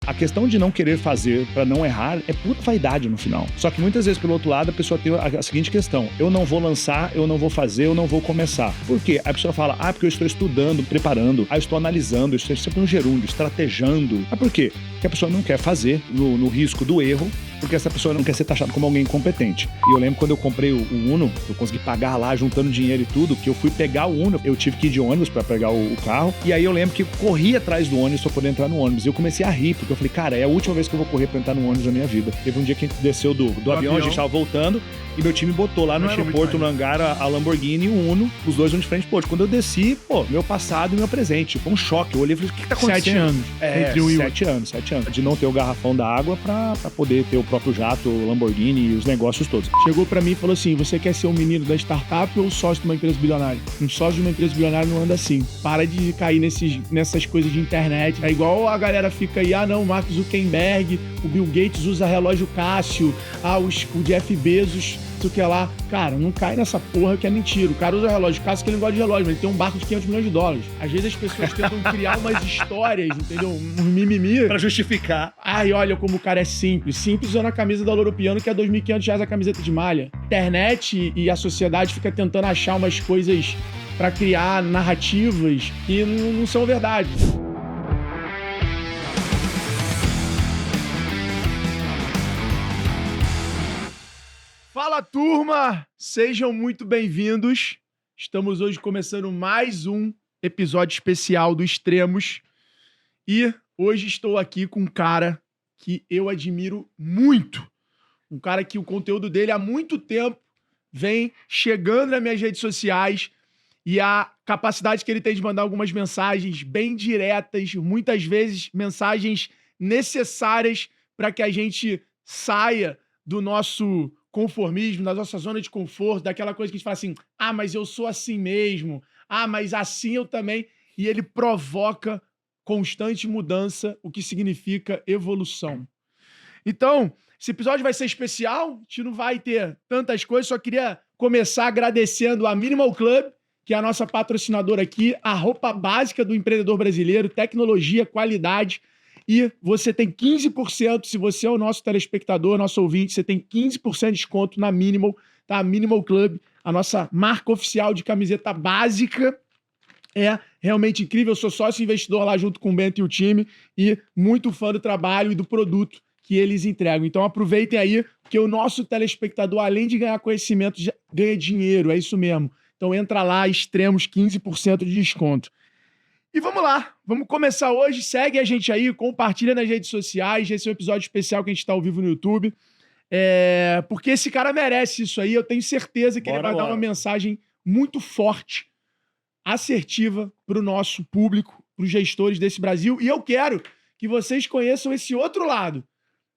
A questão de não querer fazer pra não errar é pura vaidade no final. Só que muitas vezes, pelo outro lado, a pessoa tem a seguinte questão: eu não vou lançar, eu não vou fazer, eu não vou começar. Por quê? A pessoa fala, porque eu estou estudando, preparando, eu estou analisando, eu estou sempre um gerúndio, estrategando. Por quê? Porque a pessoa não quer fazer no risco do erro, porque essa pessoa não quer ser taxada como alguém incompetente. E eu lembro quando eu comprei o Uno, eu consegui pagar lá, juntando dinheiro e tudo, que eu fui pegar o Uno, eu tive que ir de ônibus pra pegar o carro, e aí eu lembro que eu corri atrás do ônibus pra poder entrar no ônibus. E eu comecei a rir, porque eu falei, cara, é a última vez que eu vou correr pra entrar no ônibus da minha vida. Teve um dia que a gente desceu do avião, a gente tava voltando, e meu time botou lá no aeroporto, no hangar, a Lamborghini e o Uno, os dois um de frente pro outro. Quando eu desci, meu passado e meu presente. Foi um choque. Eu olhei e falei, o que tá acontecendo? 7 anos. Entre 7 anos. De não ter o garrafão da água pra poder ter o próprio jato, o Lamborghini e os negócios todos. Chegou pra mim e falou assim, você quer ser um menino da startup ou sócio de uma empresa bilionária? Um sócio de uma empresa bilionária não anda assim. Para de cair nessas coisas de internet. É igual a galera fica aí, não, o Mark Zuckerberg, o Bill Gates usa relógio Casio, o Jeff Bezos, o que lá. Cara, não cai nessa porra que é mentira. O cara usa relógio Casio que ele não gosta de relógio, mas ele tem um barco de 500 milhões de dólares. Às vezes as pessoas tentam criar umas histórias, entendeu? Um mimimi. Pra justificar. Ai, olha como o cara é simples. Simples usando a camisa da Loro Piano, que é R$2.500 a camiseta de malha. Internet e a sociedade fica tentando achar umas coisas pra criar narrativas que não são verdade. Fala, turma! Sejam muito bem-vindos. Estamos hoje começando mais um episódio especial do Extremos. E hoje estou aqui com um cara que eu admiro muito. Um cara que o conteúdo dele há muito tempo vem chegando nas minhas redes sociais e a capacidade que ele tem de mandar algumas mensagens bem diretas, muitas vezes mensagens necessárias para que a gente saia do nosso conformismo, da nossa zona de conforto, daquela coisa que a gente fala assim, mas eu sou assim mesmo, mas assim eu também. E ele provoca constante mudança, o que significa evolução. Então, esse episódio vai ser especial, a gente não vai ter tantas coisas, só queria começar agradecendo a Minimal Club, que é a nossa patrocinadora aqui, a roupa básica do empreendedor brasileiro, tecnologia, qualidade, e você tem 15%, se você é o nosso telespectador, nosso ouvinte, você tem 15% de desconto na Minimal, tá? Minimal Club, a nossa marca oficial de camiseta básica. É realmente incrível, eu sou sócio investidor lá junto com o Bento e o time e muito fã do trabalho e do produto que eles entregam. Então aproveitem aí, porque o nosso telespectador, além de ganhar conhecimento, já ganha dinheiro, é isso mesmo. Então entra lá, Extremos, 15% de desconto. E vamos lá, vamos começar hoje, segue a gente aí, compartilha nas redes sociais, esse é um episódio especial que a gente está ao vivo no YouTube, porque esse cara merece isso aí, eu tenho certeza que ele vai dar uma mensagem muito forte, assertiva para o nosso público, para os gestores desse Brasil, e eu quero que vocês conheçam esse outro lado.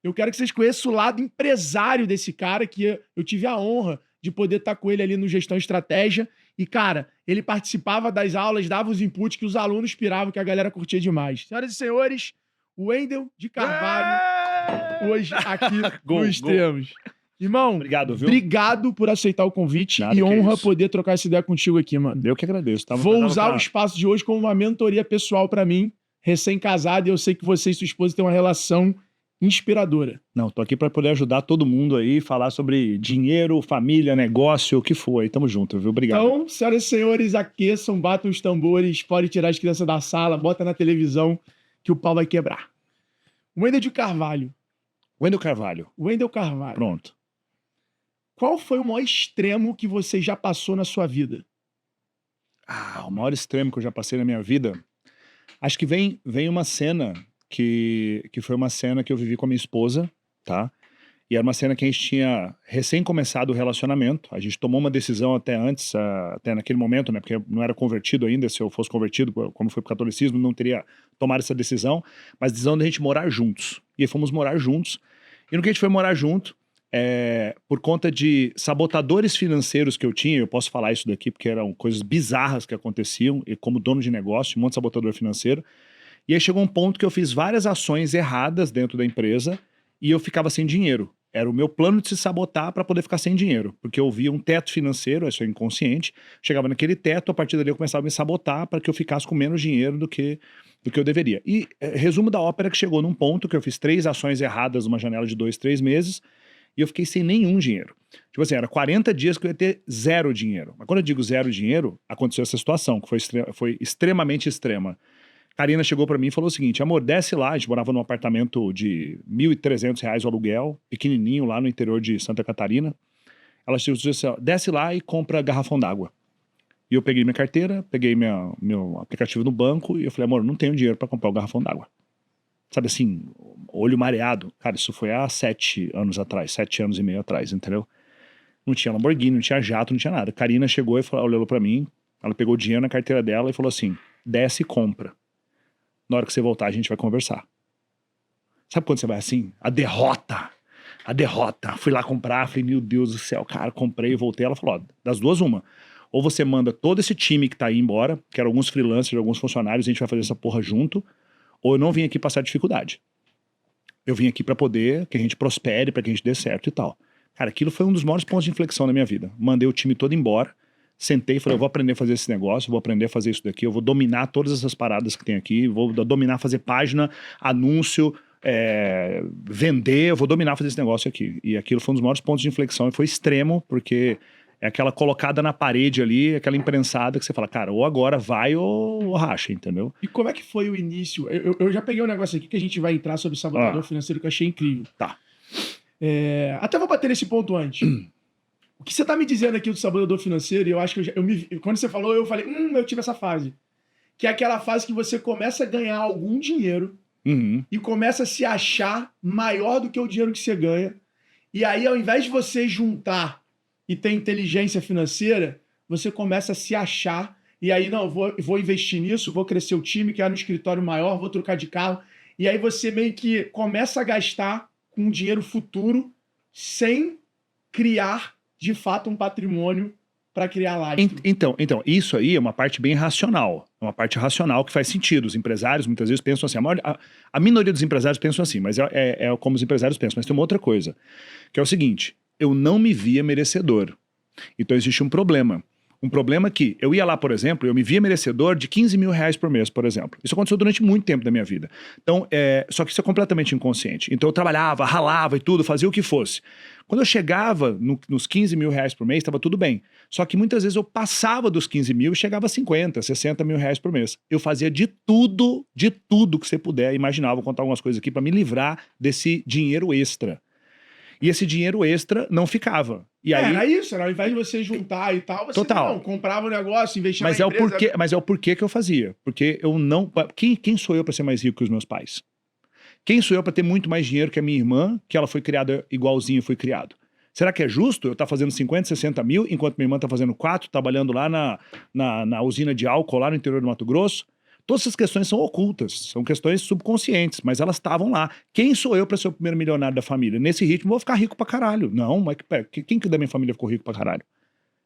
Eu quero que vocês conheçam o lado empresário desse cara, que eu tive a honra de poder estar com ele ali no Gestão Estratégia, e, cara, ele participava das aulas, dava os inputs que os alunos piravam, que a galera curtia demais. Senhoras e senhores, o Wendel de Carvalho, hoje aqui no Extremos. Irmão, obrigado, viu? Obrigado por aceitar o convite. Nada, e honra isso. Poder trocar essa ideia contigo aqui, mano. Eu que agradeço. Vou usar o espaço de hoje como uma mentoria pessoal pra mim, recém-casado, e eu sei que você e sua esposa têm uma relação inspiradora. Não, tô aqui pra poder ajudar todo mundo aí, falar sobre dinheiro, família, negócio, o que for aí. Tamo junto, viu? Obrigado. Então, senhoras e senhores, aqueçam, batam os tambores, pode tirar as crianças da sala, bota na televisão que o pau vai quebrar. Wendel de Carvalho. Wendel Carvalho. Wendel Carvalho. Pronto. Qual foi o maior extremo que você já passou na sua vida? O maior extremo que eu já passei na minha vida, acho que vem uma cena que foi uma cena que eu vivi com a minha esposa, tá? E era uma cena que a gente tinha recém começado o relacionamento. A gente tomou uma decisão até antes, até naquele momento, né? Porque eu não era convertido ainda. Se eu fosse convertido, como foi pro catolicismo, não teria tomado essa decisão. Mas decisão de a gente morar juntos. E aí fomos morar juntos. E no que a gente foi morar junto, por conta de sabotadores financeiros que eu tinha, eu posso falar isso daqui porque eram coisas bizarras que aconteciam, e como dono de negócio, um monte de sabotador financeiro. E aí chegou um ponto que eu fiz várias ações erradas dentro da empresa e eu ficava sem dinheiro. Era o meu plano de se sabotar para poder ficar sem dinheiro. Porque eu via um teto financeiro, isso é inconsciente, chegava naquele teto, a partir dali eu começava a me sabotar para que eu ficasse com menos dinheiro do que eu deveria. E resumo da ópera que chegou num ponto que eu fiz 3 ações erradas numa janela de 2, 3 meses e eu fiquei sem nenhum dinheiro. Tipo assim, era 40 dias que eu ia ter 0 dinheiro. Mas quando eu digo 0 dinheiro, aconteceu essa situação, que foi extremamente extrema. Karina chegou pra mim e falou o seguinte: amor, desce lá. A gente morava num apartamento de R$ 1.300 o aluguel, pequenininho lá no interior de Santa Catarina. Ela disse assim: ó, desce lá e compra garrafão d'água. E eu peguei minha carteira, peguei meu aplicativo no banco e eu falei: amor, não tenho dinheiro pra comprar o garrafão d'água. Sabe assim, olho mareado. Cara, isso foi há 7 anos atrás, 7 anos e meio atrás, entendeu? Não tinha Lamborghini, não tinha jato, não tinha nada. Karina chegou e olhou pra mim, ela pegou o dinheiro na carteira dela e falou assim: desce e compra. Na hora que você voltar, a gente vai conversar. Sabe quando você vai assim? A derrota. A derrota. Fui lá comprar, falei, meu Deus do céu, cara, comprei e voltei. Ela falou, ó, das duas, uma. Ou você manda todo esse time que tá aí embora, que eram alguns freelancers, alguns funcionários, a gente vai fazer essa porra junto, ou eu não vim aqui passar dificuldade. Eu vim aqui pra poder que a gente prospere, pra que a gente dê certo e tal. Cara, aquilo foi um dos maiores pontos de inflexão na minha vida. Mandei o time todo embora. Sentei e falei, eu vou aprender a fazer esse negócio, eu vou aprender a fazer isso daqui, eu vou dominar todas essas paradas que tem aqui, vou dominar fazer página, anúncio, vender, eu vou dominar fazer esse negócio aqui. E aquilo foi um dos maiores pontos de inflexão e foi extremo, porque é aquela colocada na parede ali, aquela imprensada que você fala, cara, ou agora vai ou racha, entendeu? E como é que foi o início? Eu já peguei um negócio aqui que a gente vai entrar sobre o sabotador financeiro que eu achei incrível. Tá. Até vou bater nesse ponto antes. O que você tá me dizendo aqui do sabotador financeiro, e eu acho que quando você falou, eu falei, eu tive essa fase. Que é aquela fase que você começa a ganhar algum dinheiro e começa a se achar maior do que o dinheiro que você ganha. E aí, ao invés de você juntar e ter inteligência financeira, você começa a se achar. E aí, não, vou investir nisso, vou crescer o time, criar um escritório maior, vou trocar de carro. E aí você meio que começa a gastar com dinheiro futuro sem criar de fato um patrimônio para criar lastro. Então, isso aí é uma parte bem racional. É uma parte racional que faz sentido. Os empresários muitas vezes pensam assim, a minoria dos empresários pensam assim, mas é como os empresários pensam. Mas tem uma outra coisa, que é o seguinte, eu não me via merecedor. Então existe um problema. Um problema que eu ia lá, por exemplo, eu me via merecedor de R$ 15.000 por mês, por exemplo. Isso aconteceu durante muito tempo da minha vida. Então, só que isso é completamente inconsciente. Então eu trabalhava, ralava e tudo, fazia o que fosse. Quando eu chegava nos R$ 15.000 por mês, estava tudo bem. Só que muitas vezes eu passava dos 15 mil e chegava a 50, 60 mil reais por mês. Eu fazia de tudo que você puder imaginar. Vou contar algumas coisas aqui para me livrar desse dinheiro extra. E esse dinheiro extra não ficava. E aí, era isso, ao invés de você juntar e tal, você não, comprava o negócio, investia na empresa. Mas é o porquê que eu fazia. Porque eu não... Quem sou eu para ser mais rico que os meus pais? Quem sou eu para ter muito mais dinheiro que a minha irmã, que ela foi criada igualzinho foi criado? Será que é justo eu estar fazendo 50, 60 mil, enquanto minha irmã está fazendo 4, trabalhando lá na usina de álcool, lá no interior do Mato Grosso? Todas essas questões são ocultas, são questões subconscientes, mas elas estavam lá. Quem sou eu para ser o primeiro milionário da família? Nesse ritmo, eu vou ficar rico pra caralho. Não, mas quem que da minha família ficou rico pra caralho?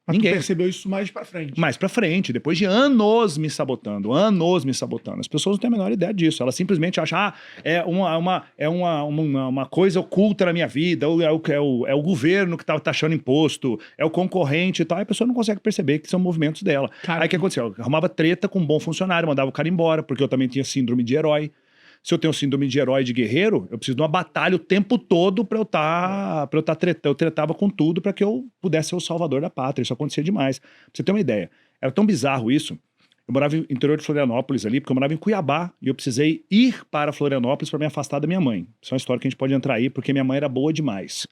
Mas ninguém. Tu percebeu isso mais pra frente. Mais pra frente, depois de anos me sabotando. As pessoas não têm a menor ideia disso. Elas simplesmente acham, é uma coisa oculta na minha vida, é o governo que tá taxando imposto, é o concorrente e tal. E a pessoa não consegue perceber que são movimentos dela. Aí o que aconteceu? Eu arrumava treta com um bom funcionário, mandava o cara embora, porque eu também tinha síndrome de herói. Se eu tenho síndrome de herói de guerreiro, eu preciso de uma batalha o tempo todo pra eu estar tretando. Eu tretava com tudo pra que eu pudesse ser o salvador da pátria. Isso acontecia demais. Pra você ter uma ideia. Era tão bizarro isso. Eu morava no interior de Florianópolis ali, porque eu morava em Cuiabá, e eu precisei ir para Florianópolis para me afastar da minha mãe. Isso é uma história que a gente pode entrar aí, porque minha mãe era boa demais.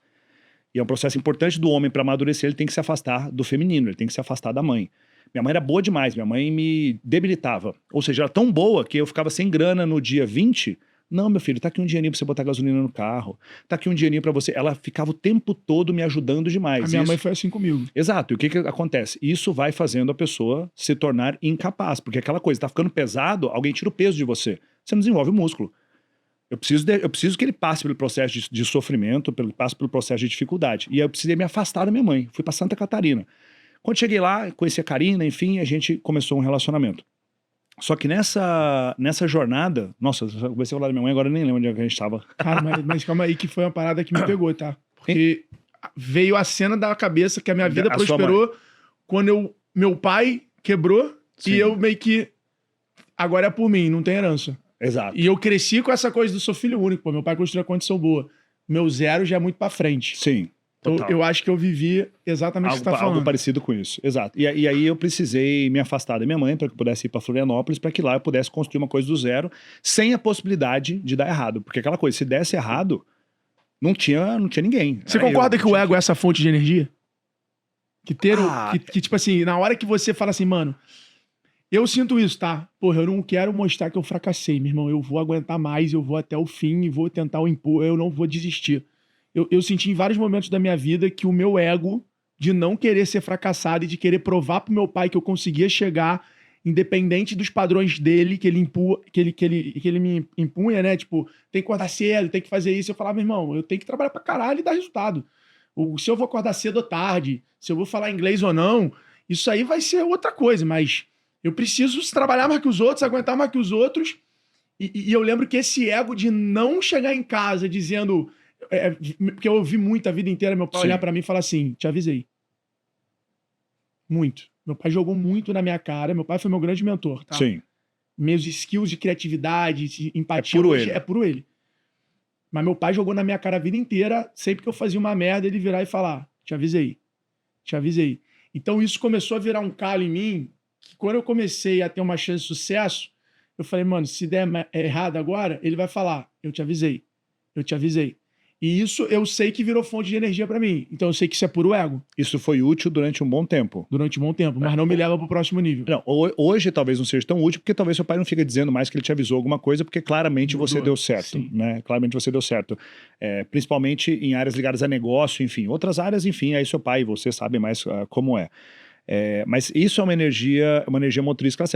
E é um processo importante do homem para amadurecer, ele tem que se afastar do feminino, ele tem que se afastar da mãe. Minha mãe era boa demais, minha mãe me debilitava. Ou seja, era tão boa que eu ficava sem grana no dia 20. Não, meu filho, tá aqui um dinheirinho pra você botar gasolina no carro. Tá aqui um dinheirinho pra você. Ela ficava o tempo todo me ajudando demais. A minha mãe foi assim comigo. Exato. E o que acontece? Isso vai fazendo a pessoa se tornar incapaz. Porque aquela coisa, tá ficando pesado, alguém tira o peso de você. Você não desenvolve o músculo. Eu preciso que ele passe pelo processo de sofrimento, passe pelo processo de dificuldade. E eu precisei me afastar da minha mãe. Fui pra Santa Catarina. Quando cheguei lá, conheci a Karina, enfim, a gente começou um relacionamento. Só que nessa jornada... Nossa, eu comecei a falar da minha mãe, agora eu nem lembro onde é que a gente estava. Cara, mas calma aí, que foi uma parada que me pegou, tá? Porque veio a cena da cabeça que a minha vida A sua prosperou quando meu pai quebrou Sim. e eu meio que... Agora é por mim, não tem herança. Exato. E eu cresci com essa coisa do sou filho único, pô. Meu pai construiu a condição boa. Meu zero já é muito pra frente. Sim. Então, Total. eu acho que eu vivi exatamente o que você tá falando. Algo parecido com isso, exato. E aí eu precisei me afastar da minha mãe para que eu pudesse ir para Florianópolis, para que lá eu pudesse construir uma coisa do zero, sem a possibilidade de dar errado. Porque aquela coisa, se desse errado, não tinha ninguém. Você Era concorda eu, que o ego é essa fonte de energia? Que ter Ah, que, tipo assim, na hora que você fala assim, mano, eu sinto isso, tá? Porra, eu não quero mostrar que eu fracassei, meu irmão. Eu vou aguentar mais, eu vou até o fim e vou tentar o impor, eu não vou desistir. Eu senti em vários momentos da minha vida que o meu ego de não querer ser fracassado e de querer provar pro meu pai que eu conseguia chegar, independente dos padrões dele, que ele me impunha, né? Tipo, tem que acordar cedo, tem que fazer isso. Eu falava, meu irmão, eu tenho que trabalhar pra caralho e dar resultado. Se eu vou acordar cedo ou tarde, se eu vou falar inglês ou não, isso aí vai ser outra coisa, mas eu preciso trabalhar mais que os outros, aguentar mais que os outros. E eu lembro que esse ego de não chegar em casa dizendo... porque eu ouvi muito a vida inteira meu pai Sim. olhar pra mim e falar assim, te avisei. Muito. Meu pai jogou muito na minha cara. Meu pai foi meu grande mentor, tá? Sim. Meus skills de criatividade, de empatia... É puro hoje ele. É puro ele. Mas meu pai jogou na minha cara a vida inteira. Sempre que eu fazia uma merda, ele virar e falar, te avisei. Te avisei. Então isso começou a virar um calo em mim, que quando eu comecei a ter uma chance de sucesso, eu falei, mano, se der errado agora, ele vai falar, eu te avisei. Eu te avisei. E isso eu sei que virou fonte de energia pra mim. Então eu sei que isso é puro ego, Isso foi útil durante um bom tempo. durante um bom tempo, mas não me leva pro próximo nível. Não, hoje talvez não seja tão útil, porque talvez seu pai não fica dizendo mais que ele te avisou alguma coisa, porque claramente Mudou. você deu certo, Sim. né? Claramente você deu certo. Principalmente em áreas ligadas a negócio, enfim. Outras áreas, enfim, aí seu pai e você sabem mais como é. Mas isso é uma energia motriz que ela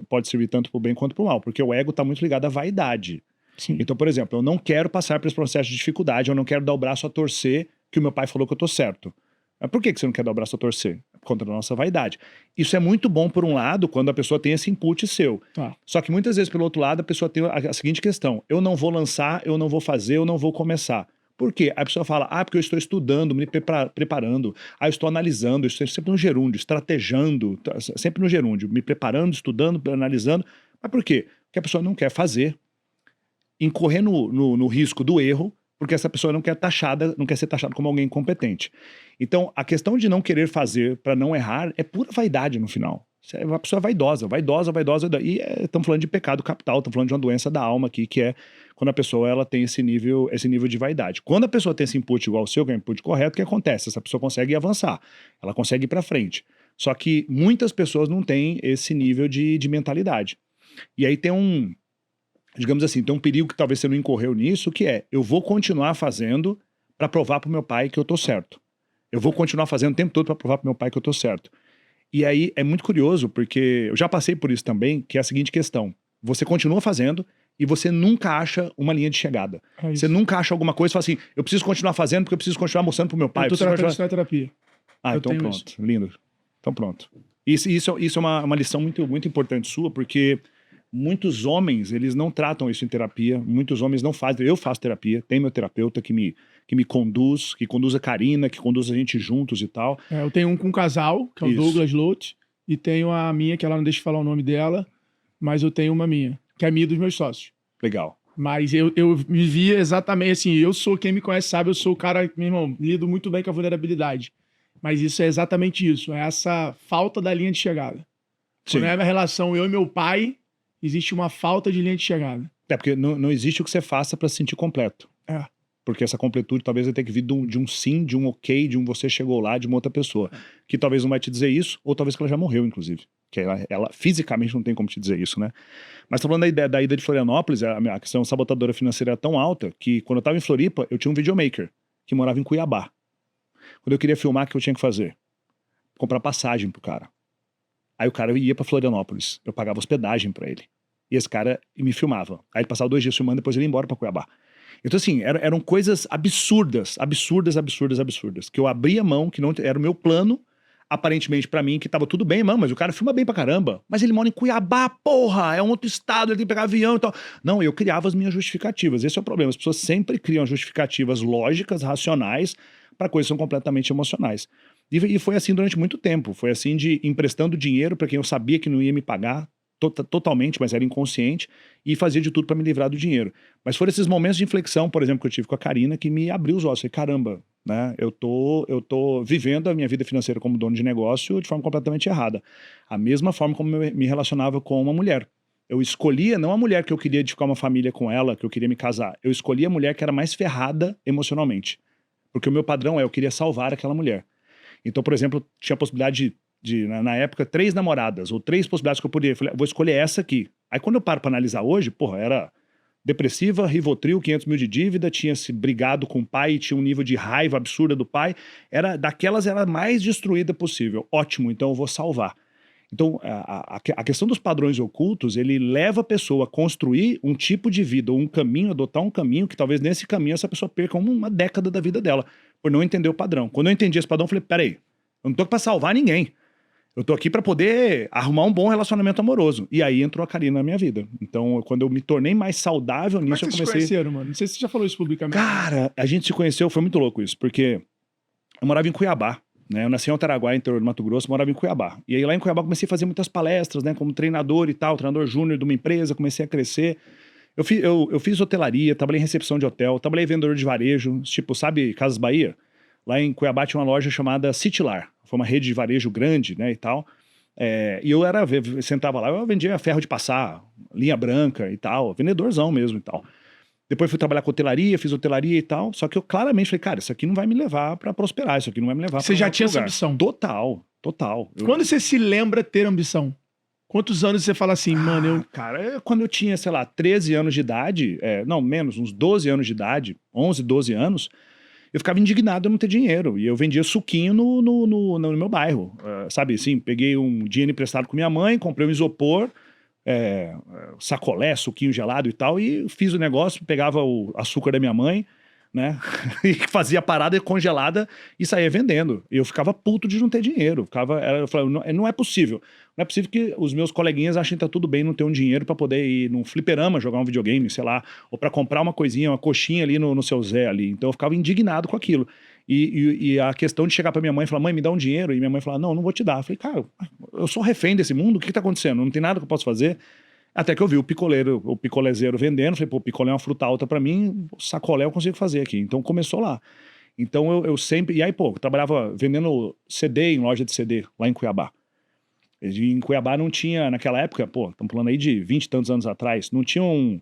pode servir tanto para o bem quanto para o mal, porque o ego está muito ligado à vaidade. Sim. Então, por exemplo, eu não quero passar por esse processo de dificuldade, eu não quero dar o braço a torcer que o meu pai falou que eu tô certo. Mas por que você não quer dar o braço a torcer? Por conta da nossa vaidade. Isso é muito bom, por um lado, quando a pessoa tem esse input seu. Tá. Só que muitas vezes, pelo outro lado, a pessoa tem a seguinte questão: eu não vou lançar, eu não vou fazer, eu não vou começar. Por quê? A pessoa fala, porque eu estou estudando, me preparando, eu estou analisando, eu estou sempre no gerúndio, estrategando, sempre no gerúndio, me preparando, estudando, analisando. Mas por quê? Porque a pessoa não quer fazer, incorrer no risco do erro, porque essa pessoa não quer ser taxada como alguém incompetente. Então, a questão de não querer fazer para não errar é pura vaidade no final. A pessoa é vaidosa. E estamos falando de pecado capital, estamos falando de uma doença da alma aqui, que é quando a pessoa ela tem esse nível de vaidade. Quando a pessoa tem esse input igual ao seu, que é o input correto, o que acontece? Essa pessoa consegue avançar, ela consegue ir para frente. Só que muitas pessoas não têm esse nível de mentalidade. E aí tem digamos assim, tem um perigo que talvez você não incorreu nisso, que é, eu vou continuar fazendo para provar pro meu pai que eu tô certo. Eu vou continuar fazendo o tempo todo para provar pro meu pai que eu tô certo. E aí é muito curioso, porque eu já passei por isso também, que é a seguinte questão: você continua fazendo e você nunca acha uma linha de chegada. Você nunca acha alguma coisa e fala assim, eu preciso continuar fazendo porque eu preciso continuar mostrando pro meu pai. Eu tô tratando isso na terapia. Então pronto, isso. Lindo. Então pronto. Isso é uma lição muito, muito importante sua, porque muitos homens, eles não tratam isso em terapia, muitos homens não fazem. Eu faço terapia, tem meu terapeuta que me conduz, que conduz a Karina, que conduz a gente juntos e tal. Eu tenho um com um casal, que é o Isso. Douglas Lote, e tenho a minha, que ela não deixa eu falar o nome dela, mas eu tenho uma minha, que é minha e dos meus sócios. Legal. Mas eu me via exatamente assim, quem me conhece sabe, eu sou o cara, meu irmão, lido muito bem com a vulnerabilidade. Mas isso é exatamente isso, é essa falta da linha de chegada. Sim. Quando é a minha relação eu e meu pai, existe uma falta de linha de chegada. Porque não existe o que você faça para se sentir completo. Porque essa completude talvez vai ter que vir de um sim, de um ok, de um você chegou lá, de uma outra pessoa. Que talvez não vai te dizer isso, ou talvez que ela já morreu, inclusive. Que ela fisicamente não tem como te dizer isso, né? Mas tô falando da ida de Florianópolis, a questão sabotadora financeira era tão alta que quando eu tava em Floripa, eu tinha um videomaker que morava em Cuiabá. Quando eu queria filmar, o que eu tinha que fazer? Comprar passagem pro cara. Aí o cara ia pra Florianópolis, eu pagava hospedagem pra ele. E esse cara me filmava. Aí ele passava 2 dias filmando, depois ele ia embora pra Cuiabá. Então assim, eram coisas absurdas, que eu abria mão, que não era o meu plano, aparentemente pra mim, que tava tudo bem, mano, mas o cara filma bem pra caramba. Mas ele mora em Cuiabá, porra, é um outro estado, ele tem que pegar avião e tal. Não, eu criava as minhas justificativas, esse é o problema, as pessoas sempre criam justificativas lógicas, racionais, para coisas que são completamente emocionais. E foi assim durante muito tempo. Foi assim de emprestando dinheiro para quem eu sabia que não ia me pagar totalmente, mas era inconsciente, e fazia de tudo para me livrar do dinheiro. Mas foram esses momentos de inflexão, por exemplo, que eu tive com a Karina, que me abriu os olhos. Falei, caramba, né? Eu tô vivendo a minha vida financeira como dono de negócio de forma completamente errada. A mesma forma como eu me relacionava com uma mulher. Eu escolhia não a mulher que eu queria edificar uma família com ela, que eu queria me casar. Eu escolhia a mulher que era mais ferrada emocionalmente. Porque o meu padrão eu queria salvar aquela mulher. Então, por exemplo, tinha a possibilidade na época, 3 namoradas, ou 3 possibilidades que eu podia. Eu falei, vou escolher essa aqui. Aí quando eu paro pra analisar hoje, porra, era depressiva, Rivotril, 500 mil de dívida, tinha se brigado com o pai, tinha um nível de raiva absurda do pai. Daquelas era a mais destruída possível. Ótimo, então eu vou salvar. Então, a questão dos padrões ocultos, ele leva a pessoa a construir um tipo de vida, ou um caminho, adotar um caminho, que talvez nesse caminho essa pessoa perca uma década da vida dela, por não entender o padrão. Quando eu entendi esse padrão, eu falei, peraí, eu não tô aqui pra salvar ninguém. Eu tô aqui pra poder arrumar um bom relacionamento amoroso. E aí entrou a Karina na minha vida. Então, quando eu me tornei mais saudável nisso, eu comecei... Como é que vocês se conheceram, mano? Não sei se você já falou isso publicamente. Cara, a gente se conheceu, foi muito louco isso, porque eu morava em Cuiabá, né? Eu nasci em Altaraguá, interior do Mato Grosso, morava em Cuiabá. E aí lá em Cuiabá comecei a fazer muitas palestras, né? Como treinador e tal, treinador júnior de uma empresa, comecei a crescer. Eu fiz hotelaria, trabalhei em recepção de hotel, trabalhei vendedor de varejo, tipo, sabe, Casas Bahia? Lá em Cuiabá tinha uma loja chamada Citylar. Foi uma rede de varejo grande, né, e tal. E eu sentava lá, eu vendia ferro de passar, linha branca e tal, vendedorzão mesmo e tal. Depois fui trabalhar com hotelaria, fiz hotelaria e tal, só que eu claramente falei, cara, isso aqui não vai me levar pra prosperar, isso aqui não vai me levar pra Você já tinha lugar. essa ambição? Total. Quando você se lembra ter ambição? Quantos anos você fala assim, mano, Cara, quando eu tinha, sei lá, 13 anos de idade, não, menos, uns 12 anos de idade, 11, 12 anos, eu ficava indignado de não ter dinheiro. E eu vendia suquinho no meu bairro. Sabe assim, peguei um dinheiro emprestado com minha mãe, comprei um isopor, sacolé, suquinho gelado e tal, e fiz o negócio, pegava o açúcar da minha mãe, né? E fazia parada congelada e saía vendendo. E eu ficava puto de não ter dinheiro. Eu falava, não é possível. Não é possível que os meus coleguinhas achem que tá tudo bem não ter um dinheiro pra poder ir num fliperama jogar um videogame, sei lá, ou pra comprar uma coisinha, uma coxinha ali no seu Zé ali. Então eu ficava indignado com aquilo. E a questão de chegar pra minha mãe e falar, mãe, me dá um dinheiro. E minha mãe falava, não vou te dar. Eu falei, cara, eu sou refém desse mundo, o que tá acontecendo? Não tem nada que eu possa fazer. Até que eu vi o picolezeiro vendendo, falei, pô, o picolé é uma fruta alta pra mim, sacolé eu consigo fazer aqui. Então começou lá. Então eu sempre... E aí, pô, eu trabalhava vendendo CD em loja de CD, lá em Cuiabá. Em Cuiabá não tinha, naquela época, pô, estamos falando aí de 20 e tantos anos atrás, não tinha um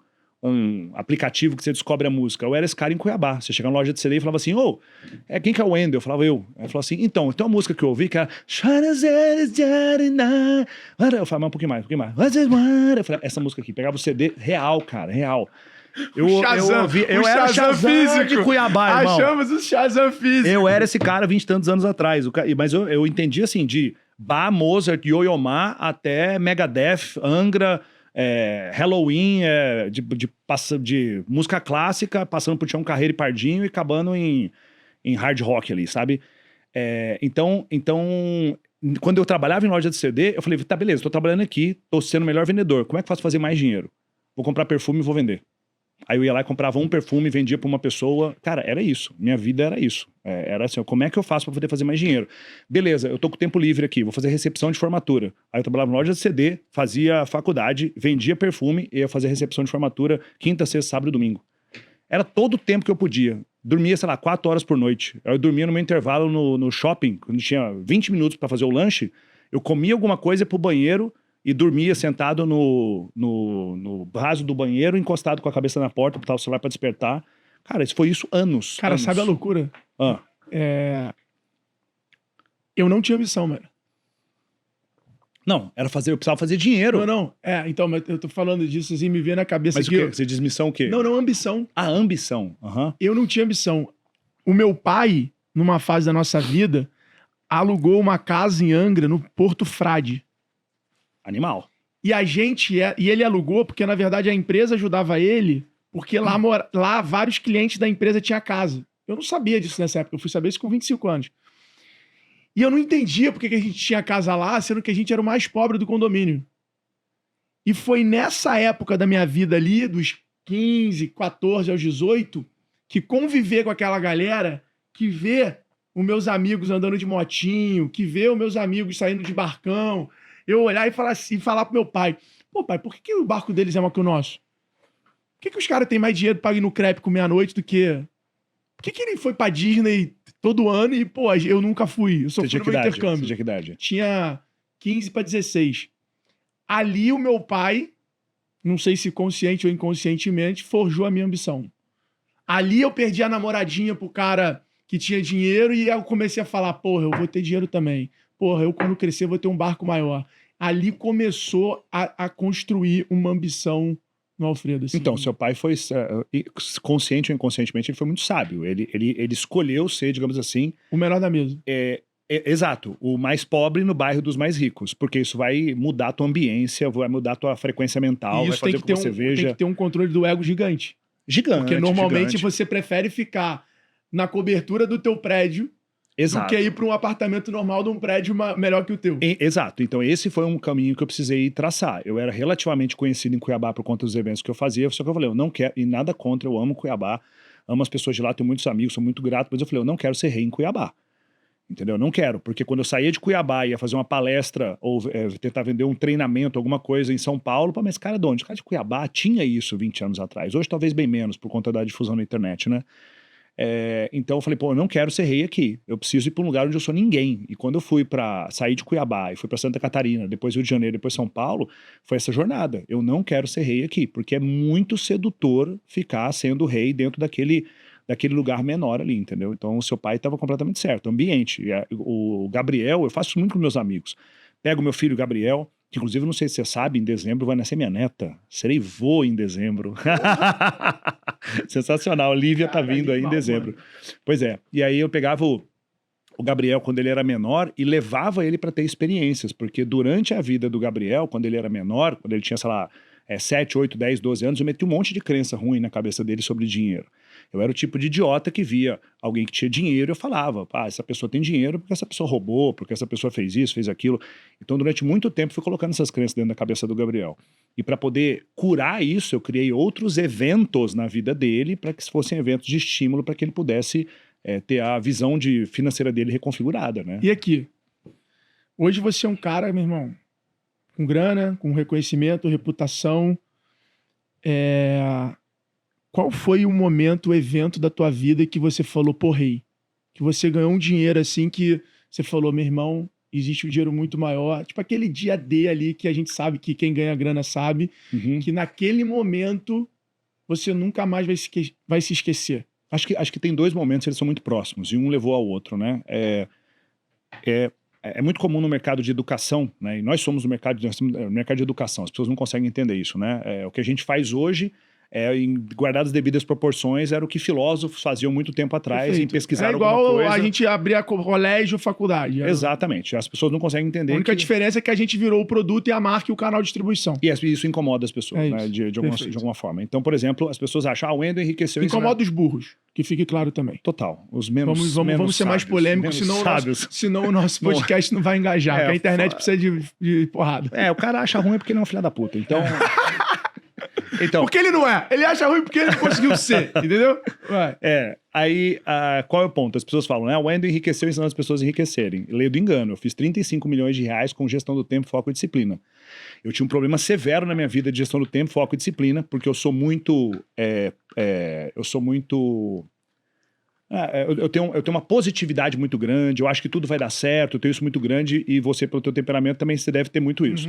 aplicativo que você descobre a música. Eu era esse cara em Cuiabá. Você chegava na loja de CD e falava assim, quem que é o Wendel? Eu falava, eu. Aí falava assim, então, tem uma música que eu ouvi que era... Eu falava, um pouquinho mais. Eu falava, essa música aqui, pegava o CD real, cara, real. Eu era o Shazam de Cuiabá, irmão. Achamos o Shazam físico. Eu era esse cara 20 e tantos anos atrás. Mas eu entendi assim, de Bach, Mozart, Yo-Yo Ma, até Megadeth, Angra... Halloween, de música clássica, passando por Tião Carreiro e Pardinho e acabando em hard rock ali, sabe? Então, quando eu trabalhava em loja de CD, eu falei, tá, beleza, tô trabalhando aqui, tô sendo o melhor vendedor, como é que eu faço pra fazer mais dinheiro? Vou comprar perfume e vou vender. Aí eu ia lá e comprava um perfume e vendia pra uma pessoa. Cara, era isso. Minha vida era isso. Era assim, como é que eu faço pra poder fazer mais dinheiro? Beleza, eu tô com tempo livre aqui, vou fazer recepção de formatura. Aí eu trabalhava em loja de CD, fazia faculdade, vendia perfume e ia fazer recepção de formatura quinta, sexta, sábado e domingo. Era todo o tempo que eu podia. Dormia, sei lá, 4 horas por noite. Aí eu dormia no meu intervalo no shopping, quando tinha 20 minutos pra fazer o lanche, eu comia alguma coisa, ia pro banheiro e dormia sentado no vaso do banheiro, encostado com a cabeça na porta, botava o celular pra despertar. Cara, foi isso anos. Cara, anos. sabe a loucura? Eu não tinha ambição, mano. Não, eu precisava fazer dinheiro. Não. Então, mas eu tô falando disso assim, me veio na cabeça mas aqui. Mas o quê? Você diz missão o quê? Não, ambição. A ambição. Uhum. Eu não tinha ambição. O meu pai, numa fase da nossa vida, alugou uma casa em Angra, no Porto Frade. Animal. E ele alugou porque, na verdade, a empresa ajudava ele, porque lá vários clientes da empresa tinham casa. Eu não sabia disso nessa época, eu fui saber isso com 25 anos. E eu não entendia porque que a gente tinha casa lá, sendo que a gente era o mais pobre do condomínio. E foi nessa época da minha vida ali, dos 15, 14 aos 18, que conviver com aquela galera, que ver os meus amigos andando de motinho, que vê os meus amigos saindo de barcão, eu olhar e falar assim, falar pro meu pai, pô, pai, por que o barco deles é maior que o nosso? Por que os caras têm mais dinheiro pra ir no crepe comer à noite do que... Por que ele foi pra Disney todo ano e, pô, eu nunca fui? Eu só fui no meu intercâmbio. Você tinha que idade? Tinha 15 pra 16. Ali o meu pai, não sei se consciente ou inconscientemente, forjou a minha ambição. Ali eu perdi a namoradinha pro cara que tinha dinheiro e eu comecei a falar, porra, eu vou ter dinheiro também. Porra, eu quando crescer vou ter um barco maior. Ali começou a construir uma ambição no Alfredo. Assim. Então, seu pai foi, consciente ou inconscientemente, ele foi muito sábio. Ele escolheu ser, digamos assim... O menor da mesa. Exato, o mais pobre no bairro dos mais ricos, porque isso vai mudar a tua ambiência, vai mudar a tua frequência mental, vai fazer com que você veja... Tem que ter um controle do ego gigante. Gigante, porque normalmente gigante. você prefere ficar na cobertura do teu prédio do que ir para um apartamento normal de um prédio melhor que o teu. Exato. Então esse foi um caminho que eu precisei traçar. Eu era relativamente conhecido em Cuiabá por conta dos eventos que eu fazia, só que eu falei, eu não quero, e nada contra, eu amo Cuiabá, amo as pessoas de lá, tenho muitos amigos, sou muito grato, mas eu falei, eu não quero ser rei em Cuiabá. Entendeu? Eu não quero, porque quando eu saía de Cuiabá e ia fazer uma palestra ou tentar vender um treinamento, alguma coisa em São Paulo, pô, mas cara, de onde? Cara de Cuiabá tinha isso 20 anos atrás. Hoje talvez bem menos, por conta da difusão na internet, né? Então eu falei, pô, eu não quero ser rei aqui. Eu preciso ir para um lugar onde eu sou ninguém. E quando eu fui para sair de Cuiabá e fui para Santa Catarina, depois Rio de Janeiro, depois São Paulo, foi essa jornada. Eu não quero ser rei aqui, porque é muito sedutor ficar sendo rei dentro daquele lugar menor ali, entendeu? Então o seu pai estava completamente certo. O ambiente, o Gabriel, eu faço isso muito com meus amigos. Pego meu filho Gabriel, que inclusive, não sei se você sabe, em dezembro vai nascer minha neta. Serei vô em dezembro. Sensacional, Lívia tá vindo aí em dezembro. Mano. Pois é, e aí eu pegava o Gabriel quando ele era menor e levava ele para ter experiências, porque durante a vida do Gabriel, quando ele era menor, quando ele tinha, sei lá, 7, 8, 10, 12 anos, eu meti um monte de crença ruim na cabeça dele sobre dinheiro. Eu era o tipo de idiota que via alguém que tinha dinheiro e eu falava, essa pessoa tem dinheiro porque essa pessoa roubou, porque essa pessoa fez isso, fez aquilo. Então, durante muito tempo, fui colocando essas crenças dentro da cabeça do Gabriel. E para poder curar isso, eu criei outros eventos na vida dele para que fossem eventos de estímulo para que ele pudesse ter a visão financeira dele reconfigurada, né? E aqui? Hoje você é um cara, meu irmão, com grana, com reconhecimento, reputação. Qual foi o momento, o evento da tua vida que você falou, pô, rei? Que você ganhou um dinheiro assim que você falou, meu irmão, existe um dinheiro muito maior. Tipo aquele dia D ali que a gente sabe que quem ganha grana sabe, que naquele momento você nunca mais vai se esquecer. Acho que tem dois momentos, eles são muito próximos, e um levou ao outro, né? É muito comum no mercado de educação, né? E nós somos no mercado de educação, as pessoas não conseguem entender isso, né? O que a gente faz hoje, em guardadas as devidas proporções, era o que filósofos faziam muito tempo atrás. Perfeito. Em pesquisar alguma coisa. É igual a gente abrir colégio, faculdade. Exatamente. As pessoas não conseguem entender. A única diferença é que a gente virou o produto e a marca e o canal de distribuição. E isso incomoda as pessoas, né? De alguma forma. Então, por exemplo, as pessoas acham, o Wendel enriqueceu... Incomoda os burros, que fique claro também. Total. Os menos Vamos ser mais polêmicos, senão o nosso podcast não vai engajar, porque a internet precisa de porrada. O cara acha ruim porque ele é um filho da puta. Então... Porque ele não é. Ele acha ruim porque ele não conseguiu ser, entendeu? Aí, qual é o ponto? As pessoas falam, né? O Wendel enriqueceu ensinando as pessoas a enriquecerem. Leio do engano. Eu fiz 35 milhões de reais com gestão do tempo, foco e disciplina. Eu tinha um problema severo na minha vida de gestão do tempo, foco e disciplina, porque eu sou muito... Eu tenho uma positividade muito grande, eu acho que tudo vai dar certo, eu tenho isso muito grande, e você, pelo teu temperamento, também você deve ter muito isso.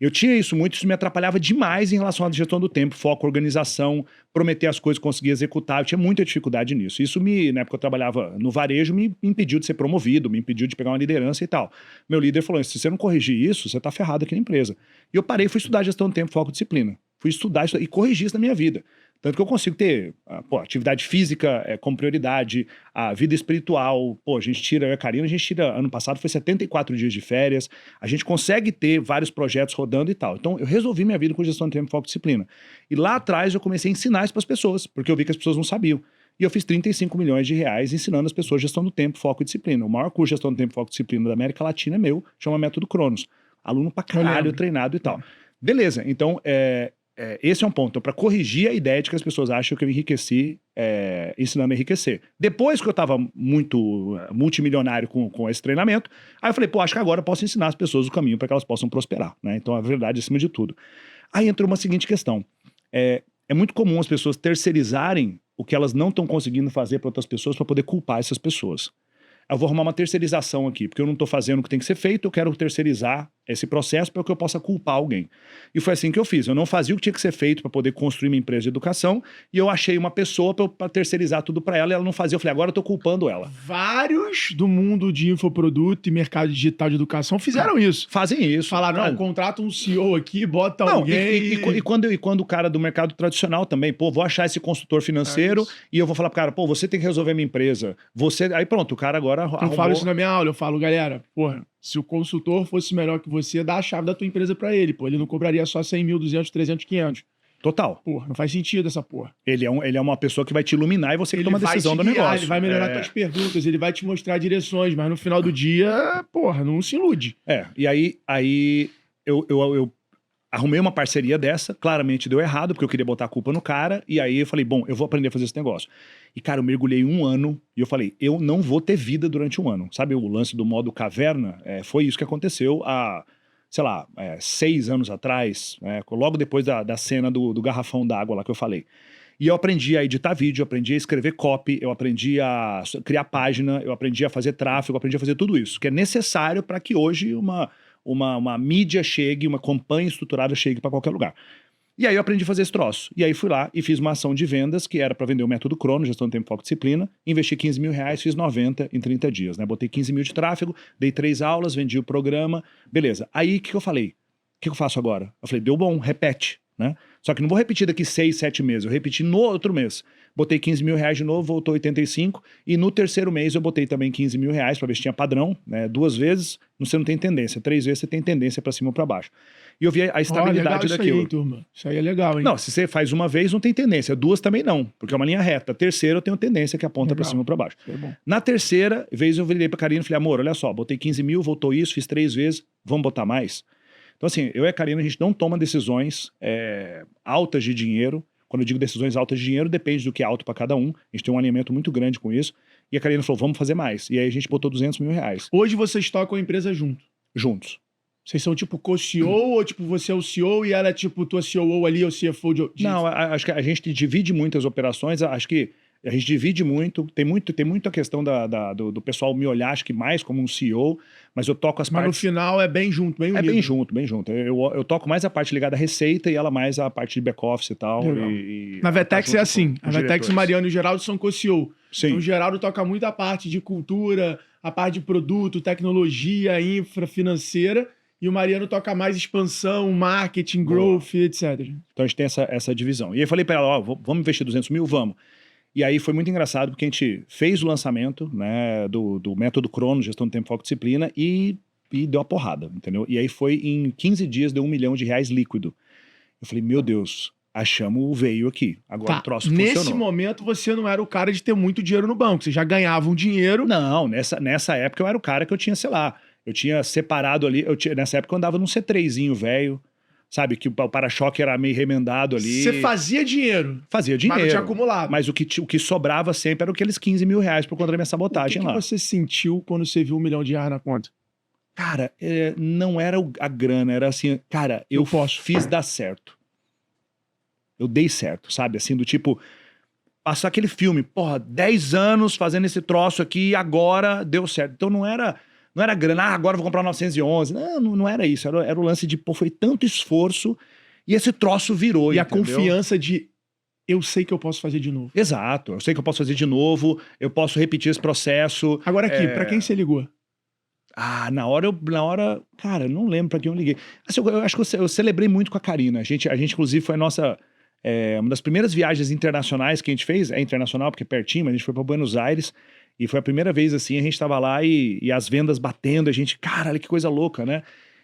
Eu tinha isso muito, isso me atrapalhava demais em relação à gestão do tempo, foco, organização, prometer as coisas, conseguir executar. Eu tinha muita dificuldade nisso. Isso na época eu trabalhava no varejo, me impediu de ser promovido, me impediu de pegar uma liderança e tal. Meu líder falou, se você não corrigir isso, você tá ferrado aqui na empresa. E eu parei e fui estudar gestão do tempo, foco e disciplina. Fui estudar e corrigir isso na minha vida. Tanto que eu consigo ter atividade física como prioridade, a vida espiritual. A gente tira, eu e a Karina, ano passado foi 74 dias de férias. A gente consegue ter vários projetos rodando e tal. Então, eu resolvi minha vida com gestão de tempo, foco e disciplina. E lá atrás eu comecei a ensinar isso para as pessoas, porque eu vi que as pessoas não sabiam. E eu fiz 35 milhões de reais ensinando as pessoas gestão do tempo, foco e disciplina. O maior curso de gestão do tempo, foco e disciplina da América Latina é chama Método Cronos. Aluno pra caralho, treinado e tal. Beleza, então... esse é um ponto. Então, para corrigir a ideia de que as pessoas acham que eu enriqueci ensinando a enriquecer. Depois que eu estava muito multimilionário com esse treinamento, aí eu falei, pô, acho que agora eu posso ensinar as pessoas o caminho para que elas possam prosperar, né? Então, a verdade acima de tudo. Aí entrou uma seguinte questão. É muito comum as pessoas terceirizarem o que elas não estão conseguindo fazer para outras pessoas para poder culpar essas pessoas. Eu vou arrumar uma terceirização aqui, porque eu não estou fazendo o que tem que ser feito, eu quero terceirizar esse processo para que eu possa culpar alguém. E foi assim que eu fiz. Eu não fazia o que tinha que ser feito para poder construir minha empresa de educação, e eu achei uma pessoa para terceirizar tudo para ela, e ela não fazia. Eu falei, agora eu estou culpando ela. Vários do mundo de infoproduto e mercado digital de educação fizeram isso. Fazem isso. Falaram, não, contrata um CEO aqui, bota alguém... E quando o cara do mercado tradicional também, pô, vou achar esse consultor financeiro e eu vou falar pro cara, pô, você tem que resolver minha empresa. Aí pronto, o cara agora arrumou... Eu falo isso na minha aula, eu falo, galera, porra, se o consultor fosse melhor que você, dá a chave da tua empresa pra ele, pô. Ele não cobraria só 100 mil, 200, 300, 500. Total. Porra, não faz sentido essa porra. Ele é uma pessoa que vai te iluminar e você que toma a decisão do negócio. Ele vai melhorar tuas perguntas, ele vai te mostrar direções, mas no final do dia, porra, não se ilude. E aí eu arrumei uma parceria dessa, claramente deu errado, porque eu queria botar a culpa no cara, e aí eu falei, bom, eu vou aprender a fazer esse negócio. E, cara, eu mergulhei 1 ano, e eu falei, eu não vou ter vida durante 1 ano. Sabe o lance do modo caverna? Foi isso que aconteceu há, sei lá, 6 anos atrás, logo depois da cena do garrafão d'água lá que eu falei. E eu aprendi a editar vídeo, eu aprendi a escrever copy, eu aprendi a criar página, eu aprendi a fazer tráfego, eu aprendi a fazer tudo isso, que é necessário para que hoje uma mídia chegue, uma campanha estruturada chegue para qualquer lugar. E aí eu aprendi a fazer esse troço. E aí fui lá e fiz uma ação de vendas que era para vender o método Crono, gestão de tempo, foco e disciplina. Investi 15 mil reais, fiz 90 em 30 dias, né? Botei 15 mil de tráfego, dei 3 aulas, vendi o programa, beleza. Aí o que eu falei? O que eu faço agora? Eu falei, deu bom, repete, né? Só que não vou repetir daqui 6, 7 meses, eu repeti no outro mês. Botei 15 mil reais de novo, voltou 85, e no terceiro mês eu botei também 15 mil reais para ver se tinha padrão, né? 2 vezes você não tem tendência, 3 vezes você tem tendência para cima ou para baixo. E eu vi a estabilidade daquilo. Isso aí, turma. Isso aí é legal, hein? Não, se você faz 1 vez, não tem tendência. 2 também não, porque é uma linha reta. A terceira eu tenho tendência que aponta para cima ou para baixo. É bom. Na terceira vez eu virei pra Karina e falei, amor, olha só, botei 15 mil, voltou isso, fiz 3 vezes, vamos botar mais? Então assim, eu e a Karina, a gente não toma decisões altas de dinheiro. Quando eu digo decisões altas de dinheiro, depende do que é alto para cada um. A gente tem um alinhamento muito grande com isso. E a Karina falou, vamos fazer mais. E aí a gente botou 200 mil reais. Hoje vocês tocam a empresa Juntos. Vocês são tipo co-CEO ou tipo você é o CEO e ela é tipo tua COO ali, ou CFO de... Não, acho que a gente divide muitas operações, acho que a gente divide muito, tem muito a questão do pessoal me olhar, acho que mais como um CEO, mas eu toco as partes... Mas no final é bem junto, bem unido. É bem junto. Eu toco mais a parte ligada à receita e ela mais a parte de back-office e tal. Na Vetex é assim, a Vetex, o Mariano e o Geraldo são co-CEO. Sim. Então o Geraldo toca muito a parte de cultura, a parte de produto, tecnologia, infra, financeira... E o Mariano toca mais expansão, marketing, growth, etc. Então a gente tem essa divisão. E aí eu falei para ela, ó, vamos investir 200 mil? Vamos. E aí foi muito engraçado, porque a gente fez o lançamento, né, do método Crono, gestão de tempo, foco e disciplina, e deu uma porrada, entendeu? E aí foi em 15 dias, deu R$1 milhão líquido. Eu falei, meu Deus, achamos o veio aqui. Agora o troço funcionou. Nesse momento você não era o cara de ter muito dinheiro no banco, você já ganhava um dinheiro. Não, nessa época eu era o cara que eu tinha, sei lá, eu tinha separado ali, nessa época eu andava num C3zinho velho, sabe? Que o para-choque era meio remendado ali. Você fazia dinheiro? Fazia dinheiro. Mas não tinha acumulado. Mas o que sobrava sempre era aqueles 15 mil reais por conta da minha sabotagem lá. O que você sentiu quando você viu R$1 milhão na conta? Cara, não era a grana, era assim, cara, eu fiz dar certo. Eu dei certo, sabe? Assim, do tipo, passar aquele filme, porra, 10 anos fazendo esse troço aqui e agora deu certo. Então não era grana, agora eu vou comprar 911. Não era isso. Era o lance de, pô, foi tanto esforço e esse troço virou, e entendeu? A confiança de, eu sei que eu posso fazer de novo. Exato. Eu sei que eu posso fazer de novo, eu posso repetir esse processo. Agora aqui, pra quem você ligou? Na hora, cara, eu não lembro pra quem eu liguei. Assim, eu acho que eu celebrei muito com a Karina. A gente inclusive, foi a nossa... uma das primeiras viagens internacionais que a gente fez, internacional porque é pertinho, mas a gente foi pra Buenos Aires. E foi a primeira vez, assim, a gente tava lá e as vendas batendo, a gente, cara, que coisa louca, né?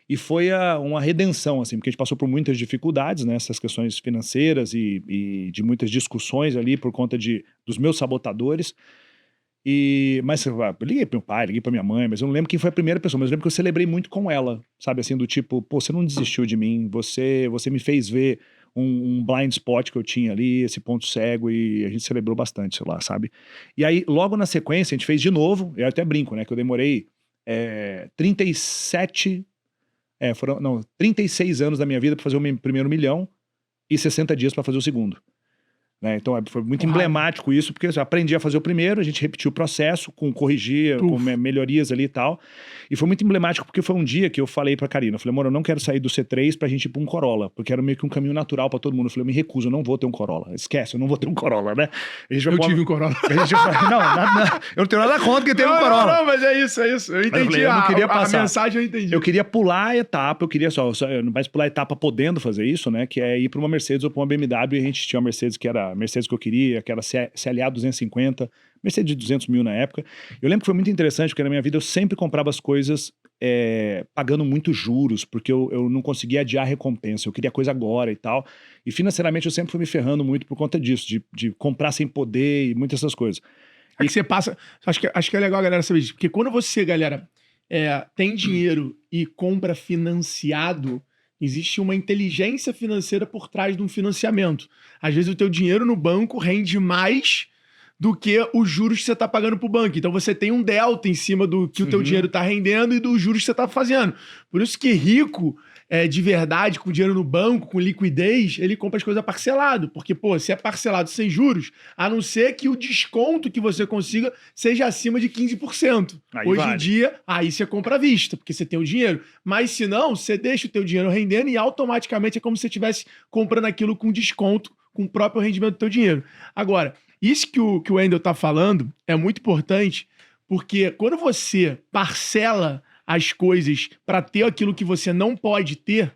E foi uma redenção, assim, porque a gente passou por muitas dificuldades, né? Essas questões financeiras e de muitas discussões ali por conta dos meus sabotadores. Mas eu liguei pro meu pai, liguei pra minha mãe, mas eu não lembro quem foi a primeira pessoa, mas eu lembro que eu celebrei muito com ela, sabe? Assim, do tipo, pô, você não desistiu de mim, você me fez ver um blind spot que eu tinha ali, esse ponto cego, e a gente celebrou bastante, sei lá, sabe? E aí, logo na sequência, a gente fez de novo, eu até brinco, né, que eu demorei 36 anos da minha vida para fazer o meu primeiro milhão e 60 dias para fazer o segundo. Né? Então foi muito emblemático isso, porque eu aprendi a fazer o primeiro, a gente repetiu o processo, com melhorias ali e tal. E foi muito emblemático porque foi um dia que eu falei pra Karina, eu falei, amor, eu não quero sair do C3 pra gente ir pra um Corolla, porque era meio que um caminho natural pra todo mundo. Eu falei, eu me recuso, eu não vou ter um Corolla. Esquece, eu não vou ter um Corolla, né? Eu tive um Corolla. Eu não tenho nada contra que tenha um Corolla. Não, mas é isso. Eu entendi. Eu não queria passar. A mensagem eu entendi. Eu queria pular a etapa, eu queria mas pular a etapa podendo fazer isso, né? Que é ir pra uma Mercedes ou pra uma BMW, e a gente tinha uma Mercedes que era a Mercedes que eu queria, que era CLA 250, Mercedes de 200 mil na época. Eu lembro que foi muito interessante, porque na minha vida eu sempre comprava as coisas pagando muito juros, porque eu não conseguia adiar a recompensa, eu queria coisa agora e tal. E financeiramente eu sempre fui me ferrando muito por conta disso, de comprar sem poder e muitas dessas coisas. É que você passa... Acho que é legal a galera saber disso, porque quando você, galera, tem dinheiro e compra financiado, existe uma inteligência financeira por trás de um financiamento. Às vezes o teu dinheiro no banco rende mais do que os juros que você está pagando para o banco. Então você tem um delta em cima do que o teu dinheiro está rendendo e dos juros que você está fazendo. Por isso que rico, de verdade, com dinheiro no banco, com liquidez, ele compra as coisas parcelado. Porque, se é parcelado sem juros, a não ser que o desconto que você consiga seja acima de 15%. Hoje em dia, aí você compra à vista, porque você tem o dinheiro. Mas se não, você deixa o teu dinheiro rendendo e automaticamente é como se você estivesse comprando aquilo com desconto, com o próprio rendimento do teu dinheiro. Agora, isso que o Wendel está falando é muito importante, porque quando você parcela as coisas para ter aquilo que você não pode ter,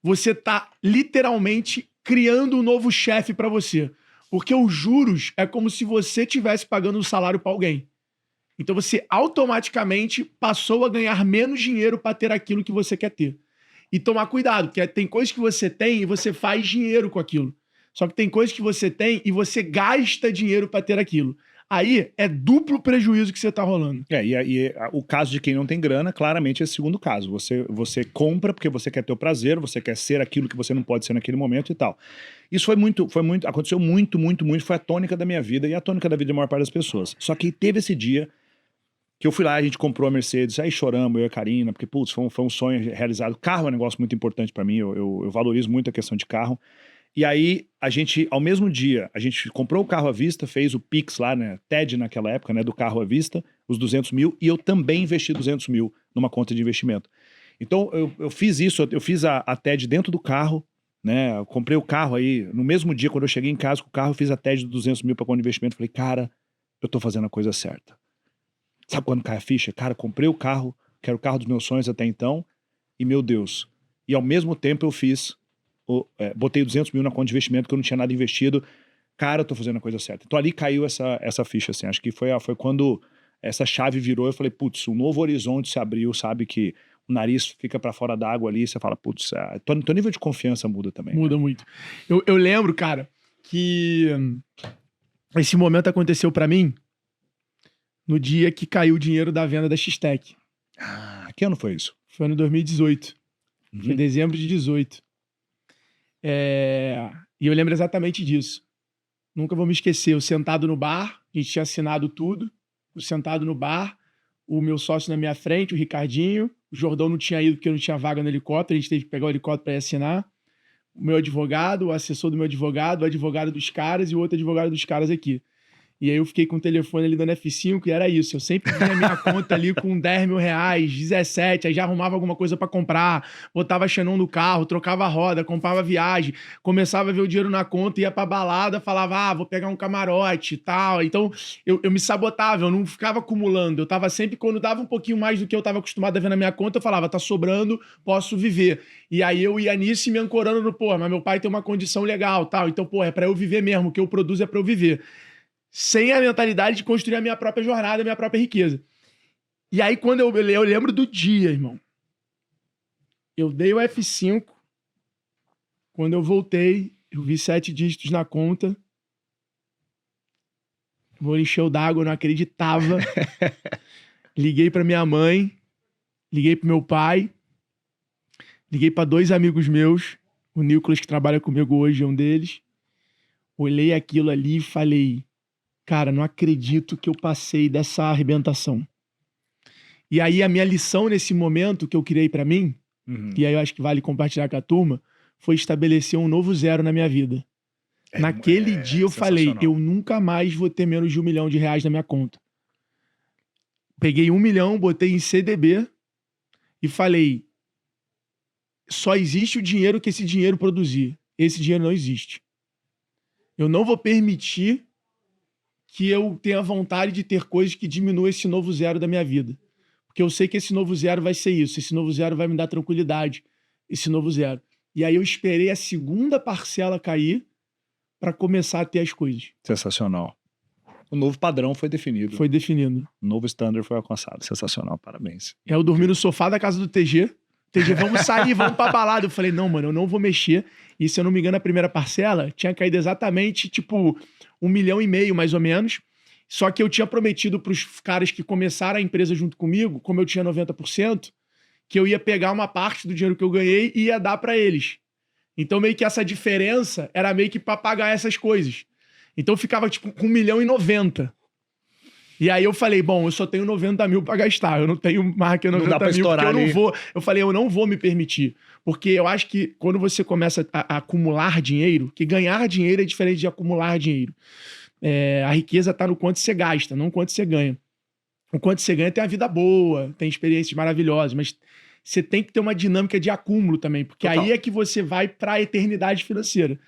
você está literalmente criando um novo chefe para você. Porque os juros é como se você estivesse pagando um salário para alguém. Então você automaticamente passou a ganhar menos dinheiro para ter aquilo que você quer ter. E tomar cuidado, porque tem coisas que você tem e você faz dinheiro com aquilo. Só que tem coisas que você tem e você gasta dinheiro para ter aquilo. Aí é duplo prejuízo que você tá rolando. O caso de quem não tem grana, claramente é esse segundo caso. Você compra porque você quer ter o prazer, você quer ser aquilo que você não pode ser naquele momento e tal. Isso aconteceu muito, foi a tônica da minha vida e a tônica da vida da maior parte das pessoas. Só que teve esse dia que eu fui lá, a gente comprou a Mercedes, aí choramos, eu e a Karina, porque, foi um sonho realizado. Carro é um negócio muito importante para mim, eu valorizo muito a questão de carro. E aí, ao mesmo dia, a gente comprou o carro à vista, fez o Pix lá, né, TED naquela época, né, do carro à vista, os 200 mil, e eu também investi 200 mil numa conta de investimento. Então, eu fiz isso, eu fiz a TED dentro do carro, né, eu comprei o carro aí, no mesmo dia, quando eu cheguei em casa com o carro, eu fiz a TED de 200 mil para conta de investimento, falei, cara, eu tô fazendo a coisa certa. Sabe quando cai a ficha? Cara, comprei o carro, que era o carro dos meus sonhos até então, e meu Deus. E ao mesmo tempo eu fiz... botei 200 mil na conta de investimento que eu não tinha nada investido. Cara, eu tô fazendo a coisa certa. Então ali caiu essa ficha, assim. Acho que foi quando essa chave virou. Eu falei, putz, um novo horizonte se abriu, sabe? Que o nariz fica pra fora d'água ali. Você fala, putz, teu nível de confiança muda também. Muda muito. Eu lembro, cara, que esse momento aconteceu pra mim no dia que caiu o dinheiro da venda da X-Tech. Que ano foi isso? Foi no 2018. Foi em dezembro de 2018. E eu lembro exatamente disso. Nunca vou me esquecer. Eu sentado no bar, a gente tinha assinado tudo. Eu sentado no bar, o meu sócio na minha frente, o Ricardinho. O Jordão não tinha ido porque não tinha vaga no helicóptero. A gente teve que pegar o helicóptero para ir assinar. O meu advogado, o assessor do meu advogado, o advogado dos caras e o outro advogado dos caras aqui. E aí eu fiquei com o telefone ali dando F5 e era isso. Eu sempre vinha a minha conta ali com 10 mil reais, 17, aí já arrumava alguma coisa pra comprar, botava xenon no carro, trocava a roda, comprava viagem, começava a ver o dinheiro na conta, ia pra balada, falava, vou pegar um camarote e tal. Então eu me sabotava, eu não ficava acumulando. Eu tava sempre, quando dava um pouquinho mais do que eu tava acostumado a ver na minha conta, eu falava, tá sobrando, posso viver. E aí eu ia nisso e me ancorando no, mas meu pai tem uma condição legal, tal. Então, é pra eu viver mesmo, o que eu produzo é pra eu viver. Sem a mentalidade de construir a minha própria jornada, a minha própria riqueza. E aí, quando eu lembro do dia, irmão. Eu dei o F5. Quando eu voltei, eu vi 7 dígitos na conta. O olho encheu d'água, eu não acreditava. Liguei pra minha mãe. Liguei pro meu pai. Liguei pra 2 amigos meus. O Nicolas, que trabalha comigo hoje, é um deles. Olhei aquilo ali e falei, cara, não acredito que eu passei dessa arrebentação. E aí a minha lição nesse momento que eu criei pra mim, e aí eu acho que vale compartilhar com a turma, foi estabelecer um novo zero na minha vida. Naquele dia eu falei, eu nunca mais vou ter menos de R$1 milhão na minha conta. Peguei 1 milhão, botei em CDB e falei, só existe o dinheiro que esse dinheiro produzir. Esse dinheiro não existe. Eu não vou permitir que eu tenha vontade de ter coisas que diminuam esse novo zero da minha vida. Porque eu sei que esse novo zero vai ser isso. Esse novo zero vai me dar tranquilidade. Esse novo zero. E aí eu esperei a segunda parcela cair para começar a ter as coisas. Sensacional. O novo padrão foi definido. Foi definido. O novo standard foi alcançado. Sensacional, parabéns. E aí eu dormi no sofá da casa do TG. TG, vamos sair, vamos pra balada. Eu falei, não, mano, eu não vou mexer. E se eu não me engano, a primeira parcela tinha caído exatamente, tipo, 1,5 milhão, mais ou menos. Só que eu tinha prometido pros caras que começaram a empresa junto comigo, como eu tinha 90%, que eu ia pegar uma parte do dinheiro que eu ganhei e ia dar pra eles. Então, meio que essa diferença era meio que pra pagar essas coisas. Então, eu ficava, tipo, com 1,90 milhão. E aí eu falei, bom, eu só tenho 90 mil pra gastar. Eu não tenho mais que 90 mil, porque eu não vou. Eu falei, eu não vou me permitir. Porque eu acho que quando você começa a acumular dinheiro, que ganhar dinheiro é diferente de acumular dinheiro. A riqueza tá no quanto você gasta, não no quanto você ganha. O quanto você ganha tem uma vida boa, tem experiências maravilhosas, mas você tem que ter uma dinâmica de acúmulo também, porque Total. Aí é que você vai pra eternidade financeira.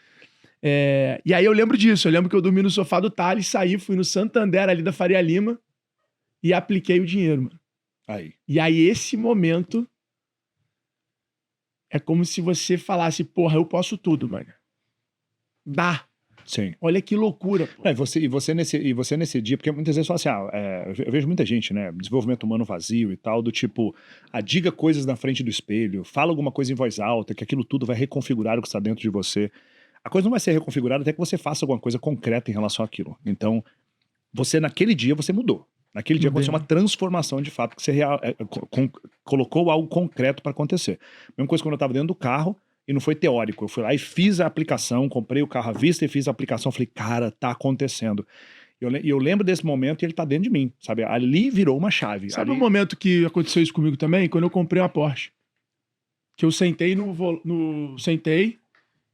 E aí eu lembro disso, eu lembro que eu dormi no sofá do Thales, saí, fui no Santander ali da Faria Lima e apliquei o dinheiro, mano. E aí esse momento é como se você falasse, porra, eu posso tudo, mano. Dá. Sim. Olha que loucura. Pô. E você nesse dia, porque muitas vezes fala assim, eu vejo muita gente, né, desenvolvimento humano vazio e tal, do tipo, diga coisas na frente do espelho, fala alguma coisa em voz alta, que aquilo tudo vai reconfigurar o que está dentro de você. A coisa não vai ser reconfigurada até que você faça alguma coisa concreta em relação àquilo. Então, naquele dia, você mudou. Naquele dia aconteceu uma transformação de fato, que você colocou algo concreto para acontecer. Mesma coisa quando eu estava dentro do carro, e não foi teórico. Eu fui lá e fiz a aplicação, comprei o carro à vista e fiz a aplicação. Falei, cara, tá acontecendo. E eu lembro desse momento e ele tá dentro de mim, sabe? Ali virou uma chave. Sabe o momento que aconteceu isso comigo também? Quando eu comprei uma Porsche. Que eu sentei Sentei.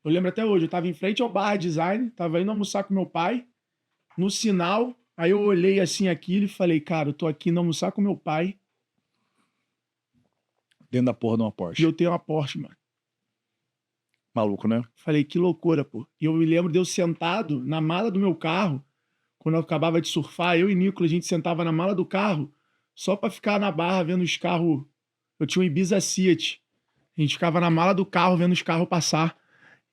Eu lembro até hoje, eu tava em frente ao Bar Design, tava indo almoçar com meu pai, no sinal, aí eu olhei assim aquilo e falei, cara, eu tô aqui indo almoçar com meu pai. Dentro da porra de uma Porsche. E eu tenho uma Porsche, mano. Maluco, né? Falei, que loucura, pô. E eu me lembro de eu sentado na mala do meu carro, quando eu acabava de surfar, eu e Nicolas, a gente sentava na mala do carro, só pra ficar na barra vendo os carros. Eu tinha um Ibiza Seat. A gente ficava na mala do carro vendo os carros passar.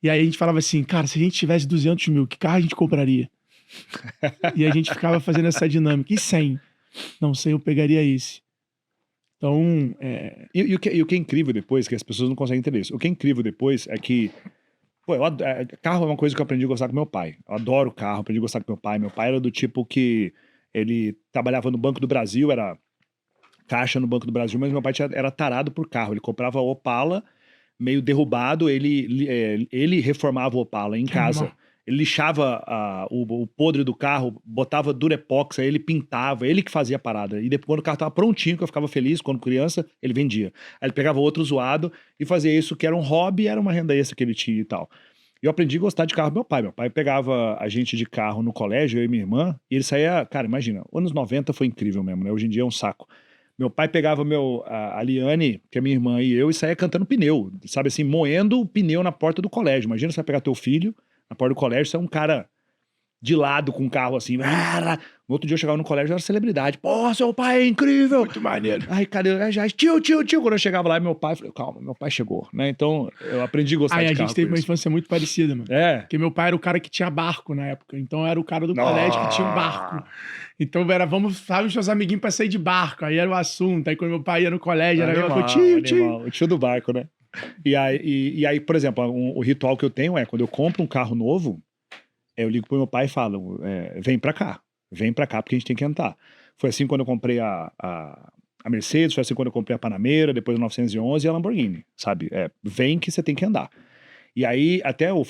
E aí a gente falava assim, cara, se a gente tivesse 200 mil, que carro a gente compraria? E a gente ficava fazendo essa dinâmica. E 100? Não sei, eu pegaria esse. Então, E o que é incrível depois, que as pessoas não conseguem entender isso. O que é incrível depois é que, pô, carro é uma coisa que eu aprendi a gostar com meu pai. Eu adoro carro, aprendi a gostar com meu pai. Meu pai era do tipo que ele trabalhava no Banco do Brasil, era caixa no Banco do Brasil, mas meu pai era tarado por carro. Ele comprava Opala, meio derrubado, ele reformava o Opala em casa. Ele lixava o podre do carro, botava Durepox, aí ele pintava, ele que fazia a parada. E depois, quando o carro tava prontinho, que eu ficava feliz, quando criança, ele vendia. Aí ele pegava outro zoado e fazia isso, que era um hobby, era uma renda extra que ele tinha e tal. E eu aprendi a gostar de carro do meu pai. Meu pai pegava a gente de carro no colégio, eu e minha irmã, e ele saía, cara, imagina, anos 90 foi incrível mesmo, né? Hoje em dia é um saco. Meu pai pegava a Liane, que é minha irmã, e eu, e saía cantando pneu, sabe assim, moendo o pneu na porta do colégio. Imagina você vai pegar teu filho na porta do colégio, você é um cara de lado com um carro assim. No outro dia eu chegava no colégio, eu era celebridade. Pô, seu pai é incrível! Muito maneiro. Ai, cadê? Tio. Quando eu chegava lá, meu pai, falei, calma, meu pai chegou, né? Então, eu aprendi a gostar de carro. A gente teve uma infância muito parecida, mano. Porque meu pai era o cara que tinha barco na época. Então, era o cara do colégio que tinha um barco. Então, vamos os seus amiguinhos pra sair de barco. Aí era o assunto. Aí, quando meu pai ia no colégio, era eu, tio. O tio do barco, né? E aí, por exemplo, o ritual que eu tenho é, quando eu compro um carro novo, eu ligo pro meu pai e falo, vem pra cá porque a gente tem que entrar. Foi assim quando eu comprei a Mercedes, foi assim quando eu comprei a Panamera, depois a 911 e a Lamborghini, sabe? Vem que você tem que andar. E aí,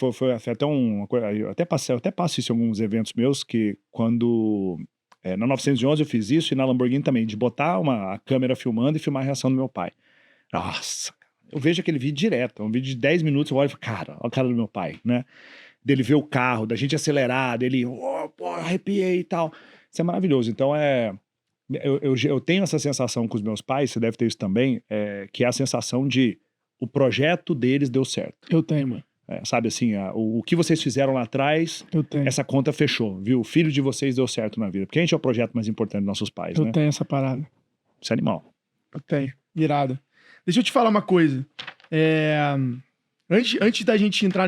foi até uma coisa, eu até passo isso em alguns eventos meus, que quando, na 911 eu fiz isso, e na Lamborghini também, de botar a câmera filmando e filmar a reação do meu pai. Nossa, eu vejo aquele vídeo direto, um vídeo de 10 minutos, eu olho e falo, cara, olha a cara do meu pai, né? Dele ver o carro, da gente acelerar, dele, pô, arrepiei e tal. Isso é maravilhoso. Então, eu tenho essa sensação com os meus pais, você deve ter isso também, que é a sensação de o projeto deles deu certo. Eu tenho, mano. Sabe assim, o que vocês fizeram lá atrás, Eu tenho. essa conta fechou, viu? O filho de vocês deu certo na vida. Porque a gente é o projeto mais importante dos nossos pais, Eu né? tenho essa parada. Isso é animal. Eu tenho. Irado. Deixa eu te falar uma coisa. Antes da gente entrar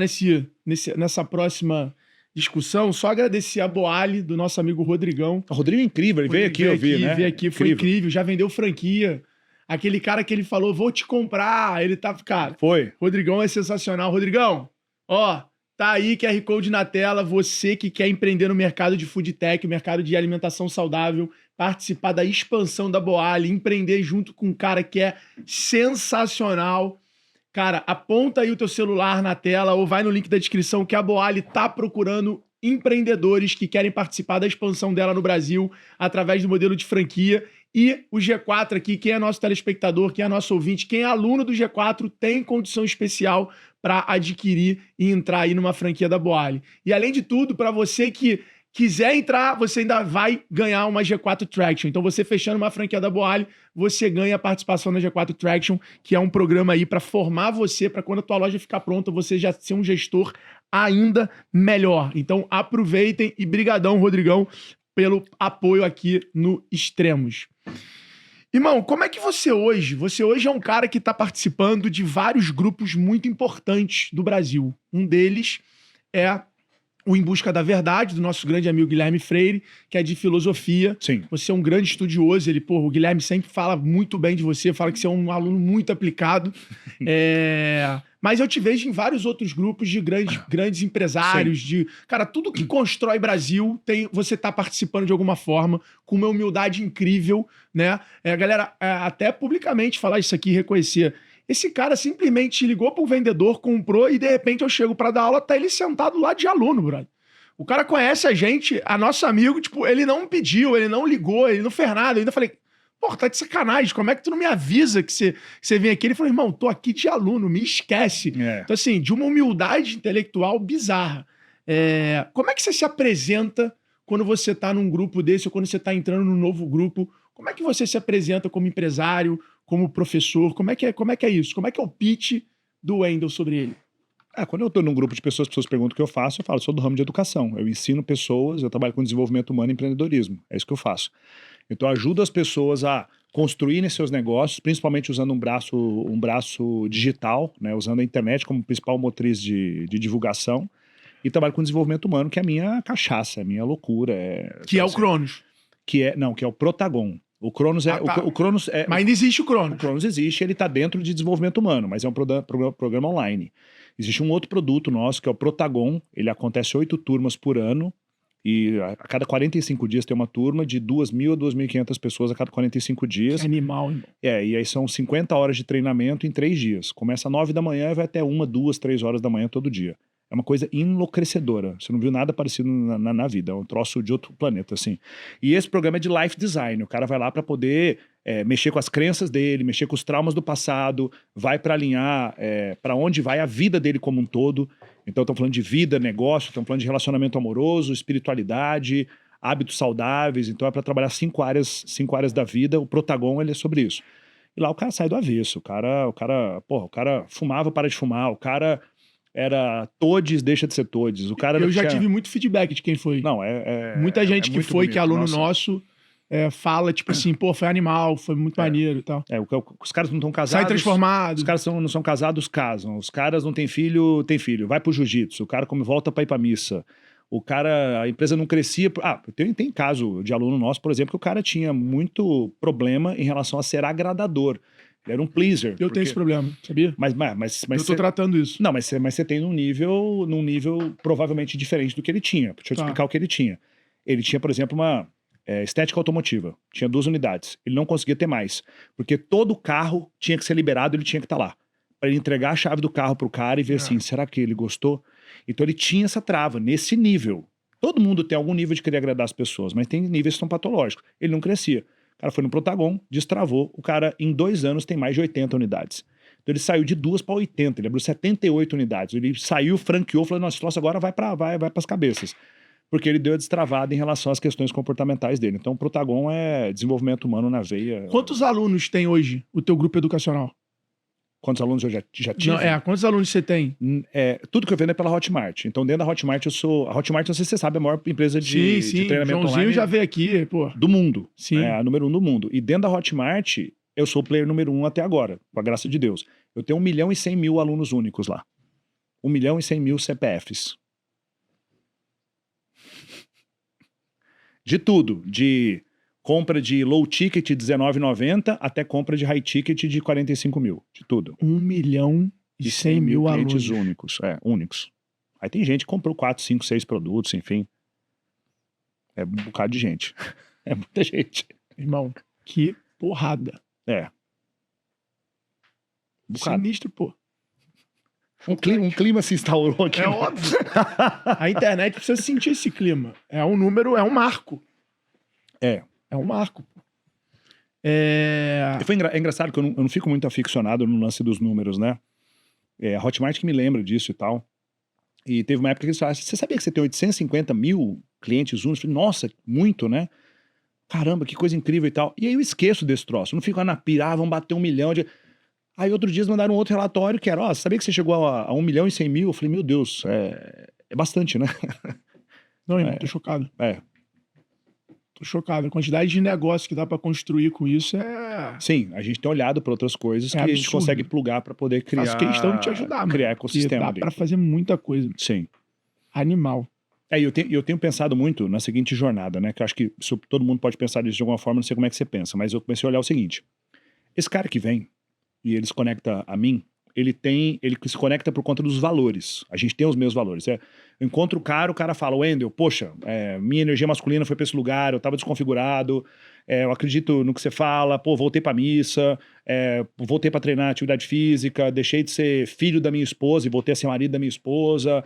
nessa próxima discussão, só agradecer a Boali, do nosso amigo Rodrigão. O Rodrigo é incrível, ele veio aqui, eu vi, né? Veio aqui, foi incrível, já vendeu franquia. Aquele cara que ele falou, vou te comprar, ele tá, cara... Foi. Rodrigão é sensacional. Rodrigão, ó, tá aí, QR Code na tela, você que quer empreender no mercado de food tech, mercado de alimentação saudável, participar da expansão da Boali, empreender junto com um cara que é sensacional. Cara, aponta aí o teu celular na tela ou vai no link da descrição que a Boali tá procurando empreendedores que querem participar da expansão dela no Brasil através do modelo de franquia. E o G4 aqui, quem é nosso telespectador, quem é nosso ouvinte, quem é aluno do G4 tem condição especial para adquirir e entrar aí numa franquia da Boali. E além de tudo, para você que quiser entrar, você ainda vai ganhar uma G4 Traction. Então você fechando uma franquia da Boali, você ganha a participação na G4 Traction, que é um programa aí para formar você, para quando a tua loja ficar pronta, você já ser um gestor ainda melhor. Então aproveitem e brigadão, Rodrigão, pelo apoio aqui no Extremos. Irmão, como é que você hoje é um cara que está participando de vários grupos muito importantes do Brasil. Um deles é o Em Busca da Verdade, do nosso grande amigo Guilherme Freire, que é de filosofia. Sim. Você é um grande estudioso, o Guilherme sempre fala muito bem de você, fala que você é um aluno muito aplicado. Mas eu te vejo em vários outros grupos de grandes empresários, cara, tudo que constrói Brasil, você tá participando de alguma forma, com uma humildade incrível, né? Galera, até publicamente falar isso aqui, reconhecer. Esse cara simplesmente ligou pro vendedor, comprou e de repente eu chego pra dar aula, tá ele sentado lá de aluno, brother. O cara conhece a gente, nosso amigo, tipo, ele não pediu, ele não ligou, ele não fez nada. Eu ainda falei, pô, tá de sacanagem, como é que tu não me avisa que você vem aqui? Ele falou, irmão, tô aqui de aluno, me esquece. Então assim, de uma humildade intelectual bizarra. Como é que você se apresenta quando você tá num grupo desse ou quando você tá entrando num novo grupo? Como é que você se apresenta como empresário, como professor? Como é que é isso? Como é que é o pitch do Wendel sobre ele? Quando eu estou num grupo de pessoas perguntam o que eu faço, eu falo, sou do ramo de educação. Eu ensino pessoas, eu trabalho com desenvolvimento humano e empreendedorismo. É isso que eu faço. Então, eu ajudo as pessoas a construírem seus negócios, principalmente usando um braço digital, né, usando a internet como principal motriz de divulgação. E trabalho com desenvolvimento humano, que é a minha cachaça, é a minha loucura. Que é o Cronos. Que é o Protagon. O Cronos o Cronos é... Mas ainda existe o Cronos. O Cronos existe, ele está dentro de desenvolvimento humano, mas é um programa online. Existe um outro produto nosso, que é o Protagon. Ele acontece 8 turmas por ano. E a cada 45 dias tem uma turma de 2.000 a 2.500 pessoas a cada 45 dias. Que animal, irmão. E aí são 50 horas de treinamento em 3 dias. Começa às 9 da manhã e vai até 1, 2, 3 horas da manhã todo dia. É uma coisa enlouquecedora. Você não viu nada parecido na vida. É um troço de outro planeta, assim. E esse programa é de life design. O cara vai lá para poder mexer com as crenças dele, mexer com os traumas do passado, vai para alinhar para onde vai a vida dele como um todo. Então, estamos falando de vida, negócio, estamos falando de relacionamento amoroso, espiritualidade, hábitos saudáveis. Então, é para trabalhar 5 áreas da vida. O Protagon, ele é sobre isso. E lá o cara sai do avesso. O cara fumava, para de fumar. O cara era todes, deixa de ser todes. O cara Eu já tive muito feedback de quem foi. Não, muita gente que foi, bonito. que é aluno nosso, fala, tipo assim, pô, foi animal, foi muito maneiro e tal. Os caras não estão casados. Sai transformado. Os caras não são casados, casam. Os caras não têm filho, tem filho. Vai pro jiu-jitsu. O cara volta pra ir pra missa. A empresa não crescia. Tem caso de aluno nosso, por exemplo, que o cara tinha muito problema em relação a ser agradador. Ele era um pleaser. Eu tenho esse problema, sabia? Mas eu tô tratando isso. Não, mas você tem num nível provavelmente diferente do que ele tinha. Deixa eu te explicar o que ele tinha. Ele tinha, por exemplo, uma estética automotiva. Tinha 2 unidades. Ele não conseguia ter mais. Porque todo carro tinha que ser liberado, ele tinha que estar lá. para ele entregar a chave do carro pro cara e ver assim, será que ele gostou? Então ele tinha essa trava, nesse nível. Todo mundo tem algum nível de querer agradar as pessoas, mas tem níveis que são patológicos. Ele não crescia. O cara foi no Protagon, destravou, o cara em 2 anos tem mais de 80 unidades. Então ele saiu de 2 para 80, ele abriu 78 unidades. Ele saiu, franqueou, falou, nossa, esse troço agora vai pras cabeças. Porque ele deu a destravada em relação às questões comportamentais dele. Então o Protagon é desenvolvimento humano na veia. Quantos alunos tem hoje o teu grupo educacional? Quantos alunos eu já tive? Não, quantos alunos você tem? Tudo que eu vendo é pela Hotmart. Então, dentro da Hotmart, a Hotmart, não sei se você sabe, é a maior empresa de treinamento Joãozinho online já veio aqui, pô. do mundo. Sim. É a número 1 do mundo. E dentro da Hotmart, eu sou o player número 1 até agora, com a graça de Deus. Eu tenho 1.100.000 alunos únicos lá. 1.100.000 CPFs. De tudo. De compra de low ticket de R$19,90 até compra de high ticket de 45 mil. De tudo. 1.100.000 clientes alunos. únicos. Únicos. Aí tem gente que comprou 4, 5, 6 produtos, enfim. É um bocado de gente. É muita gente. Irmão, que porrada. Sinistro, pô. Um clima se instaurou aqui. É óbvio. A internet precisa sentir esse clima. É um número, é um marco. É um marco. É engraçado que eu não fico muito aficionado no lance dos números, né? A Hotmart que me lembra disso e tal. E teve uma época que eles falaram, você sabia que você tem 850 mil clientes únicos? Nossa, muito, né? Caramba, que coisa incrível e tal. E aí eu esqueço desse troço. Eu não fico lá na pira, vão bater 1 milhão de... Aí outro dia eles mandaram um outro relatório que era, sabia que você chegou a 1.100.000? Eu falei, meu Deus, é bastante, né? Não, irmão, tô chocado. Tô chocado. A quantidade de negócio que dá pra construir com isso é... Sim, a gente tem olhado para outras coisas que a gente consegue plugar para poder criar... Faço questão de te ajudar, mano. Criar ecossistema. Dá pra fazer muita coisa. Sim. Animal. Eu tenho pensado muito na seguinte jornada, né? Que eu acho que todo mundo pode pensar disso de alguma forma, não sei como é que você pensa, mas eu comecei a olhar o seguinte. Esse cara que vem e ele se conecta a mim, ele se conecta por conta dos valores. A gente tem os meus valores. Eu encontro o cara fala, Wendel, poxa, minha energia masculina foi pra esse lugar, eu tava desconfigurado, eu acredito no que você fala, pô, voltei pra missa, voltei pra treinar atividade física, deixei de ser filho da minha esposa e voltei a ser marido da minha esposa,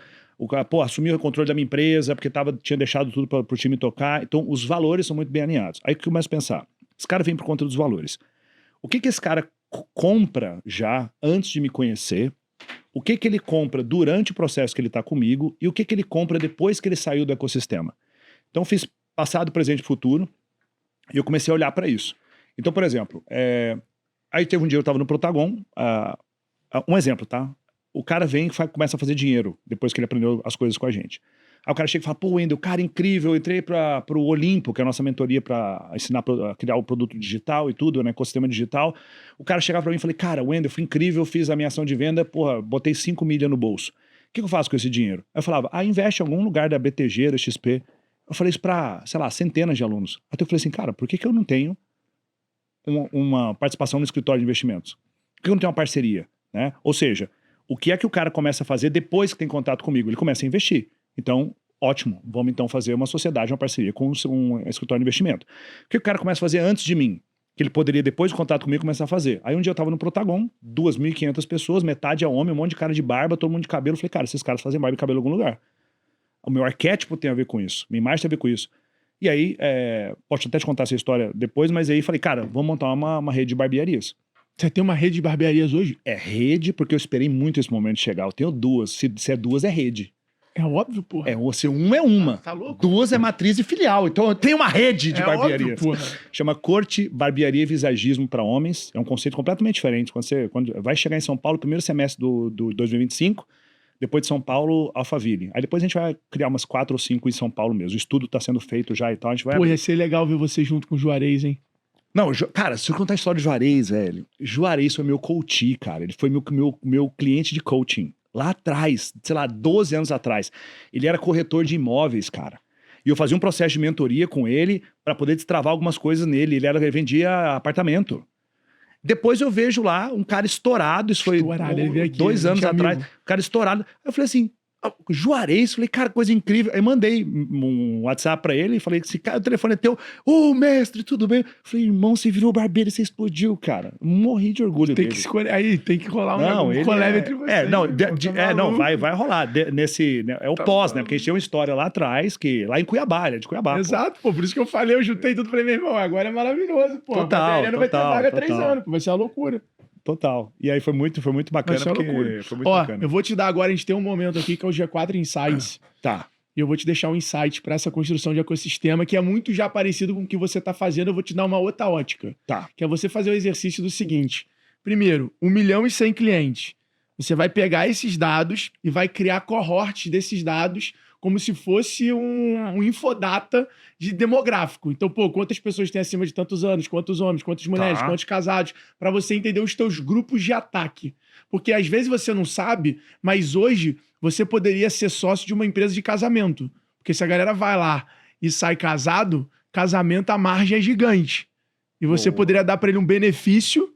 assumi o controle da minha empresa porque tinha deixado tudo pro time tocar. Então, os valores são muito bem alinhados. Aí que eu começo a pensar, esse cara vem por conta dos valores. O que esse cara compra já antes de me conhecer, o que ele compra durante o processo que ele está comigo e o que ele compra depois que ele saiu do ecossistema. Então fiz passado, presente e futuro e eu comecei a olhar para isso. Então, por exemplo, aí teve um dia eu estava no Protagon, um exemplo, tá? O cara vem e começa a fazer dinheiro depois que ele aprendeu as coisas com a gente. Aí o cara chega e fala, pô, Wendel, cara, incrível, eu entrei pro Olimpo, que é a nossa mentoria para ensinar a criar o produto digital e tudo, né, ecossistema digital. O cara chegava para mim e falei, cara, Wendel, foi incrível, fiz a minha ação de venda, porra, botei 5 milhas no bolso. O que eu faço com esse dinheiro? Aí eu falava, investe em algum lugar da BTG, da XP. Eu falei isso para, sei lá, centenas de alunos. Até eu falei assim, cara, por que eu não tenho uma participação no escritório de investimentos? Por que eu não tenho uma parceria? Né? Ou seja, o que é que o cara começa a fazer depois que tem contato comigo? Ele começa a investir. Então, ótimo, vamos então fazer uma sociedade, uma parceria com um escritório de investimento. O que o cara começa a fazer antes de mim? Que ele poderia, depois de contato comigo, começar a fazer. Aí um dia eu tava no Protagon, 2.500 pessoas, metade é homem, um monte de cara de barba, todo mundo de cabelo. Eu falei, cara, esses caras fazem barba e cabelo em algum lugar. O meu arquétipo tem a ver com isso, minha imagem tem a ver com isso. E aí, posso até te contar essa história depois, mas aí falei, cara, vamos montar uma rede de barbearias. Você tem uma rede de barbearias hoje? É rede, porque eu esperei muito esse momento chegar. Eu tenho 2, se é 2 é rede. É óbvio, porra. Se uma é uma. Tá louco? 2 é matriz e filial. Então eu tenho uma rede de barbearias. Óbvio, porra. Chama Corte, Barbearia e Visagismo para Homens. É um conceito completamente diferente. Quando vai chegar em São Paulo, primeiro semestre do 2025, depois de São Paulo, Alphaville. Aí depois a gente vai criar umas 4 ou 5 em São Paulo mesmo. O estudo tá sendo feito já e tal. A gente vai... Pô, ia ser legal ver você junto com o Juarez, hein? Não, cara, se eu contar a história de Juarez, velho. Juarez foi meu coach, cara. Ele foi meu cliente de coaching. Lá atrás, sei lá, 12 anos atrás. Ele era corretor de imóveis, cara. E eu fazia um processo de mentoria com ele para poder destravar algumas coisas nele. Ele vendia apartamento. Depois eu vejo lá um cara estourado, isso foi ele veio aqui, 2 anos atrás. amigo. Um cara estourado. Aí eu falei assim, Juarez, falei, cara, coisa incrível. Aí mandei um WhatsApp pra ele e falei, esse cara, o telefone é teu. Ô, mestre, tudo bem? Falei, irmão, você virou barbeiro, você explodiu, cara. Morri de orgulho Tem dele. que escolher. Aí, tem que rolar Não, collab entre vocês. Não, vai rolar. Nesse, né, é o pós, né? Porque a gente tinha uma história lá atrás, lá em Cuiabá, ele é de Cuiabá. Exato, pô. Por isso que eu falei, eu juntei tudo, falei, meu irmão, agora é maravilhoso, pô. Total, não vai ter vaga 3 anos, pô. Vai ser uma loucura. Total. E aí foi muito bacana, Vai ser uma loucura. foi muito Ó, bacana. eu vou te dar agora, a gente tem um momento aqui que é o G4 Insights. Tá. E eu vou te deixar um insight para essa construção de ecossistema, que é muito já parecido com o que você tá fazendo. Eu vou te dar uma outra ótica. Tá. Que é você fazer o exercício do seguinte. Primeiro, 1.100.000 clientes. Você vai pegar esses dados e vai criar cohortes desses dados como se fosse um infodata de demográfico. Então, pô, quantas pessoas tem acima de tantos anos, quantos homens, quantas mulheres, quantos casados, para você entender os teus grupos de ataque. Porque às vezes você não sabe, mas hoje você poderia ser sócio de uma empresa de casamento. Porque se a galera vai lá e sai casado, casamento a margem é gigante. E você poderia dar para ele um benefício,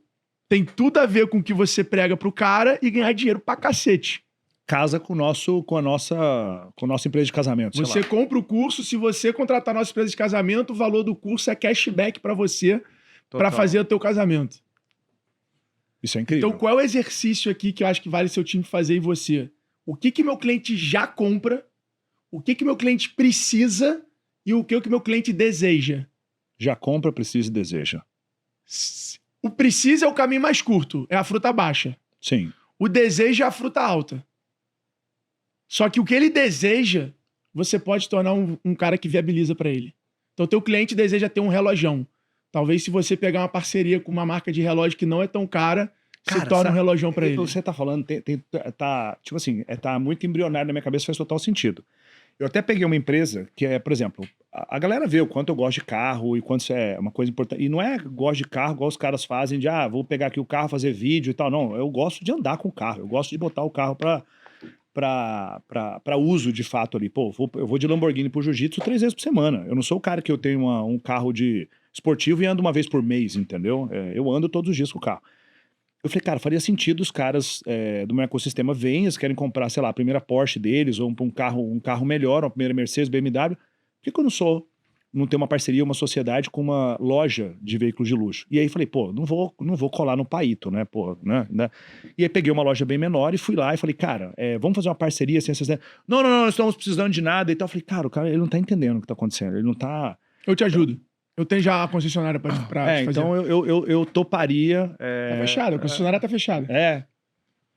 tem tudo a ver com o que você prega pro cara e ganhar dinheiro pra cacete. Casa com a nossa empresa de casamento. Você compra o curso, se você contratar a nossa empresa de casamento, o valor do curso é cashback para você, para fazer o teu casamento. Isso é incrível. Então, qual é o exercício aqui que eu acho que vale seu time fazer e você? O que meu cliente já compra, o que meu cliente precisa e o que meu cliente deseja? Já compra, precisa e deseja. O precisa é o caminho mais curto, é a fruta baixa. Sim. O desejo é a fruta alta. Só que o que ele deseja, você pode tornar um cara que viabiliza para ele. Então, teu cliente deseja ter um relojão. Talvez se você pegar uma parceria com uma marca de relógio que não é tão cara, se torna um relojão para ele. Você tá falando, tipo assim, tá muito embrionário na minha cabeça, faz total sentido. Eu até peguei uma empresa que é, por exemplo, a galera vê o quanto eu gosto de carro e quanto isso é uma coisa importante. E não é gosto de carro igual os caras fazem de, vou pegar aqui o carro, fazer vídeo e tal. Não, eu gosto de andar com o carro. Eu gosto de botar o carro para uso de fato ali. Pô, eu vou de Lamborghini pro jiu-jitsu 3 vezes por semana. Eu não sou o cara que eu tenho um carro de esportivo e ando uma vez por mês, entendeu? Eu ando todos os dias com o carro. Eu falei, cara, faria sentido os caras do meu ecossistema verem, eles querem comprar, sei lá, a primeira Porsche deles, ou um carro melhor, uma primeira Mercedes, BMW. Por que eu não tenho uma parceria, uma sociedade com uma loja de veículos de luxo? E aí falei, pô, não vou colar no Paito, né, pô, né? E aí peguei uma loja bem menor e fui lá e falei, cara, vamos fazer uma parceria assim, assim. Não, não estamos precisando de nada e tal. Eu falei, cara, o cara, ele não tá entendendo o que tá acontecendo, ele não tá... Eu te ajudo. Eu tenho já a concessionária pra te fazer. Então eu toparia... Tá fechado, a concessionária tá fechada.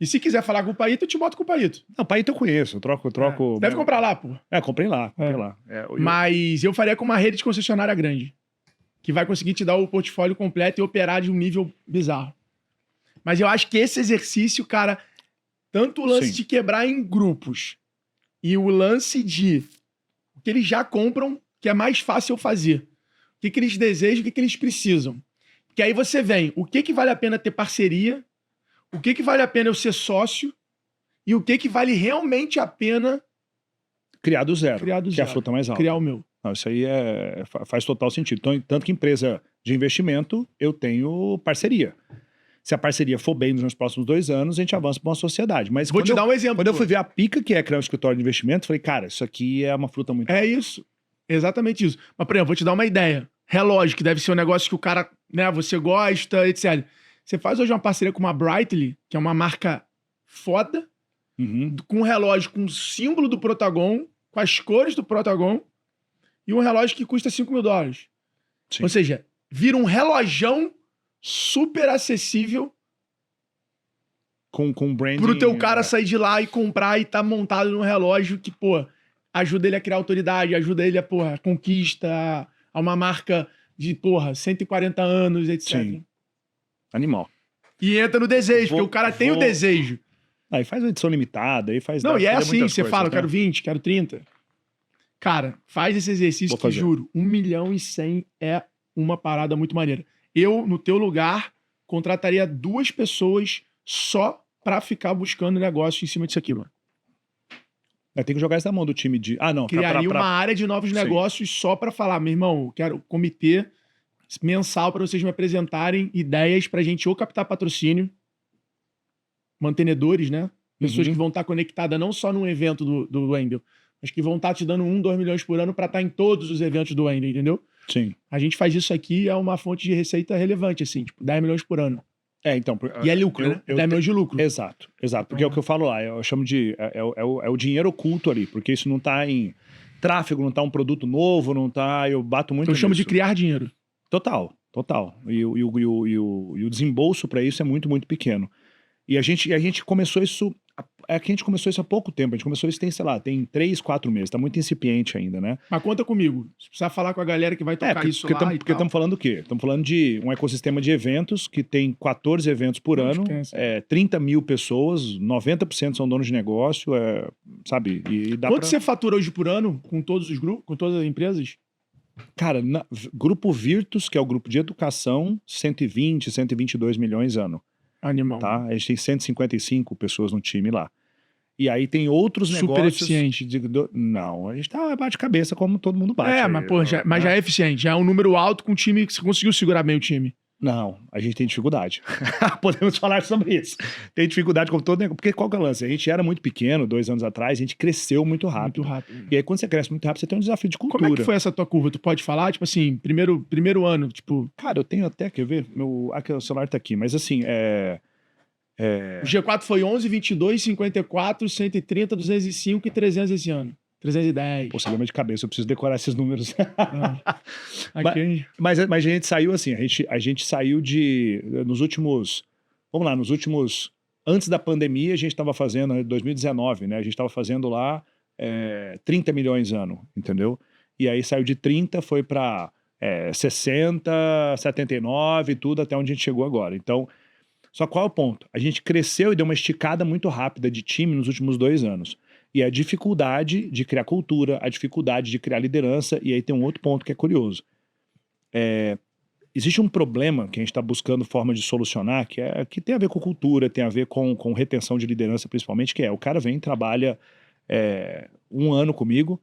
E se quiser falar com o Paito, eu te boto com o Paito. Não, o Paito eu conheço, eu troco... Você deve comprar lá, pô. Comprei lá. Mas eu faria com uma rede de concessionária grande, que vai conseguir te dar o portfólio completo e operar de um nível bizarro. Mas eu acho que esse exercício, cara, tanto o lance de quebrar em grupos e o lance de o que eles já compram, que é mais fácil eu fazer. O que eles desejam, o que eles precisam. Que aí você vem, o que vale a pena ter parceria, o que vale a pena eu ser sócio e o que vale realmente a pena criar do zero, que é a fruta mais alta. Criar o meu. Não, isso aí faz total sentido. Então, tanto que empresa de investimento, eu tenho parceria. Se a parceria for bem nos próximos 2 anos, a gente avança para uma sociedade. Mas vou te dar um exemplo. Quando eu fui ver a pica que é criar um escritório de investimento, falei, cara, isso aqui é uma fruta muito alta. É isso. Exatamente isso. Mas, por exemplo, vou te dar uma ideia. Relógio, que deve ser um negócio que o cara, né, você gosta, etc. Você faz hoje uma parceria com uma Brightly, que é uma marca foda, com um relógio com o símbolo do Protagon, com as cores do Protagon, e um relógio que custa $5.000. Sim. Ou seja, vira um relojão super acessível com branding, pro teu cara sair de lá e comprar e tá montado num relógio que, pô, ajuda ele a criar autoridade, ajuda ele a, porra, conquista, a uma marca de, porra, 140 anos, etc. Sim. Animal. E entra no desejo, porque o cara tem o desejo. Aí faz uma edição limitada, aí faz... Não, e é assim, você fala, eu quero 20, quero 30. Cara, faz esse exercício que, juro, 1.100.000 é uma parada muito maneira. Eu, no teu lugar, contrataria 2 pessoas só pra ficar buscando negócio em cima disso aqui, mano. Tem que jogar isso na mão do time de... não. Criaria uma área de novos negócios só pra falar, meu irmão, eu quero comitê mensal pra vocês me apresentarem ideias pra gente ou captar patrocínio, mantenedores, né? Pessoas que vão estar conectadas não só num evento do Wendel, mas que vão estar te dando 2 milhões por ano para estar em todos os eventos do Wendel, entendeu? Sim. A gente faz isso aqui, é uma fonte de receita relevante, assim, tipo, 10 milhões por ano. Então... E é lucro, né? 10 milhões de lucro. Exato. Porque é o que eu falo lá, eu chamo de... É o dinheiro oculto ali, porque isso não tá em tráfego, não tá um produto novo, não tá... Eu bato muito Eu chamo nisso. de criar dinheiro. Total. E o desembolso para isso é muito, muito pequeno. E a gente começou isso... É que a gente começou isso há pouco tempo. A gente começou isso tem 3, 4 meses. Tá muito incipiente ainda, né? Mas conta comigo. Se precisar falar com a galera que vai tocar isso lá porque estamos falando do quê? Estamos falando de um ecossistema de eventos que tem 14 eventos por ano, 30 mil pessoas, 90% são donos de negócio, sabe? E dá Quanto você fatura hoje por ano com todos os grupos, com todas as empresas? Cara, Grupo Virtus, que é o grupo de educação, 120, 122 milhões ano. Animal. Tá? A gente tem 155 pessoas no time lá. E aí tem outros Super negócios... eficiente. Não, a gente tá bate-cabeça como todo mundo bate. Mas, pô, já é eficiente. Já é um número alto com um time que você conseguiu segurar bem o time. Não, a gente tem dificuldade. Podemos falar sobre isso. Tem dificuldade como todo negócio. Porque qual que é o lance? A gente era muito pequeno, 2 anos atrás, a gente cresceu muito rápido. Muito rápido. E aí quando você cresce muito rápido, você tem um desafio de cultura. Como é que foi essa tua curva? Tu pode falar? Tipo assim, primeiro ano, tipo... Cara, eu tenho até, quer ver? O celular tá aqui, mas assim, O G4 foi 11, 22, 54, 130, 205 e 300 esse ano. 310. Pô, você lembra de cabeça, eu preciso decorar esses números. Aqui. Mas a gente saiu assim, a gente saiu nos últimos, antes da pandemia, a gente estava fazendo, em 2019, né, a gente estava fazendo lá 30 milhões ano, entendeu? E aí saiu de 30, foi para 60, 79 e tudo, até onde a gente chegou agora. Então, só qual é o ponto? A gente cresceu e deu uma esticada muito rápida de time nos últimos 2 anos. E a dificuldade de criar cultura, a dificuldade de criar liderança, e aí tem um outro ponto que é curioso. Existe um problema que a gente está buscando forma de solucionar, que tem a ver com cultura, tem a ver com retenção de liderança principalmente, que o cara vem e trabalha 1 ano comigo,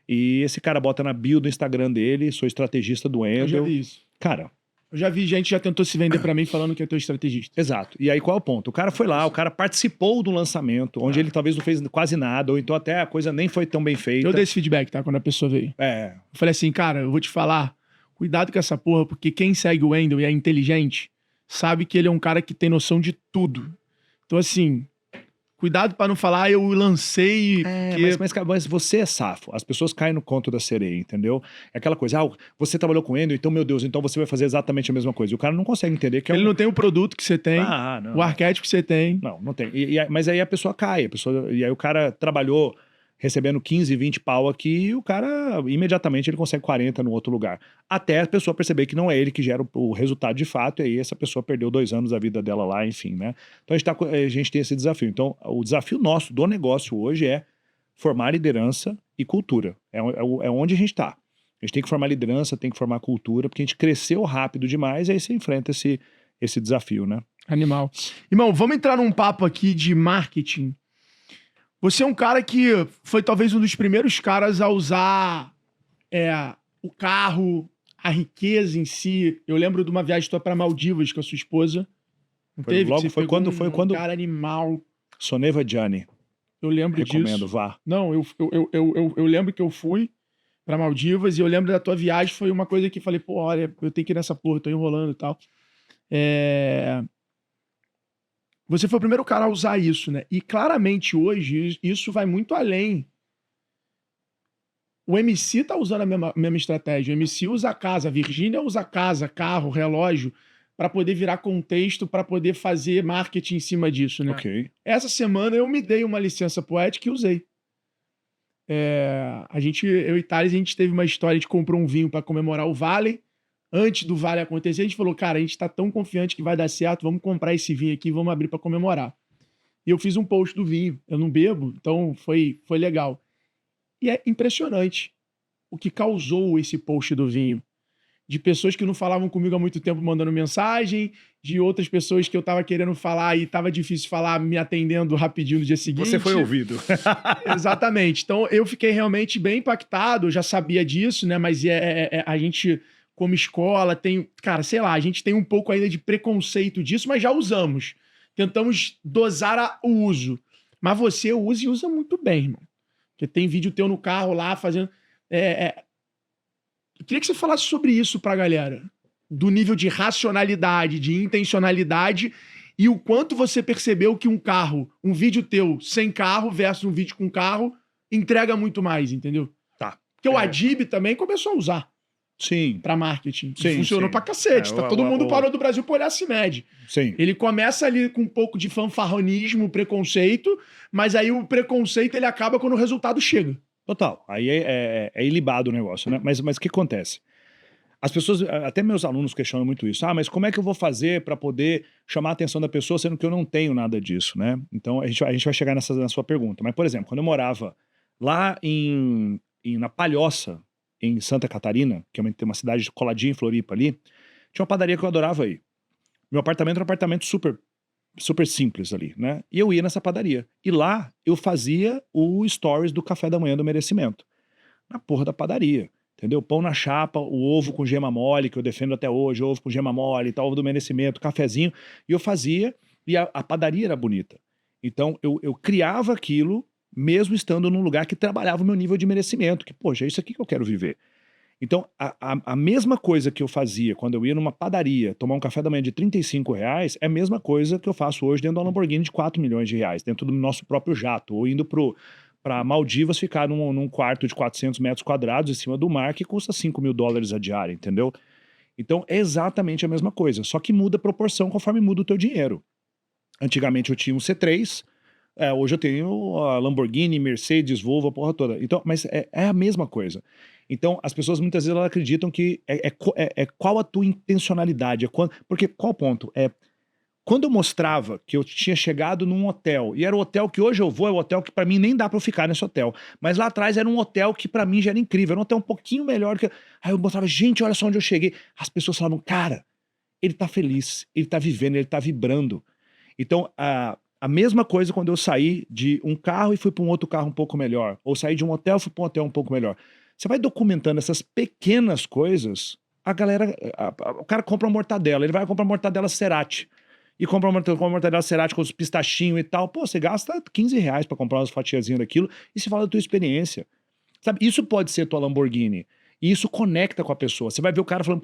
e esse cara bota na bio do Instagram dele, sou estrategista do Wendel. Eu já vi isso. Cara... Eu já vi gente que já tentou se vender pra mim falando que é teu estrategista. Exato. E aí qual é o ponto? O cara foi lá, o cara participou do lançamento, onde ele talvez não fez quase nada, ou então até a coisa nem foi tão bem feita. Eu dei esse feedback, tá? Quando a pessoa veio. Eu falei assim, cara, eu vou te falar, cuidado com essa porra, porque quem segue o Wendel e é inteligente, sabe que ele é um cara que tem noção de tudo. Então assim... Cuidado pra não falar, eu lancei... Mas você é safo. As pessoas caem no conto da sereia, entendeu? É aquela coisa, você trabalhou com o Wendel, então, meu Deus, então você vai fazer exatamente a mesma coisa. E o cara não consegue entender que ele não tem o produto que você tem, não, o arquétipo que você tem. Não tem. Mas aí a pessoa cai, e aí o cara trabalhou recebendo 15, 20 pau aqui, e o cara, imediatamente, ele consegue 40 no outro lugar. Até a pessoa perceber que não é ele que gera o resultado de fato, e aí essa pessoa perdeu 2 anos da vida dela lá, enfim, né? Então a gente tem esse desafio. Então, o desafio nosso do negócio hoje é formar liderança e cultura. É onde a gente está. A gente tem que formar liderança, tem que formar cultura, porque a gente cresceu rápido demais, e aí você enfrenta esse desafio, né? Animal. Irmão, vamos entrar num papo aqui de marketing. Você é um cara que foi talvez um dos primeiros caras a usar o carro, a riqueza em si. Eu lembro de uma viagem tua para Maldivas com a sua esposa. Não teve? Foi quando... cara animal. Soneva Gianni. Eu lembro disso. Recomendo, vá. Não, eu lembro que eu fui para Maldivas e eu lembro da tua viagem, foi uma coisa que falei, pô, olha, eu tenho que ir nessa porra, tô enrolando e tal. Você foi o primeiro cara a usar isso, né? E claramente hoje isso vai muito além. O MC tá usando a mesma estratégia. O MC usa a casa, a Virgínia usa casa, carro, relógio, para poder virar contexto, para poder fazer marketing em cima disso, né? Ok. Essa semana eu me dei uma licença poética e usei. Eu e Thales, a gente teve uma história de comprar um vinho para comemorar o Vale. Antes do Vale acontecer, a gente falou, cara, a gente tá tão confiante que vai dar certo, vamos comprar esse vinho aqui e vamos abrir para comemorar. E eu fiz um post do vinho. Eu não bebo, então foi legal. E é impressionante o que causou esse post do vinho. De pessoas que não falavam comigo há muito tempo mandando mensagem, de outras pessoas que eu tava querendo falar e tava difícil falar, me atendendo rapidinho no dia seguinte. Você foi ouvido. Exatamente. Então eu fiquei realmente bem impactado, eu já sabia disso, né? Mas a gente... como escola, cara, sei lá, a gente tem um pouco ainda de preconceito disso, mas já usamos. Tentamos dosar o uso. Mas você usa e usa muito bem, irmão. Porque tem vídeo teu no carro lá fazendo... Eu queria que você falasse sobre isso pra galera. Do nível de racionalidade, de intencionalidade e o quanto você percebeu que um vídeo teu sem carro versus um vídeo com carro entrega muito mais, entendeu? Tá. Porque o Adib também começou a usar. Sim. Pra marketing. Sim, funcionou sim. pra cacete. Todo mundo parou do Brasil pra olhar a CIMED. Sim. Ele começa ali com um pouco de fanfarronismo, preconceito, mas aí o preconceito ele acaba quando o resultado chega. Total. Aí é ilibado o negócio, né? Mas o que acontece? As pessoas, até meus alunos questionam muito isso. Mas como é que eu vou fazer para poder chamar a atenção da pessoa, sendo que eu não tenho nada disso, né? Então a gente vai chegar na sua pergunta. Mas, por exemplo, quando eu morava lá na Palhoça, em Santa Catarina, que é uma cidade coladinha em Floripa ali, tinha uma padaria que eu adorava ir. Meu apartamento era um apartamento super, super simples ali, né? E eu ia nessa padaria. E lá eu fazia o stories do café da manhã do merecimento. Na porra da padaria. Entendeu? Pão na chapa, o ovo com gema mole, que eu defendo até hoje, ovo com gema mole, tal, ovo do merecimento, cafezinho. E eu fazia, e a padaria era bonita. Então eu criava aquilo, mesmo estando num lugar que trabalhava o meu nível de merecimento. Que, poxa, é isso aqui que eu quero viver. Então, a mesma coisa que eu fazia quando eu ia numa padaria tomar um café da manhã de R$35 é a mesma coisa que eu faço hoje dentro da Lamborghini de R$4 milhões, dentro do nosso próprio jato, ou indo para Maldivas ficar num quarto de 400 metros quadrados em cima do mar que custa $5.000 a diária, entendeu? Então, é exatamente a mesma coisa, só que muda a proporção conforme muda o teu dinheiro. Antigamente eu tinha um C3, hoje eu tenho a Lamborghini, Mercedes, Volvo, a porra toda. Então, mas é a mesma coisa. Então, as pessoas muitas vezes elas acreditam que qual a tua intencionalidade, porque qual o ponto? Quando eu mostrava que eu tinha chegado num hotel, e era o hotel que hoje eu vou, é o hotel que pra mim nem dá pra eu ficar nesse hotel, mas lá atrás era um hotel que pra mim já era incrível, era um hotel um pouquinho melhor que... Aí eu mostrava, gente, olha só onde eu cheguei. As pessoas falavam, cara, ele tá feliz, ele tá vivendo, ele tá vibrando. Então, a mesma coisa quando eu saí de um carro e fui pra um outro carro um pouco melhor, ou saí de um hotel e fui pra um hotel um pouco melhor. Você vai documentando essas pequenas coisas, a galera... o cara compra uma mortadela, ele vai comprar uma mortadela Cerati. E compra uma mortadela Cerati com os pistachinhos e tal. Pô, você gasta R$15 pra comprar umas fatiazinhas daquilo e se fala da tua experiência. Sabe, isso pode ser tua Lamborghini. E isso conecta com a pessoa. Você vai ver o cara falando,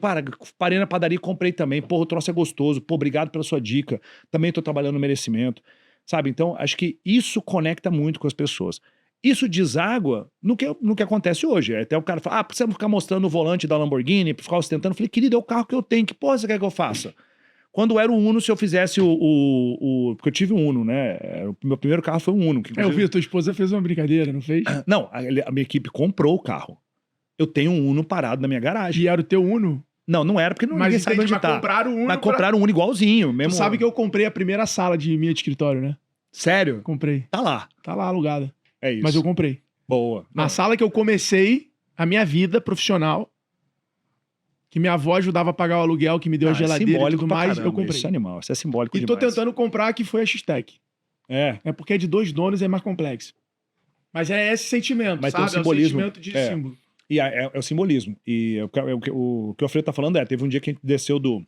parei na padaria e comprei também. Pô, o troço é gostoso. Pô, obrigado pela sua dica. Também tô trabalhando no merecimento. Sabe, então acho que isso conecta muito com as pessoas. Isso deságua no que acontece hoje. Até o cara fala, precisa ficar mostrando o volante da Lamborghini, ficar ostentando. Eu falei, querido, é o carro que eu tenho. Que porra você quer que eu faça? Quando era o Uno, se eu fizesse porque eu tive um Uno, né? O meu primeiro carro foi um Uno. Que, eu vi, a tua esposa fez uma brincadeira, não fez? Não, a minha equipe comprou o carro. Eu tenho um Uno parado na minha garagem. E era o teu Uno? Não era, porque ninguém sabe onde tá. Compraram o Uno. Mas compraram um Uno igualzinho. Mesmo... Tu sabe que eu comprei a primeira sala de minha de escritório, né? Sério? Comprei. Tá lá. Tá lá alugada. É isso. Mas eu comprei. Boa. Na sala que eu comecei a minha vida profissional, que minha avó ajudava a pagar o aluguel, que me deu a geladeira e tudo mais, eu comprei. Isso é animal, isso é simbólico demais. E tô tentando comprar, que foi a X-Tech. É porque é de 2 donos, é mais complexo. Mas é esse sentimento, mas sabe? Tem um simbolismo. É o sentimento de símbolo. E é o simbolismo. E o que o Alfredo tá falando teve um dia que a gente desceu do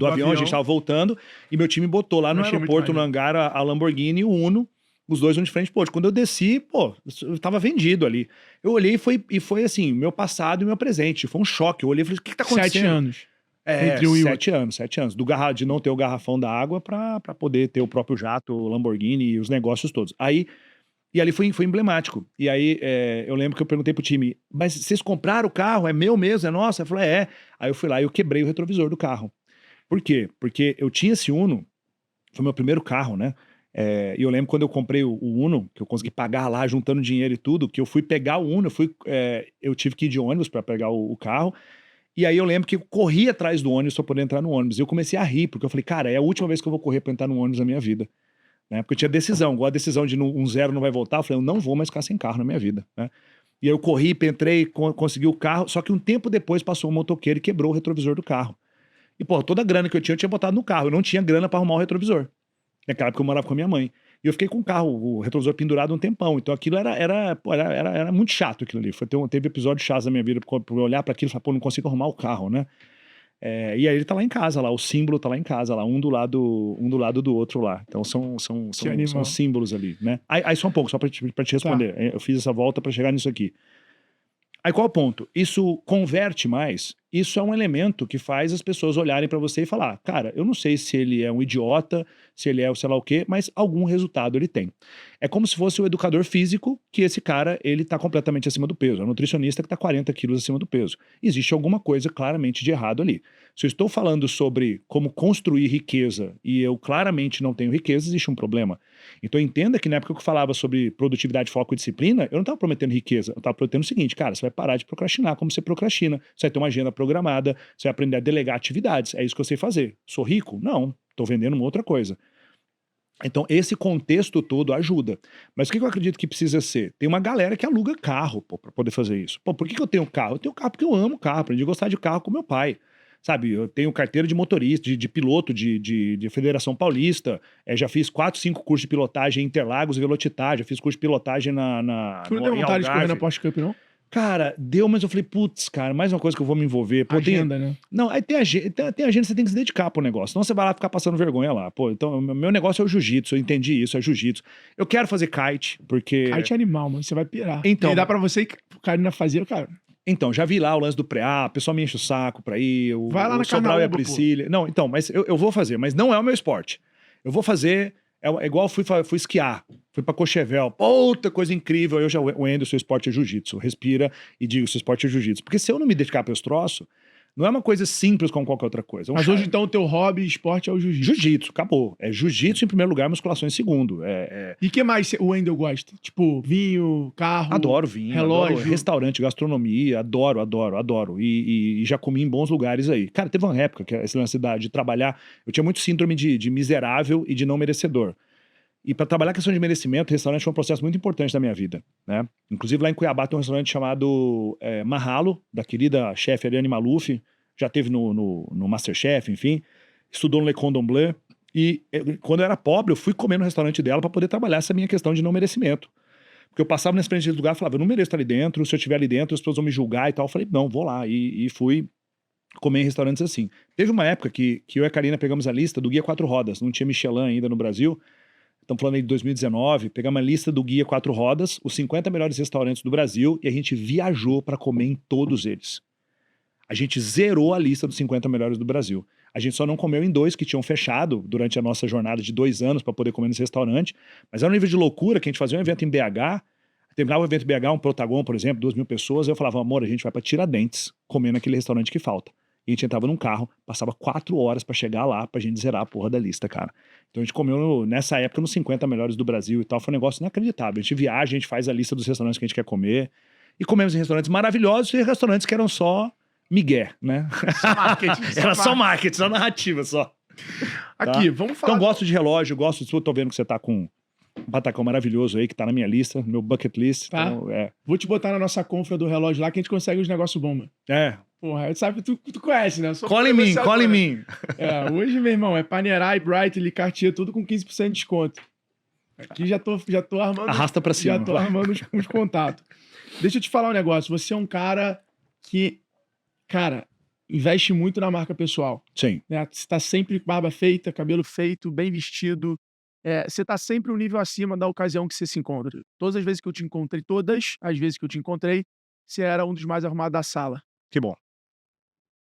avião, a gente tava voltando, e meu time botou lá no aeroporto, no hangar, a Lamborghini e o Uno, os dois um de frente. Pô, quando eu desci, eu tava vendido ali. Eu olhei e foi assim, meu passado e meu presente. Foi um choque. Eu olhei e falei, o que tá acontecendo? 7 anos. Entre 7 anos. De não ter o garrafão da água pra poder ter o próprio jato, o Lamborghini e os negócios todos. E ali foi emblemático. E aí eu lembro que eu perguntei pro time, mas vocês compraram o carro? É meu mesmo? É nosso? Ele falou, é. Aí eu fui lá e eu quebrei o retrovisor do carro. Por quê? Porque eu tinha esse Uno, foi meu primeiro carro, né? E eu lembro quando eu comprei o Uno, que eu consegui pagar lá, juntando dinheiro e tudo, que eu fui pegar o Uno, eu tive que ir de ônibus para pegar o carro, e aí eu lembro que eu corri atrás do ônibus para poder entrar no ônibus, e eu comecei a rir, porque eu falei, cara, é a última vez que eu vou correr para entrar no ônibus na minha vida, né? Porque eu tinha decisão, igual a decisão de um zero não vai voltar, eu falei, eu não vou mais ficar sem carro na minha vida, né? E aí eu corri, entrei, consegui o carro, só que um tempo depois passou um motoqueiro e quebrou o retrovisor do carro. E, toda a grana que eu tinha botado no carro, eu não tinha grana para arrumar o retrovisor. Naquela época eu morava com a minha mãe. E eu fiquei com o retrovisor pendurado um tempão. Então aquilo era muito chato aquilo ali. Teve episódios chatos na minha vida por eu olhar para aquilo e falar, não consigo arrumar o carro, né? E aí ele tá lá em casa, lá, o símbolo tá lá em casa, lá, um do lado do outro lá. Então são símbolos ali, né? Aí só um pouco, só pra te responder. Eu fiz essa volta pra chegar nisso aqui. Aí qual é o ponto? Isso converte mais. Isso é um elemento que faz as pessoas olharem pra você e falar, cara, eu não sei se ele é um idiota, se ele é o sei lá o quê, mas algum resultado ele tem. É como se fosse o educador físico, que esse cara, ele tá completamente acima do peso. É o nutricionista que tá 40 quilos acima do peso. Existe alguma coisa claramente de errado ali. Se eu estou falando sobre como construir riqueza e eu claramente não tenho riqueza, existe um problema. Então entenda que na época que eu falava sobre produtividade, foco e disciplina, eu não estava prometendo riqueza, eu estava prometendo o seguinte, cara, você vai parar de procrastinar como você procrastina, você vai ter uma agenda programada, você vai aprender a delegar atividades, é isso que eu sei fazer. Sou rico? Não, estou vendendo uma outra coisa. Então, esse contexto todo ajuda. Mas o que eu acredito que precisa ser? Tem uma galera que aluga carro, para poder fazer isso. Pô, por que eu tenho carro? Eu tenho carro porque eu amo carro, aprendi a gostar de carro com meu pai. Sabe, eu tenho carteira de motorista, de piloto de Federação Paulista, já fiz 4, 5 cursos de pilotagem em Interlagos e Velocitar, já fiz curso de pilotagem Tu não deu vontade de correr na Porsche Cup, não? Cara, deu, mas eu falei, putz, cara, mais uma coisa que eu vou me envolver. Pô, agenda, né? Não, aí tem agenda, você tem que se dedicar pro negócio. Senão você vai lá ficar passando vergonha lá. Pô, então, meu negócio é o jiu-jitsu, eu entendi isso, é jiu-jitsu. Eu quero fazer kite, porque... Kite é animal, mano, você vai pirar. Então... E dá pra você e o Karina fazer, cara... Então, já vi lá o lance do pré-A, o pessoal me enche o saco pra ir, vai lá na Sobral e a Priscila. Não, então, mas eu vou fazer, mas não é o meu esporte. Eu vou fazer, é igual fui esquiar, fui pra Courchevel, puta coisa incrível, eu já, o Ender, seu esporte é jiu-jitsu, respira e digo, seu esporte é jiu-jitsu. Porque se eu não me dedicar para os troços, não é uma coisa simples como qualquer outra coisa. Mas hoje, então, o teu hobby, esporte é o jiu-jitsu? Jiu-jitsu, acabou. É jiu-jitsu em primeiro lugar, musculação em segundo. E o que mais o Wendel gosta? Tipo, vinho, carro? Adoro vinho, relógio. Adoro restaurante, gastronomia, adoro. E já comi em bons lugares aí. Cara, teve uma época que esse lance de trabalhar, eu tinha muito síndrome de miserável e de não merecedor. E para trabalhar a questão de merecimento, o restaurante foi um processo muito importante da minha vida, né? Inclusive lá em Cuiabá tem um restaurante chamado Mahalo, da querida chefe Ariane Maluf, já teve no Masterchef, enfim, estudou no Le Cordon Bleu, e quando eu era pobre, eu fui comer no restaurante dela para poder trabalhar essa minha questão de não merecimento. Porque eu passava nesse frente de lugar e falava, eu não mereço estar ali dentro, se eu estiver ali dentro, as pessoas vão me julgar e tal. Eu falei, não, vou lá. E fui comer em restaurantes assim. Teve uma época que eu e a Karina pegamos a lista do Guia 4 Rodas, não tinha Michelin ainda no Brasil. Estamos falando aí de 2019, pegamos a lista do Guia 4 Rodas, os 50 melhores restaurantes do Brasil, e a gente viajou para comer em todos eles. A gente zerou a lista dos 50 melhores do Brasil. A gente só não comeu em 2 que tinham fechado durante a nossa jornada de 2 anos para poder comer nesse restaurante, mas era um nível de loucura que a gente fazia um evento em BH, terminava o evento em BH, um Protagon, por exemplo, 2.000 pessoas, eu falava, amor, a gente vai para Tiradentes comer naquele restaurante que falta. E a gente entrava num carro, passava 4 horas pra chegar lá, pra gente zerar a porra da lista, cara. Então a gente comeu, nessa época, nos 50 melhores do Brasil e tal. Foi um negócio inacreditável. A gente viaja, a gente faz a lista dos restaurantes que a gente quer comer. E comemos em restaurantes maravilhosos e restaurantes que eram só migué, né? Só marketing. Era só marketing, só narrativa, só. Aqui, tá? vamos falar... Então gosto de relógio, tô vendo que você tá com um patacão maravilhoso aí, que tá na minha lista, meu bucket list. Tá. Então, Vou te botar na nossa confra do relógio lá, que a gente consegue uns negócios bons, mano. Porra, sabe, tu conhece, né? Cola em mim. Hoje, meu irmão, é Panerai, Bright, Cartier, tudo com 15% de desconto. Aqui já tô armando... Arrasta pra cima. Já tô armando uns contatos. Deixa eu te falar um negócio. Você é um cara que, cara, investe muito na marca pessoal. Sim. Né? Você tá sempre com barba feita, cabelo feito, bem vestido. Você tá sempre um nível acima da ocasião que você se encontra. Todas as vezes que eu te encontrei, você era um dos mais arrumados da sala. Que bom.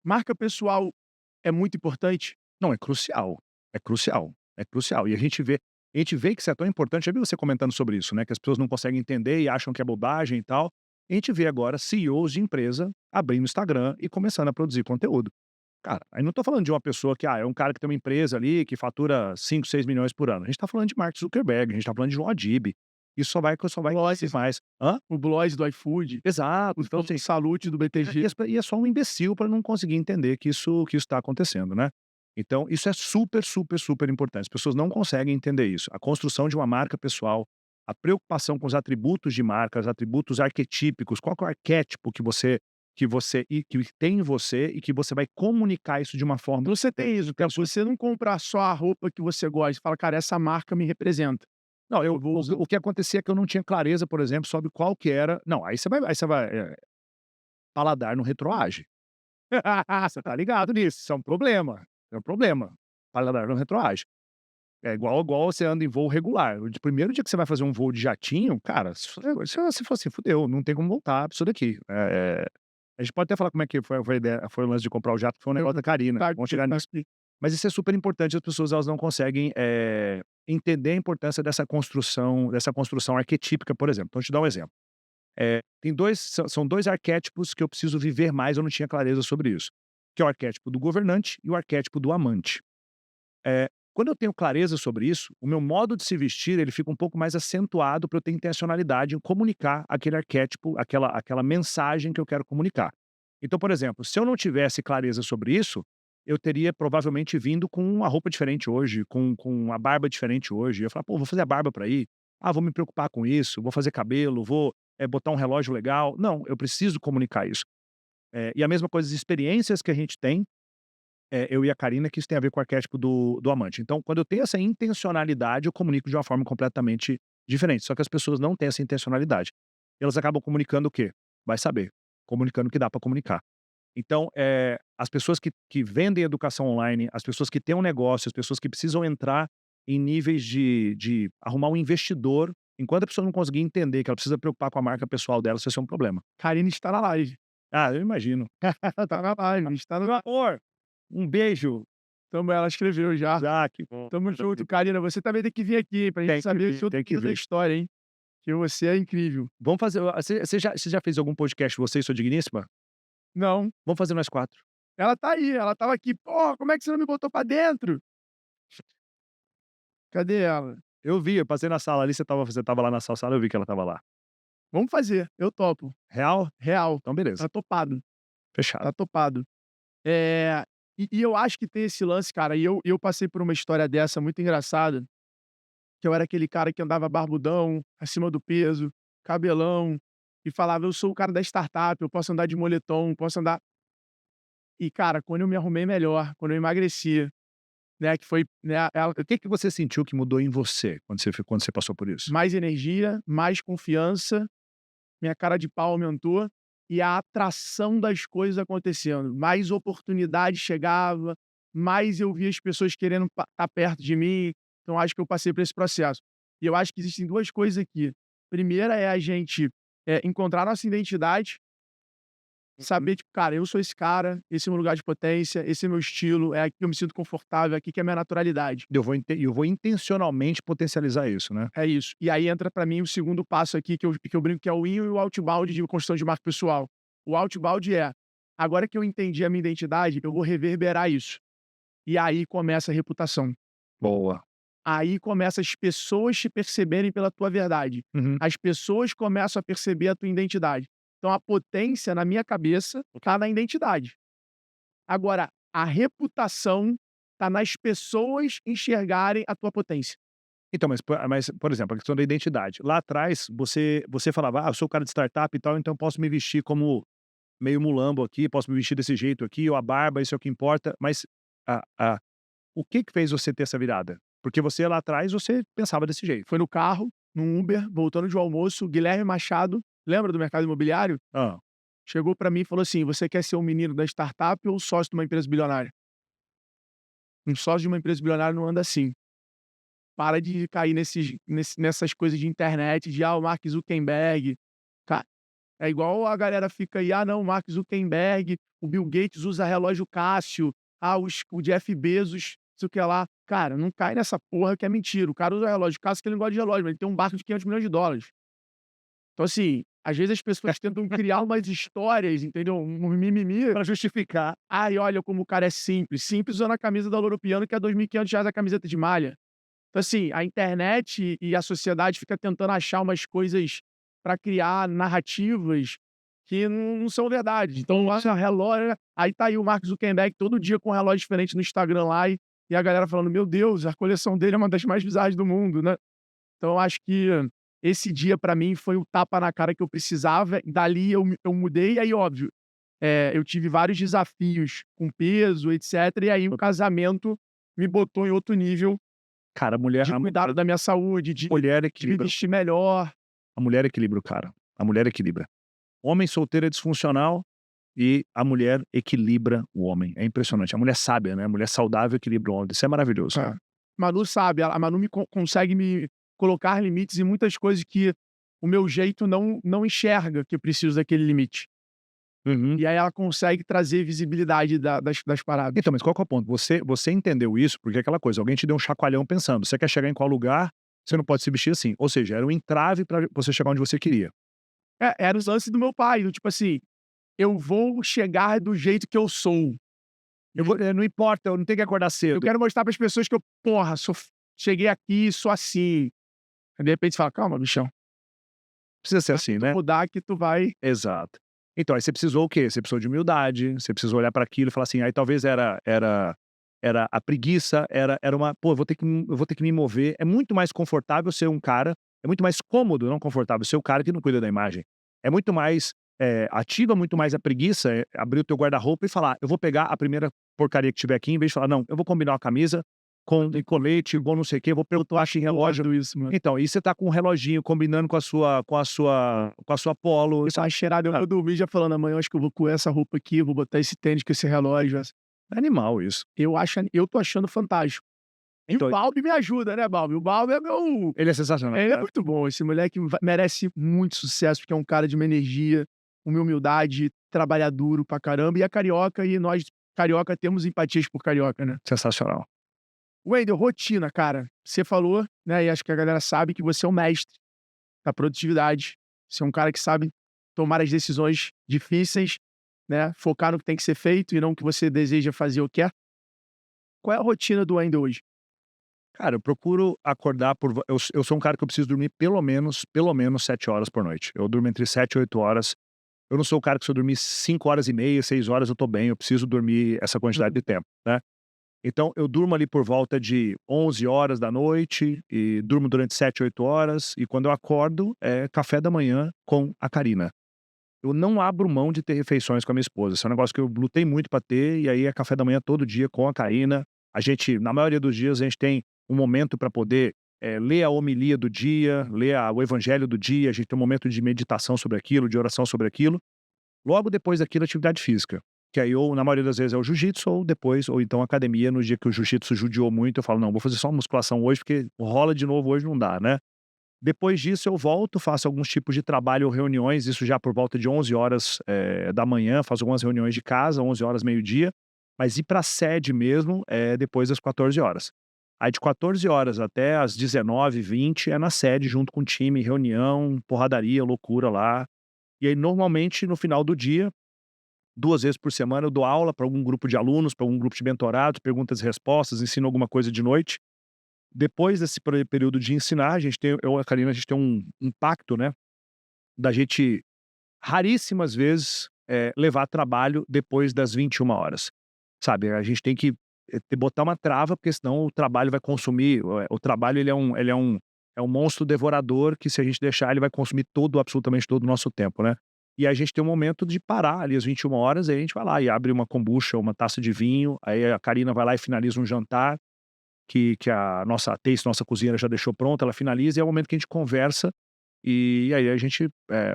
Marca pessoal é muito importante? Não, é crucial. É crucial. É crucial. E a gente vê que isso é tão importante. Já vi você comentando sobre isso, né? Que as pessoas não conseguem entender e acham que é bobagem e tal. E a gente vê agora CEOs de empresa abrindo Instagram e começando a produzir conteúdo. Cara, aí não tô falando de uma pessoa que, é um cara que tem uma empresa ali que fatura 5, 6 milhões por ano. A gente tá falando de Mark Zuckerberg, a gente tá falando de João Adib. Isso só vai crescer mais. O Blois do iFood. Exato. Então, assim, Salute do BTG. E é só um imbecil para não conseguir entender que isso tá acontecendo, né? Então, isso é super, super, super importante. As pessoas não conseguem entender isso. A construção de uma marca pessoal, a preocupação com os atributos de marca, os atributos arquetípicos, qual que é o arquétipo que tem em você e que você vai comunicar isso de uma forma... Você tem isso, cara. Se você não comprar só a roupa que você gosta, fala, cara, essa marca me representa. Não, o que acontecia é que eu não tinha clareza, por exemplo, sobre qual que era... Não, aí você vai paladar no retroage. Você tá ligado nisso, isso é um problema. É um problema. Paladar não retroage. É igual você anda em voo regular. O primeiro dia que você vai fazer um voo de jatinho, cara, se for assim, fudeu, não tem como voltar pra isso daqui. A gente pode até falar como é que foi a ideia, foi o lance de comprar o jato, que foi um negócio da Karina. Tá, Vamos chegar tá nisso. aqui. Mas isso é super importante, as pessoas elas não conseguem entender a importância dessa construção arquetípica, por exemplo. Então, deixa eu te dar um exemplo. São dois arquétipos que eu preciso viver mais, eu não tinha clareza sobre isso. Que é o arquétipo do governante e o arquétipo do amante. Quando eu tenho clareza sobre isso, o meu modo de se vestir ele fica um pouco mais acentuado para eu ter intencionalidade em comunicar aquele arquétipo, aquela mensagem que eu quero comunicar. Então, por exemplo, se eu não tivesse clareza sobre isso, eu teria provavelmente vindo com uma roupa diferente hoje, com uma barba diferente hoje. Eu falar, pô, vou fazer a barba para ir. Ah, vou me preocupar com isso, vou fazer cabelo, vou botar um relógio legal. Não, eu preciso comunicar isso. E a mesma coisa, as experiências que a gente tem, eu e a Karina, que isso tem a ver com o arquétipo do amante. Então, quando eu tenho essa intencionalidade, eu comunico de uma forma completamente diferente. Só que as pessoas não têm essa intencionalidade. Elas acabam comunicando o quê? Vai saber. Comunicando o que dá para comunicar. Então, as pessoas que vendem educação online, as pessoas que têm um negócio, as pessoas que precisam entrar em níveis de arrumar um investidor, enquanto a pessoa não conseguir entender que ela precisa preocupar com a marca pessoal dela, isso vai ser um problema. Karine está na live. Ah, eu imagino. Tá na live, está no... Meu amor, um beijo. Ela escreveu já. Ah, que bom. Tamo junto, Karina. Você também tem que vir aqui pra Tem gente que saber vir, todo tem que da vir. história, hein? Que você é incrível. Vamos fazer. Você já fez algum podcast, você e sua digníssima? Não, Vamos fazer nós 4. ela tá aí, ela tava aqui. Pô, como é que você não me botou pra dentro? Cadê ela? Eu vi, eu passei na sala ali, você tava lá na sala, eu vi que ela tava lá. Vamos fazer, eu topo. Real? Real, Então beleza, tá topado, fechado. tá topado. E eu acho que tem esse lance, cara, e eu passei por uma história dessa muito engraçada, que eu era aquele cara que andava barbudão, acima do peso, cabelão, e falava: "Eu sou o cara da startup, eu posso andar de moletom, posso andar". E, cara, quando eu me arrumei melhor, quando eu emagreci, né, que foi, né, O que você sentiu que mudou em você quando você passou por isso? mais energia, mais confiança, minha cara de pau aumentou e a atração das coisas acontecendo. Mais oportunidade chegava, mais eu via as pessoas querendo estar perto de mim. Então, acho que eu passei por esse processo. E eu acho que existem duas coisas aqui. Primeira é a gente encontrar nossa identidade, saber, tipo, cara, eu sou esse cara, esse é o meu lugar de potência, esse é meu estilo, é aqui que eu me sinto confortável, é aqui que é a minha naturalidade. Eu vou intencionalmente potencializar isso, né? É isso. E aí entra pra mim o segundo passo aqui que eu brinco que é o in e o outbound de construção de marca pessoal. O outbound é, agora que eu entendi a minha identidade, eu vou reverberar isso. E aí começa a reputação. Boa. Aí começa as pessoas te perceberem pela tua verdade. Uhum. As pessoas começam a perceber a tua identidade. Então a potência na minha cabeça tá na identidade. Agora, a reputação tá nas pessoas enxergarem a tua potência. Então, mas, por exemplo, a questão da identidade. Lá atrás, você falava, eu sou o cara de startup e tal, então eu posso me vestir como meio mulambo aqui, posso me vestir desse jeito aqui, ou a barba, isso é o que importa. Mas o que fez você ter essa virada? Porque você lá atrás, você pensava desse jeito. Foi no carro, num Uber, voltando de um almoço, Guilherme Machado, lembra do mercado imobiliário? Ah, Chegou pra mim e falou assim: "Você quer ser um menino da startup ou sócio de uma empresa bilionária?" Um sócio de uma empresa bilionária não anda assim. Para de cair nessas coisas de internet, de o Mark Zuckerberg. Ca É igual a galera fica aí: "Ah, não, o Mark Zuckerberg, o Bill Gates usa relógio Casio, o Jeff Bezos, não sei o que lá". Cara, não cai nessa porra que é mentira. O cara usa relógio Casio que ele não gosta de relógio, mas ele tem um barco de $500 milhões. Então, assim, às vezes as pessoas tentam criar umas histórias, entendeu? Um mimimi pra justificar. "Ai, olha como o cara é simples". Simples usando a camisa da Loro Piana, que é R$ 2.500 a camiseta de malha. Então, assim, a internet e a sociedade fica tentando achar umas coisas para criar narrativas que não são verdade. Então, relógio, aí tá aí o Mark Zuckerberg todo dia com um relógio diferente no Instagram lá e a galera falando: "Meu Deus, a coleção dele é uma das mais bizarras do mundo", né. Então eu acho que esse dia para mim foi o tapa na cara que eu precisava, e dali eu mudei, e aí óbvio, eu tive vários desafios com peso, etcétera, e aí o casamento me botou em outro nível Cara, a mulher, de cuidado da minha saúde, de mulher me equilibra. vestir melhor. A mulher equilibra o cara. A mulher equilibra. Homem solteiro é disfuncional, e a mulher equilibra o homem. É impressionante. A mulher sábia, né? A mulher saudável equilibra o homem. Isso é maravilhoso. É. Manu sabe, a Manu consegue me colocar limites em muitas coisas que o meu jeito não enxerga que eu preciso daquele limite. Uhum. E aí ela consegue trazer visibilidade das paradas. Então, mas qual que é o ponto? Você entendeu isso porque é aquela coisa, alguém te deu um chacoalhão pensando, você quer chegar em qual lugar, você não pode se vestir assim. Ou seja, era um entrave para você chegar onde você queria. Era os lances do meu pai, do tipo assim, eu vou chegar do jeito que eu sou. Não importa, eu não tenho que acordar Eu cedo. quero mostrar para as pessoas que eu, porra, cheguei aqui, sou assim. Aí de repente você fala, calma, bichão. Precisa ser assim, Tu né? mudar que tu vai. Exato. Então, aí você precisou o quê? Você precisou de humildade, você precisou olhar para aquilo e falar assim, aí talvez era a preguiça, era uma, pô, eu vou ter que me mover. É muito mais confortável ser um cara, é muito mais cômodo, não confortável, ser o cara que não cuida da imagem. É muito mais, ativa muito mais a preguiça, abrir o teu guarda-roupa e falar, eu vou pegar a primeira porcaria que tiver aqui, em vez de falar, não, eu vou combinar uma camisa com colete, com não sei o quê, vou perguntar em relógio. Isso, mano. Então, e você tá com um reloginho combinando com a sua polo. Isso é uma cheirada, eu vou dormir já falando, amanhã eu acho que eu vou com essa roupa aqui, vou botar esse tênis com esse relógio. É animal isso. Eu tô achando fantástico. E Então o Balbi me ajuda, né, Balbi? O Balbi é meu. ele é sensacional. Ele é muito bom. Esse moleque merece muito sucesso, porque é um cara de uma energia, uma humildade, trabalha duro pra caramba. E é carioca, e nós, carioca, temos empatias por carioca, né? Sensacional. Wendel, rotina, cara. Você falou, né? E acho que a galera sabe que você é o mestre da produtividade. Você é um cara que sabe tomar as decisões difíceis, né? Focar no que tem que ser feito e não o que você deseja fazer ou quer. Qual é a rotina do Wendel hoje? Cara, eu procuro acordar eu sou um cara que eu preciso dormir pelo menos 7 horas por noite. Eu durmo entre 7 e 8 horas. Eu não sou o cara que se eu dormir 5 horas e meia, 6 horas eu tô bem, eu preciso dormir essa quantidade de tempo, né. Então eu durmo ali por volta de 11 horas da noite e durmo durante 7, 8 horas, e quando eu acordo, é café da manhã com a Karina. Eu não abro mão de ter refeições com a minha esposa, esse é um negócio que eu lutei muito pra ter, e aí é café da manhã todo dia com a Karina. A gente, na maioria dos dias, a gente tem um momento pra poder, ler a homilia do dia, ler o evangelho do dia, a gente tem um momento de meditação sobre aquilo, de oração sobre aquilo. Logo depois daquilo, atividade física, que aí ou na maioria das vezes é o jiu-jitsu ou depois ou então academia, no dia que o jiu-jitsu judiou muito, eu falo: "Não, vou fazer só musculação hoje, porque rola de novo hoje não dá, né". Depois disso eu volto, faço alguns tipos de trabalho ou reuniões, isso já por volta de 11 horas da manhã, faço algumas reuniões de casa, 11 horas, meio-dia, mas ir pra sede mesmo é depois das 14 horas. Aí de 14 horas até às 19h20 é na sede junto com o time, reunião, porradaria, loucura lá. E aí normalmente no final do dia, 2 vezes por semana eu dou aula para algum grupo de alunos, para algum grupo de mentorados, perguntas e respostas, ensino alguma coisa de noite. Depois desse período de ensinar, a gente tem eu e a Karina, a gente tem um pacto, né, da gente raríssimas vezes, levar trabalho depois das 21 horas, sabe. A gente tem que, botar uma trava, porque senão o trabalho vai consumir, o trabalho ele é um monstro devorador que se a gente deixar ele vai consumir todo, absolutamente todo o nosso tempo, né. E a gente tem um momento de parar ali às 21 horas, aí a gente vai lá e abre uma kombucha, uma taça de vinho, aí a Karina vai lá e finaliza um jantar que a nossa taste, nossa cozinheira já deixou pronta, ela finaliza e é o momento que a gente conversa, e aí a gente,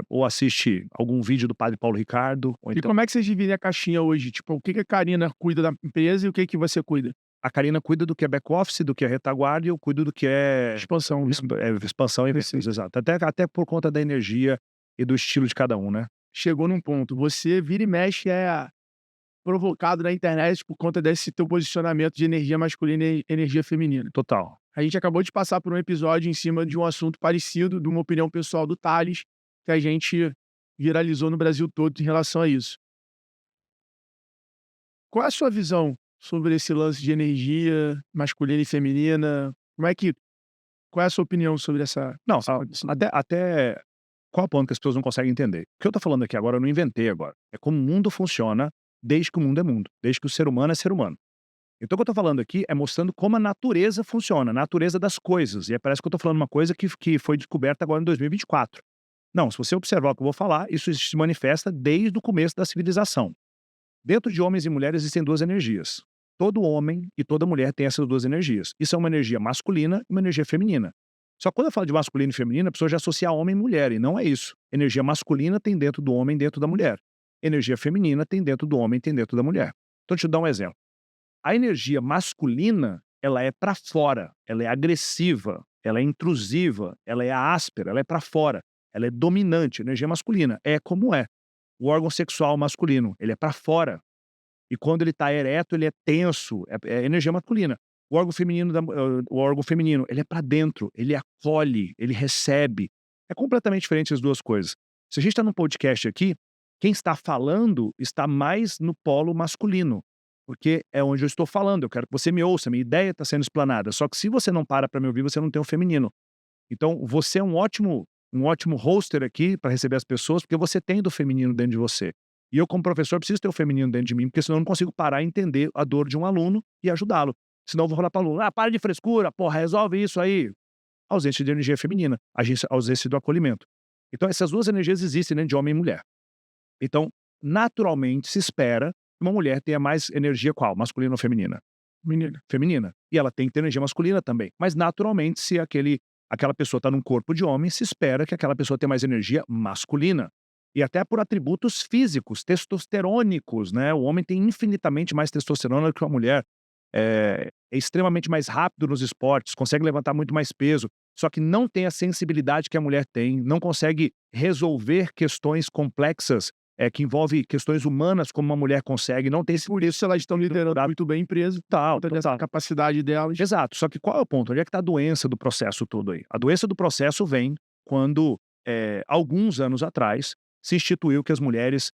ou assiste algum vídeo do Padre Paulo Ricardo, ou E então como é que vocês dividem a caixinha hoje? Tipo, o que que a Karina cuida da empresa e o que que você cuida? a Karina cuida do que é back-office, do que é retaguarda, e eu cuido do que é Expansão, né? expansão e vendas, Perfeito. exato. Até por conta da energia e do estilo de cada um, né. Chegou num ponto, você vira e mexe provocado na internet por conta desse teu posicionamento de energia masculina e energia feminina. Total. A gente acabou de passar por um episódio em cima de um assunto parecido, de uma opinião pessoal do Thales, que a gente viralizou no Brasil todo em relação a isso. Qual é a sua visão sobre esse lance de energia masculina e feminina? Qual é a sua opinião sobre essa Não, essa condição? até qual é o ponto que as pessoas não conseguem entender? O que eu tô falando aqui agora eu não inventei agora, é como o mundo funciona desde que o mundo é mundo, desde que o ser humano é ser humano. Então o que eu tô falando aqui é mostrando como a natureza funciona, a natureza das coisas, e aí parece que eu tô falando uma coisa que foi descoberta agora em 2024. Não, se você observar o que eu vou falar, isso se manifesta desde o começo da civilização. Dentro de homens e mulheres existem duas energias. Todo homem e toda mulher tem essas duas energias. Isso é uma energia masculina e uma energia feminina. Só que quando eu falo de masculino e feminino, a pessoa já associa homem e mulher, e não é isso. Energia masculina tem dentro do homem, dentro da mulher. Energia feminina tem dentro do homem, tem dentro da mulher. Então, deixa eu dar um exemplo. A energia masculina, ela é para fora, ela é agressiva, ela é intrusiva, ela é áspera, ela é para fora, ela é dominante. A energia masculina é como é. O órgão sexual masculino, ele é para fora. E quando ele está ereto, ele é tenso, é energia masculina. O órgão feminino, ele é para dentro, ele acolhe, ele recebe. É completamente diferente as duas coisas. Se a gente está num podcast aqui, quem está falando está mais no polo masculino, porque é onde eu estou falando, eu quero que você me ouça, minha ideia está sendo explanada. Só que se você não para me ouvir, você não tem o feminino. Então, você é um ótimo hoster aqui para receber as pessoas, porque você tem do feminino dentro de você. E eu, como professor, preciso ter o feminino dentro de mim, porque senão eu não consigo parar e entender a dor de um aluno e ajudá-lo. Senão eu vou falar para o aluno, para de frescura, porra, resolve isso aí. Ausência de energia feminina, ausência do acolhimento. Então, essas duas energias existem dentro de homem e mulher. Então, naturalmente, se espera que uma mulher tenha mais energia qual? Masculina ou feminina? Menina. Feminina. E ela tem que ter energia masculina também. Mas, naturalmente, se aquela pessoa está num corpo de homem, se espera que aquela pessoa tenha mais energia masculina. E até por atributos físicos, testosterônicos, né? O homem tem infinitamente mais testosterona do que a mulher. É extremamente mais rápido nos esportes, consegue levantar muito mais peso, só que não tem a sensibilidade que a mulher tem, não consegue resolver questões complexas, que envolvem questões humanas como uma mulher consegue, não tem esse... Por isso elas estão liderando muito bem a empresa, Tal, essa capacidade delas. Exato, só que qual é o ponto? Onde é que está a doença do processo todo aí? A doença do processo vem quando, alguns anos atrás, se instituiu que as mulheres,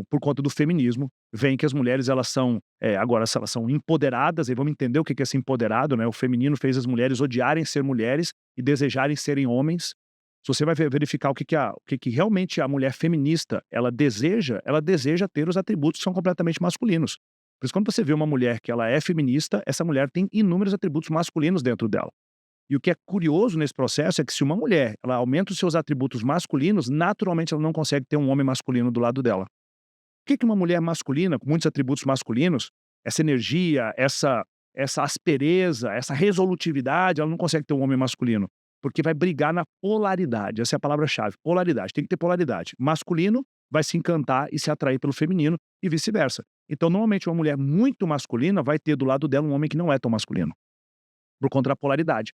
por conta do feminismo, vem que as mulheres agora elas são empoderadas, e vamos entender o que é ser empoderado, né? O feminino fez as mulheres odiarem ser mulheres e desejarem serem homens. Se você vai verificar o que realmente a mulher feminista ela deseja ter os atributos que são completamente masculinos. Por isso, quando você vê uma mulher que ela é feminista, essa mulher tem inúmeros atributos masculinos dentro dela. E o que é curioso nesse processo é que se uma mulher ela aumenta os seus atributos masculinos, naturalmente ela não consegue ter um homem masculino do lado dela. Por que uma mulher masculina, com muitos atributos masculinos, essa energia, essa aspereza, essa resolutividade, ela não consegue ter um homem masculino? Porque vai brigar na polaridade. Essa é a palavra-chave, polaridade. Tem que ter polaridade. Masculino vai se encantar e se atrair pelo feminino e vice-versa. Então, normalmente, uma mulher muito masculina vai ter do lado dela um homem que não é tão masculino, por conta da polaridade.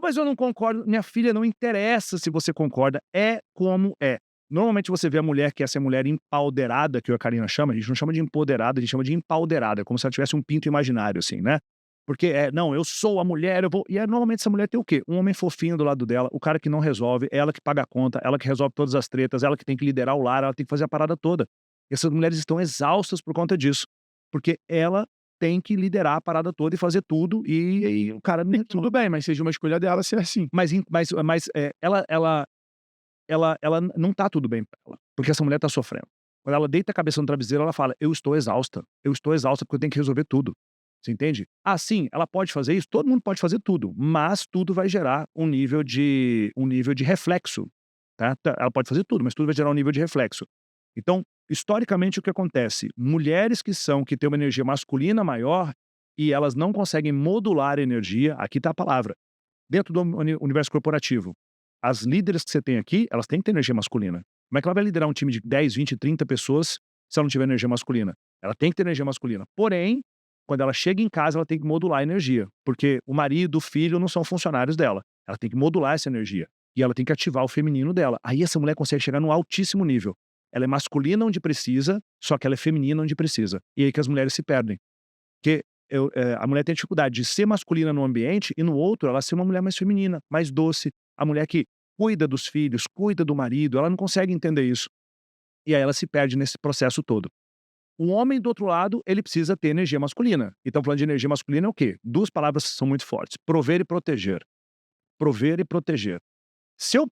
Mas eu não concordo. Minha filha, não interessa se você concorda, é como é. Normalmente você vê a mulher que é essa mulher empoderada, que a Karina chama, a gente não chama de empoderada, a gente chama de empoderada, como se ela tivesse um pinto imaginário, assim, né? Porque não, eu sou a mulher, eu vou... E normalmente essa mulher tem o quê? Um homem fofinho do lado dela, o cara que não resolve, ela que paga a conta, ela que resolve todas as tretas, ela que tem que liderar o lar, ela tem que fazer a parada toda. E essas mulheres estão exaustas por conta disso. Porque ela tem que liderar a parada toda e fazer tudo, e o cara... Tudo bem, mas seja uma escolha dela ser assim. Mas ela não tá tudo bem pra ela, porque essa mulher tá sofrendo. Quando ela deita a cabeça no travesseiro, ela fala: eu estou exausta porque eu tenho que resolver tudo. Você entende? Sim, ela pode fazer isso, todo mundo pode fazer tudo, mas tudo vai gerar um nível de reflexo, tá? Ela pode fazer tudo, mas tudo vai gerar um nível de reflexo. Então, historicamente, o que acontece? Mulheres que têm uma energia masculina maior e elas não conseguem modular a energia, aqui tá a palavra, dentro do universo corporativo. As líderes que você tem aqui, elas têm que ter energia masculina. Como é que ela vai liderar um time de 10, 20, 30 pessoas se ela não tiver energia masculina? Ela tem que ter energia masculina. Porém, quando ela chega em casa, ela tem que modular a energia. Porque o marido, o filho não são funcionários dela. Ela tem que modular essa energia. E ela tem que ativar o feminino dela. Aí essa mulher consegue chegar num altíssimo nível. Ela é masculina onde precisa, só que ela é feminina onde precisa. E aí que as mulheres se perdem. Porque a mulher tem dificuldade de ser masculina no ambiente e no outro ela ser uma mulher mais feminina, mais doce. A mulher que cuida dos filhos, cuida do marido, ela não consegue entender isso. E aí ela se perde nesse processo todo. O homem, do outro lado, ele precisa ter energia masculina. E estamos falando de energia masculina é o quê? Duas palavras que são muito fortes: prover e proteger. Prover e proteger. Se eu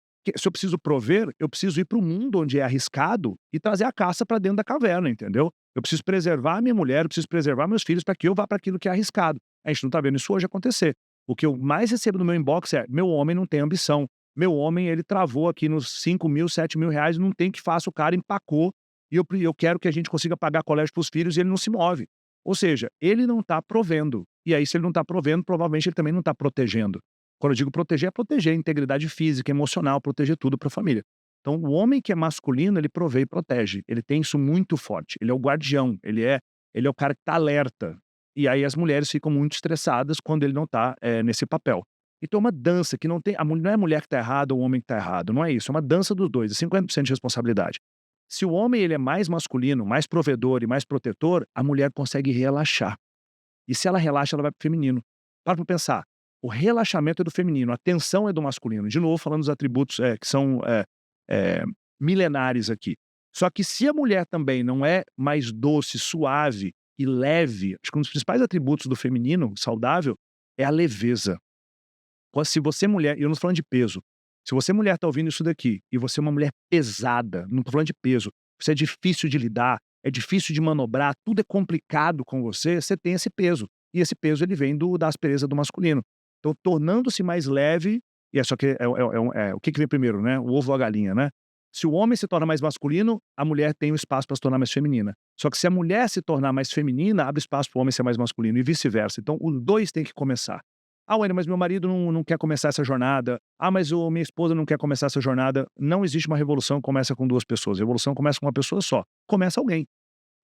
preciso prover, eu preciso ir para o mundo onde é arriscado e trazer a caça para dentro da caverna, entendeu? Eu preciso preservar a minha mulher, eu preciso preservar meus filhos para que eu vá para aquilo que é arriscado. A gente não está vendo isso hoje acontecer. O que eu mais recebo no meu inbox é: meu homem não tem ambição. Meu homem, ele travou aqui nos 5 mil, 7 mil reais, não tem que faça, o cara empacou e eu quero que a gente consiga pagar colégio para os filhos e ele não se move. Ou seja, ele não está provendo. E aí, se ele não está provendo, provavelmente ele também não está protegendo. Quando eu digo proteger, é proteger a integridade física, emocional, proteger tudo para a família. Então, o homem que é masculino, ele provê e protege. Ele tem isso muito forte. Ele é o guardião, ele é o cara que está alerta. E aí as mulheres ficam muito estressadas quando ele não está nesse papel. Então é uma dança que não tem. Não é a mulher que está errada ou o homem que está errado. Não é isso. É uma dança dos dois, é 50% de responsabilidade. Se o homem ele é mais masculino, mais provedor e mais protetor, a mulher consegue relaxar. E se ela relaxa, ela vai para o feminino. Para pensar. O relaxamento é do feminino, a tensão é do masculino. De novo, falando dos atributos que são milenares aqui. Só que se a mulher também não é mais doce, suave e leve, acho que um dos principais atributos do feminino saudável é a leveza. Se você mulher, e eu não estou falando de peso, se você mulher está ouvindo isso daqui e você é uma mulher pesada, não estou falando de peso, você é difícil de lidar, é difícil de manobrar, tudo é complicado com você, você tem esse peso. E esse peso ele vem da aspereza do masculino. Então, tornando-se mais leve, e é só que o que vem primeiro, né? O ovo ou a galinha, né? Se o homem se torna mais masculino, a mulher tem o espaço para se tornar mais feminina. Só que se a mulher se tornar mais feminina, abre espaço para o homem ser mais masculino e vice-versa. Então, os dois têm que começar. Ah, Wayne, mas meu marido não quer começar essa jornada. Ah, mas minha esposa não quer começar essa jornada. Não existe uma revolução que começa com duas pessoas. A revolução começa com uma pessoa só. Começa alguém.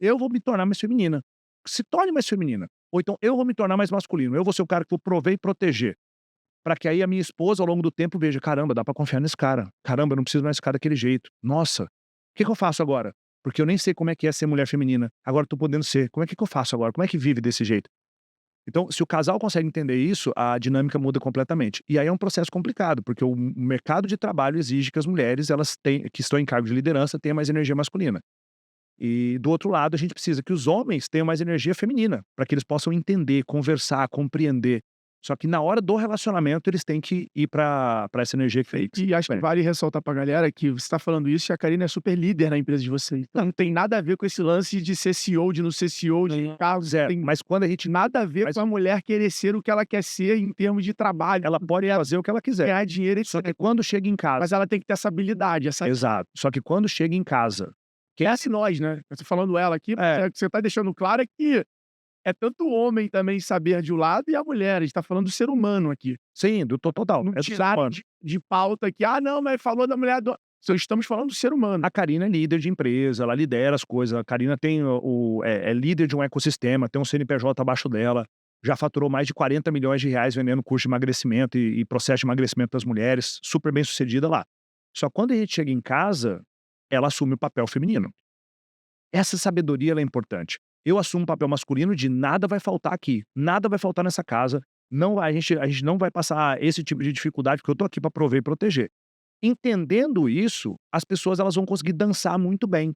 Eu vou me tornar mais feminina. Se torne mais feminina. Ou então, eu vou me tornar mais masculino. Eu vou ser o cara que vou prover e proteger. Para que aí a minha esposa, ao longo do tempo, veja, caramba, dá para confiar nesse cara. Caramba, eu não preciso mais desse cara daquele jeito. Nossa, o que eu faço agora? Porque eu nem sei como é que é ser mulher feminina. Agora eu tô podendo ser. Como é que eu faço agora? Como é que vive desse jeito? Então, se o casal consegue entender isso, a dinâmica muda completamente. E aí é um processo complicado, porque o mercado de trabalho exige que as mulheres, que estão em cargo de liderança, tenham mais energia masculina. E do outro lado, a gente precisa que os homens tenham mais energia feminina, para que eles possam entender, conversar, compreender. Só que na hora do relacionamento, eles têm que ir para essa energia que fez. E acho que vale ressaltar pra galera que você tá falando isso e a Karina é super líder na empresa de vocês. Então, não tem nada a ver com esse lance de ser CEO, de não ser CEO, de cargos. Tem Mas quando a gente. nada a ver com a mulher querer ser o que ela quer ser em termos de trabalho. Ela pode fazer o que ela quiser. Ganhar dinheiro, Só que etc. quando chega em casa. Mas ela tem que ter essa habilidade, essa. Exato. Só que quando chega em casa. Que é assim nós, né? Eu tô falando ela aqui, o que você tá deixando claro é que é tanto o homem também saber de um lado e a mulher. A gente tá falando do ser humano aqui. Sim, do total. Não tirar de pauta que, não, mas falou da mulher do. Estamos falando do ser humano. A Karina é líder de empresa, ela lidera as coisas. A Karina tem é líder de um ecossistema, tem um CNPJ abaixo dela, já faturou mais de 40 milhões de reais vendendo curso de emagrecimento e processo de emagrecimento das mulheres, super bem sucedida lá. Só quando a gente chega em casa, ela assume o papel feminino. Essa sabedoria ela é importante. Eu assumo o papel masculino de nada vai faltar aqui, nada vai faltar nessa casa, a gente não vai passar esse tipo de dificuldade, porque eu tô aqui para prover e proteger. Entendendo isso, as pessoas elas vão conseguir dançar muito bem.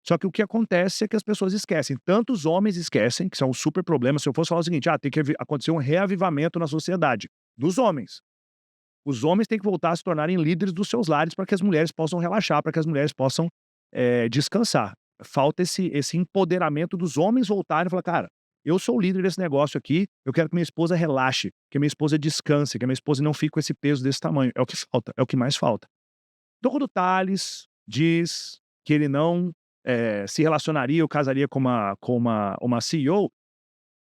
Só que o que acontece é que as pessoas esquecem. Tanto os homens esquecem, que isso é um super problema. Se eu fosse falar o seguinte, tem que acontecer um reavivamento na sociedade dos homens. Os homens têm que voltar a se tornarem líderes dos seus lares para que as mulheres possam relaxar, para que as mulheres possam descansar. Falta esse empoderamento dos homens voltarem e falar, cara, eu sou o líder desse negócio aqui, eu quero que minha esposa relaxe, que minha esposa descanse, que minha esposa não fique com esse peso desse tamanho. É o que falta, é o que mais falta. Então, quando o Tales diz que ele não se relacionaria ou casaria com uma CEO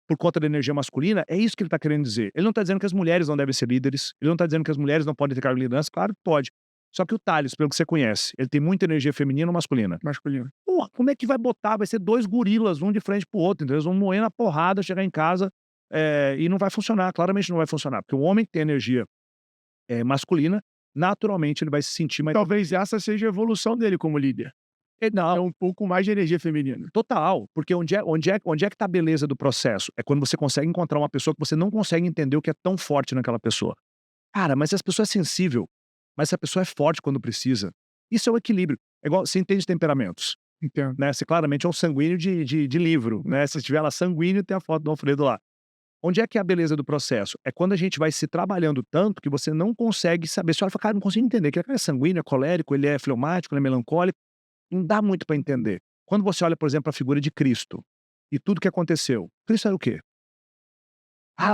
por conta da energia masculina, é isso que ele está querendo dizer. Ele não está dizendo que as mulheres não devem ser líderes, ele não está dizendo que as mulheres não podem ter cargo de liderança, claro que pode. Só que o Tales, pelo que você conhece, ele tem muita energia feminina ou masculina? Masculino. Pô, como é que vai botar? Vai ser dois gorilas, um de frente pro outro, entendeu? Eles vão moer na porrada, chegar em casa e não vai funcionar, claramente não vai funcionar. Porque o homem que tem energia masculina, naturalmente ele vai se sentir mais... Talvez essa seja a evolução dele como líder. Não. É um pouco mais de energia feminina. Total, porque onde é que tá a beleza do processo? É quando você consegue encontrar uma pessoa que você não consegue entender o que é tão forte naquela pessoa. Cara, mas se essa pessoa é sensível, mas se a pessoa é forte quando precisa, isso é o equilíbrio. É igual, você entende temperamentos. Entendo. Né? Você claramente é um sanguíneo de livro, né? Se tiver lá sanguíneo, tem a foto do Alfredo lá. Onde é que é a beleza do processo? É quando a gente vai se trabalhando tanto que você não consegue saber. Você olha e fala, cara, não consigo entender. Que ele é sanguíneo, é colérico, ele é fleumático, ele é melancólico. Não dá muito para entender. Quando você olha, por exemplo, a figura de Cristo e tudo que aconteceu. Cristo era o quê?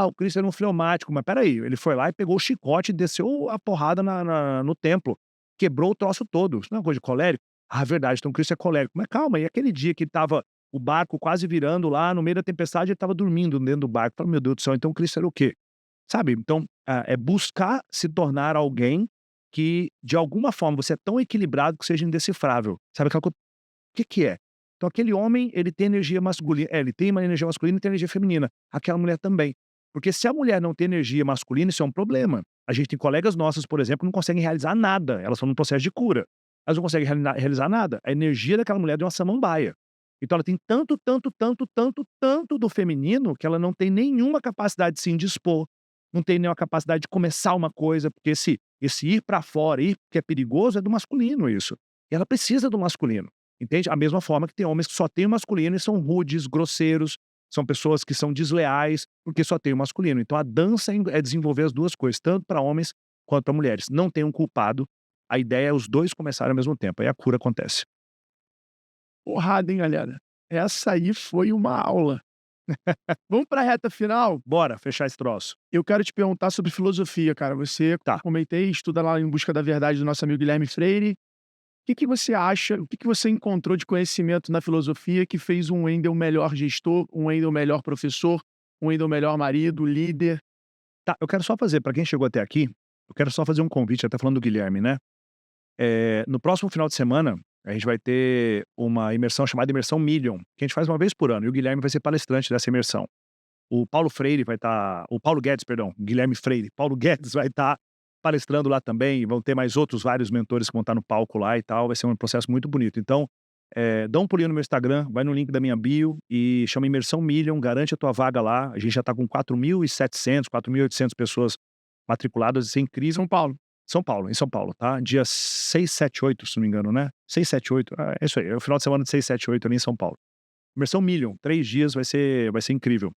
O Cristo era um fleumático, mas peraí, ele foi lá e pegou o chicote e desceu a porrada no templo. Quebrou o troço todo. Isso não é uma coisa de colérico? Verdade, então Cristo é colérico. Mas calma, e aquele dia que tava o barco quase virando lá, no meio da tempestade, ele estava dormindo dentro do barco. Falei, meu Deus do céu, então Cristo era o quê? Sabe? Então, é buscar se tornar alguém que, de alguma forma, você é tão equilibrado que seja indecifrável. Sabe aquela coisa? O que que é? Então aquele homem, ele tem energia masculina, ele tem uma energia masculina e tem energia feminina. Aquela mulher também. Porque se a mulher não tem energia masculina, isso é um problema. A gente tem colegas nossas, por exemplo, que não conseguem realizar nada. Elas estão num processo de cura. Elas não conseguem realizar nada. A energia daquela mulher é de uma samambaia. Então ela tem tanto, tanto, tanto, tanto, tanto do feminino que ela não tem nenhuma capacidade de se indispor, não tem nenhuma capacidade de começar uma coisa, porque esse ir pra fora, ir que é perigoso, é do masculino isso. E ela precisa do masculino. Entende? A mesma forma que tem homens que só têm o masculino e são rudes, grosseiros, são pessoas que são desleais, porque só tem o masculino. Então a dança é desenvolver as duas coisas, tanto para homens quanto para mulheres. Não tem um culpado, a ideia é os dois começarem ao mesmo tempo, aí a cura acontece. Porrada, hein, galera? Essa aí foi uma aula. Vamos pra reta final? Bora fechar esse troço. Eu quero te perguntar sobre filosofia, cara. Você, Tá. comentei, estuda lá Em Busca da Verdade do nosso amigo Guilherme Freire. O que que você acha, o que que você encontrou de conhecimento na filosofia que fez um Wendel melhor gestor, um Wendel melhor professor, um Wendel melhor marido, líder? Tá, eu quero só fazer, para quem chegou até aqui, eu quero só fazer um convite, até falando do Guilherme, né? No próximo final de semana, a gente vai ter uma imersão chamada Imersão Million, que a gente faz uma vez por ano, e o Guilherme vai ser palestrante dessa imersão. O Paulo Freire vai estar, o Paulo Guedes, perdão, Guilherme Freire, Paulo Guedes vai estar palestrando lá também, vão ter mais outros vários mentores que vão estar no palco lá e tal, vai ser um processo muito bonito. Então, dá um pulinho no meu Instagram, vai no link da minha bio e chama Imersão Million, garante a tua vaga lá, a gente já tá com 4.700, 4.800 pessoas matriculadas, isso é incrível. São Paulo. São Paulo, em São Paulo, tá? Dia 6, 7, 8, se não me engano, né? 6, 7, 8, é isso aí, é o final de semana de 6, 7, 8 ali em São Paulo. Imersão Million, 3 dias, vai ser incrível.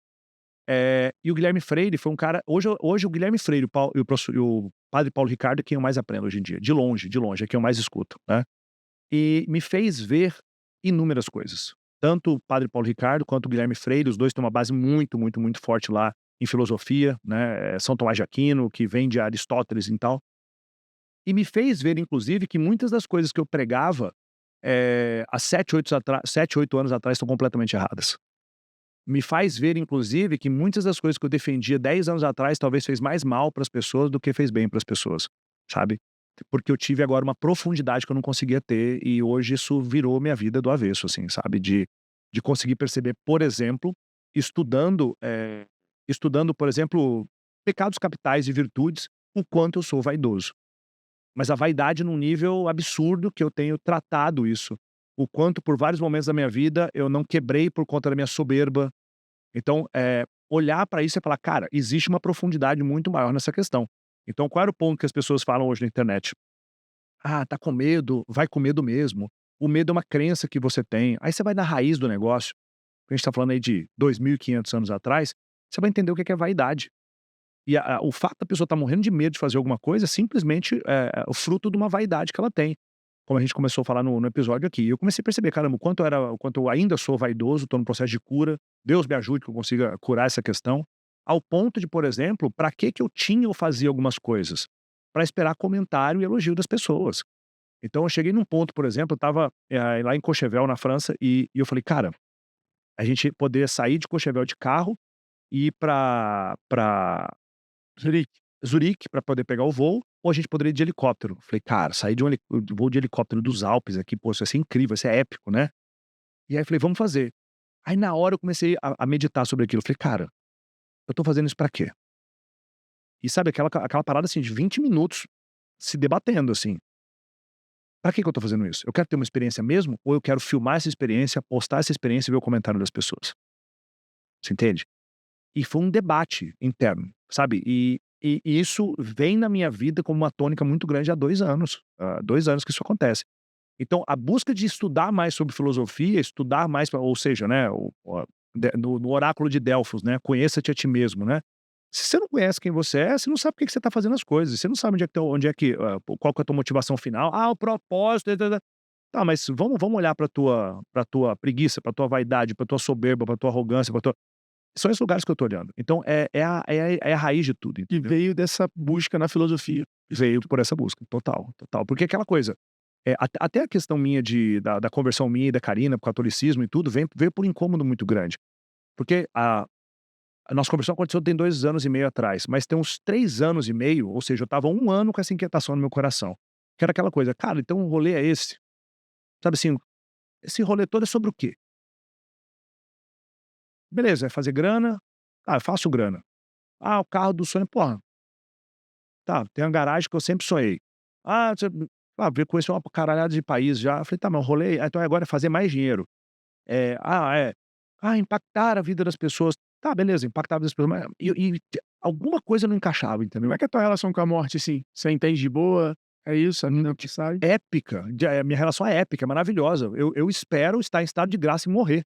E o Guilherme Freire foi um cara, hoje o Guilherme Freire e o padre Paulo Ricardo é quem eu mais aprendo hoje em dia, de longe, é quem eu mais escuto, né? E me fez ver inúmeras coisas. Tanto o padre Paulo Ricardo quanto o Guilherme Freire, os dois têm uma base muito, muito, muito forte lá em filosofia, né? São Tomás de Aquino, que vem de Aristóteles e tal. E me fez ver, inclusive, que muitas das coisas que eu pregava há 7, 8 anos atrás estão completamente erradas. Me faz ver, inclusive, que muitas das coisas que eu defendia 10 anos atrás talvez fez mais mal para as pessoas do que fez bem para as pessoas, sabe? Porque eu tive agora uma profundidade que eu não conseguia ter e hoje isso virou minha vida do avesso, assim, sabe? De conseguir perceber, por exemplo, estudando, por exemplo, pecados capitais e virtudes, o quanto eu sou vaidoso. Mas a vaidade num nível absurdo que eu tenho tratado isso. O quanto por vários momentos da minha vida eu não quebrei por conta da minha soberba. Então, olhar pra isso e falar: "Cara, existe uma profundidade muito maior nessa questão". Então qual era o ponto que as pessoas falam hoje na internet? "Ah, tá com medo, vai com medo mesmo. O medo é uma crença que você tem". Aí você vai na raiz do negócio, a gente tá falando aí de 2.500 anos atrás, você vai entender o que é vaidade. E o fato da pessoa estar morrendo de medo de fazer alguma coisa é simplesmente o fruto de uma vaidade que ela tem. Como a gente começou a falar no episódio aqui. Eu comecei a perceber, caramba, o quanto eu ainda sou vaidoso, estou no processo de cura. Deus me ajude que eu consiga curar essa questão. Ao ponto de, por exemplo, para que eu tinha ou fazia algumas coisas? Para esperar comentário e elogio das pessoas. Então eu cheguei num ponto, por exemplo, eu estava lá em Courchevel, na França, e eu falei, cara, a gente poderia sair de Courchevel de carro e ir para Zurique. Zurique para poder pegar o voo, ou a gente poderia ir de helicóptero. Falei: "Cara, sair de voo de helicóptero dos Alpes aqui, pô, isso vai ser incrível, vai ser épico, né". E aí falei: "Vamos fazer". Aí na hora eu comecei a meditar sobre aquilo, falei: "Cara, eu tô fazendo isso pra quê?". E sabe aquela parada, assim, de 20 minutos se debatendo, assim. Pra que eu tô fazendo isso? Eu quero ter uma experiência mesmo, ou eu quero filmar essa experiência, postar essa experiência e ver o comentário das pessoas? Você entende? E foi um debate interno, sabe? E isso vem na minha vida como uma tônica muito grande há 2 anos. Há 2 anos que isso acontece. Então, a busca de estudar mais sobre filosofia, estudar mais, ou seja, né, no oráculo de Delfos, né, conheça-te a ti mesmo, né? Se você não conhece quem você é, você não sabe por que que você está fazendo as coisas. Você não sabe qual que é a tua motivação final. Ah, o propósito. Tá, mas vamos olhar para tua preguiça, para tua vaidade, para tua soberba, para tua arrogância, para tua. São esses lugares que eu tô olhando. Então é a raiz de tudo, Que entendeu? veio dessa busca na filosofia. Veio por essa busca, total, total. Porque aquela coisa, até a questão minha da conversão minha e da Karina pro catolicismo e tudo, veio por um incômodo muito grande. Porque A nossa conversão aconteceu tem 2 anos e meio atrás, mas tem uns 3 anos e meio, ou seja, eu estava 1 ano com essa inquietação no meu coração, que era aquela coisa: "Cara, então o rolê é esse?". Sabe assim, esse rolê todo é sobre o quê? Beleza, é fazer grana? Ah, eu faço grana. Ah, o carro do sonho, porra, tá, tem uma garagem que eu sempre sonhei. Ah, você veio conhecer uma caralhada de país já. Eu falei: "Tá, mas o rolê então agora é fazer mais dinheiro". É. Ah, impactar a vida das pessoas. Tá, beleza, impactar a vida das pessoas, mas alguma coisa não encaixava, Como entendeu? é que é a tua relação com a morte, assim? Você entende de boa? É isso? A Hum, vida que sai? épica, minha relação é épica, é maravilhosa. Eu espero estar em estado de graça e morrer.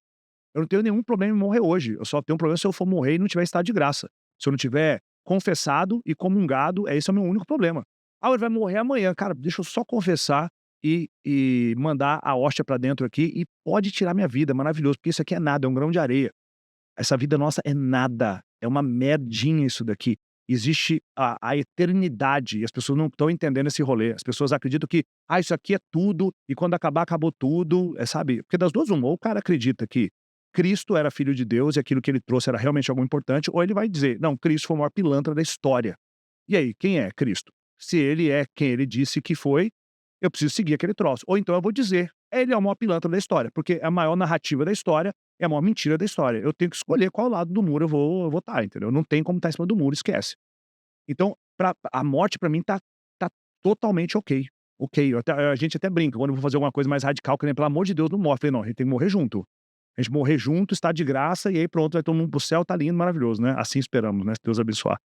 Eu não tenho nenhum problema em morrer hoje, eu só tenho um problema se eu for morrer e não tiver estado de graça. Se eu não tiver confessado e comungado, esse é o meu único problema. "Ah, ele vai morrer amanhã", cara, deixa eu só confessar e mandar a hóstia pra dentro aqui e pode tirar minha vida, maravilhoso, porque isso aqui é nada, é um grão de areia. Essa vida nossa é nada, é uma merdinha isso daqui. Existe a eternidade e as pessoas não estão entendendo esse rolê. As pessoas acreditam que, isso aqui é tudo e quando acabar, acabou tudo, sabe? Porque das duas uma, ou o cara acredita que Cristo era filho de Deus e aquilo que ele trouxe era realmente algo importante, ou ele vai dizer, não, Cristo foi o maior pilantra da história. E aí, quem é Cristo? Se ele é quem ele disse que foi, eu preciso seguir aquele troço. Ou então eu vou dizer, ele é o maior pilantra da história, porque é a maior narrativa da história, é a maior mentira da história. Eu tenho que escolher qual lado do muro eu vou estar, entendeu? Não tem como estar em cima do muro, esquece. Então, a morte pra mim tá totalmente ok. Ok, a gente até brinca, quando eu vou fazer alguma coisa mais radical, que nem, pelo amor de Deus, não morre. Eu falei: "Não, a gente tem que morrer junto. A gente morrer junto, está de graça, e aí pronto, vai todo mundo para o céu, tá lindo, maravilhoso, né?". Assim esperamos, né, se Deus abençoar.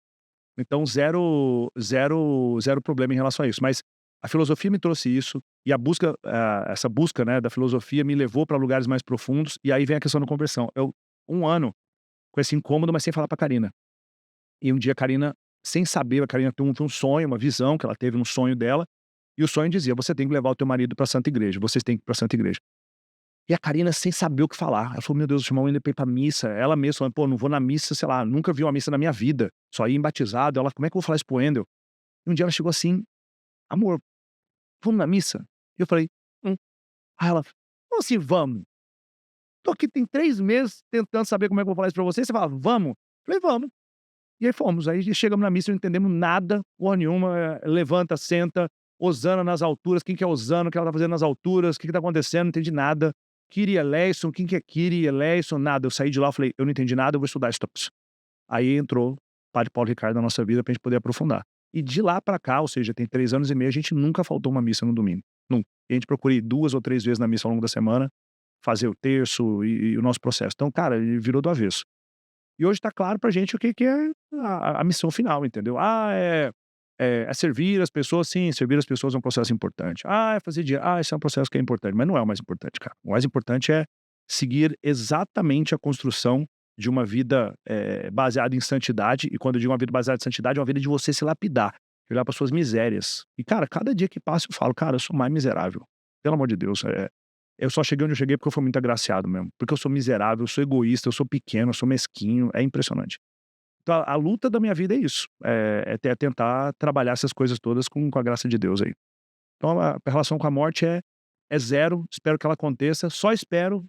Então zero problema em relação a isso, mas a filosofia me trouxe isso, e essa busca, né, da filosofia me levou para lugares mais profundos, e aí vem a questão da conversão. Eu 1 ano com esse incômodo, mas sem falar pra Carina. E um dia a Carina, sem saber, a Carina tem um sonho, uma visão que ela teve no sonho dela, e o sonho dizia: "Você tem que levar o teu marido pra santa igreja, vocês têm que ir pra santa igreja". E a Carina sem saber o que falar, ela falou: "Meu Deus, vou chamar o Wender pra ir pra missa", ela mesma falando: "Pô, não vou na missa, sei lá, nunca vi uma missa na minha vida, só ia em batizado", ela: "Como é que eu vou falar isso para o Wendel?". E um dia ela chegou assim: "Amor, vamos na missa?". Eu falei: "Hum". Aí ela: "Como assim vamos? Tô aqui tem 3 meses tentando saber como é que eu vou falar isso pra você, você fala: 'Vamos'". Eu falei: "Vamos". E aí fomos, aí chegamos na missa, não entendemos nada, porra nenhuma, levanta, senta, hosana nas alturas, quem que é hosana, o que ela tá fazendo nas alturas, o que que tá acontecendo, não entendi nada. Kyrie eleison, quem que é Kyrie eleison, nada. Eu saí de lá, eu falei: "Eu não entendi nada, eu vou estudar isso". Aí entrou o padre Paulo Ricardo na nossa vida pra gente poder aprofundar. E de lá pra cá, ou seja, tem 3 anos e meio, a gente nunca faltou uma missa no domingo, nunca. E a gente procura ir 2 ou 3 vezes na missa ao longo da semana, fazer o terço e o nosso processo. Então, cara, ele virou do avesso. E hoje tá claro pra gente o que que é a missão final, entendeu? É servir as pessoas, sim, servir as pessoas é um processo importante. É fazer dinheiro, esse é um processo que é importante, mas não é o mais importante, cara. O mais importante é seguir exatamente a construção de uma vida, baseada em santidade, e quando eu digo uma vida baseada em santidade, é uma vida de você se lapidar, olhar para suas misérias. E, cara, cada dia que passa eu falo: "Cara, eu sou mais miserável". Pelo amor de Deus, eu só cheguei onde eu cheguei porque eu fui muito agraciado mesmo, porque eu sou miserável, eu sou egoísta, eu sou pequeno, eu sou mesquinho, é impressionante. Então a luta da minha vida é isso, é tentar trabalhar essas coisas todas com a graça de Deus aí. Então a relação com a morte é zero, espero que ela aconteça, só espero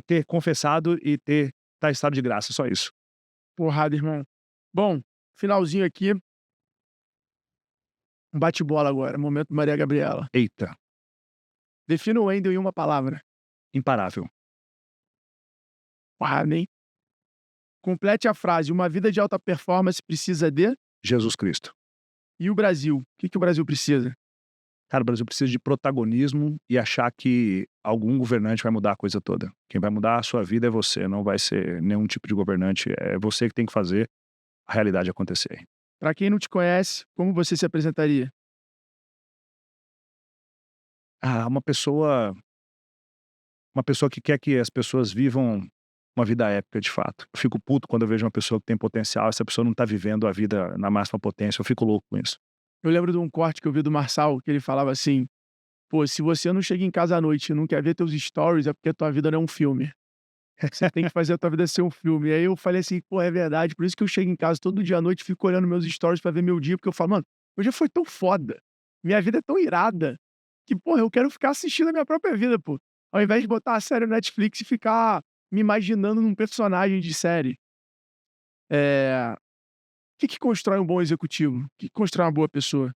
ter confessado e estar em estado de graça, só isso. Porrada, irmão. Bom, finalzinho aqui, um bate-bola agora, momento Maria Gabriela. Eita, Defina o Wendel em uma palavra. imparável. Porrada, hein? Complete a frase: uma vida de alta performance precisa de... Jesus Cristo. E o Brasil? O que que o Brasil precisa? Cara, o Brasil precisa de protagonismo e achar que algum governante vai mudar a coisa toda. Quem vai mudar a sua vida é você, não vai ser nenhum tipo de governante, é você que tem que fazer a realidade acontecer. Para quem não te conhece, como você se apresentaria? Ah, uma pessoa que quer que as pessoas vivam uma vida épica de fato. Eu fico puto quando eu vejo uma pessoa que tem potencial, essa pessoa não tá vivendo a vida na máxima potência, eu fico louco com isso. Eu lembro de um corte que eu vi do Marçal, que ele falava assim: "Pô, se você não chega em casa à noite e não quer ver teus stories, é porque a tua vida não é um filme. Você tem que fazer a tua vida ser um filme". E aí eu falei assim: "Pô, é verdade, por isso que eu chego em casa todo dia à noite e fico olhando meus stories pra ver meu dia", porque eu falo: "Mano, meu dia foi tão foda, minha vida é tão irada, que, porra, eu quero ficar assistindo a minha própria vida, pô. Ao invés de botar a série no Netflix e ficar me imaginando num personagem de série". O que constrói um bom executivo? O que constrói uma boa pessoa?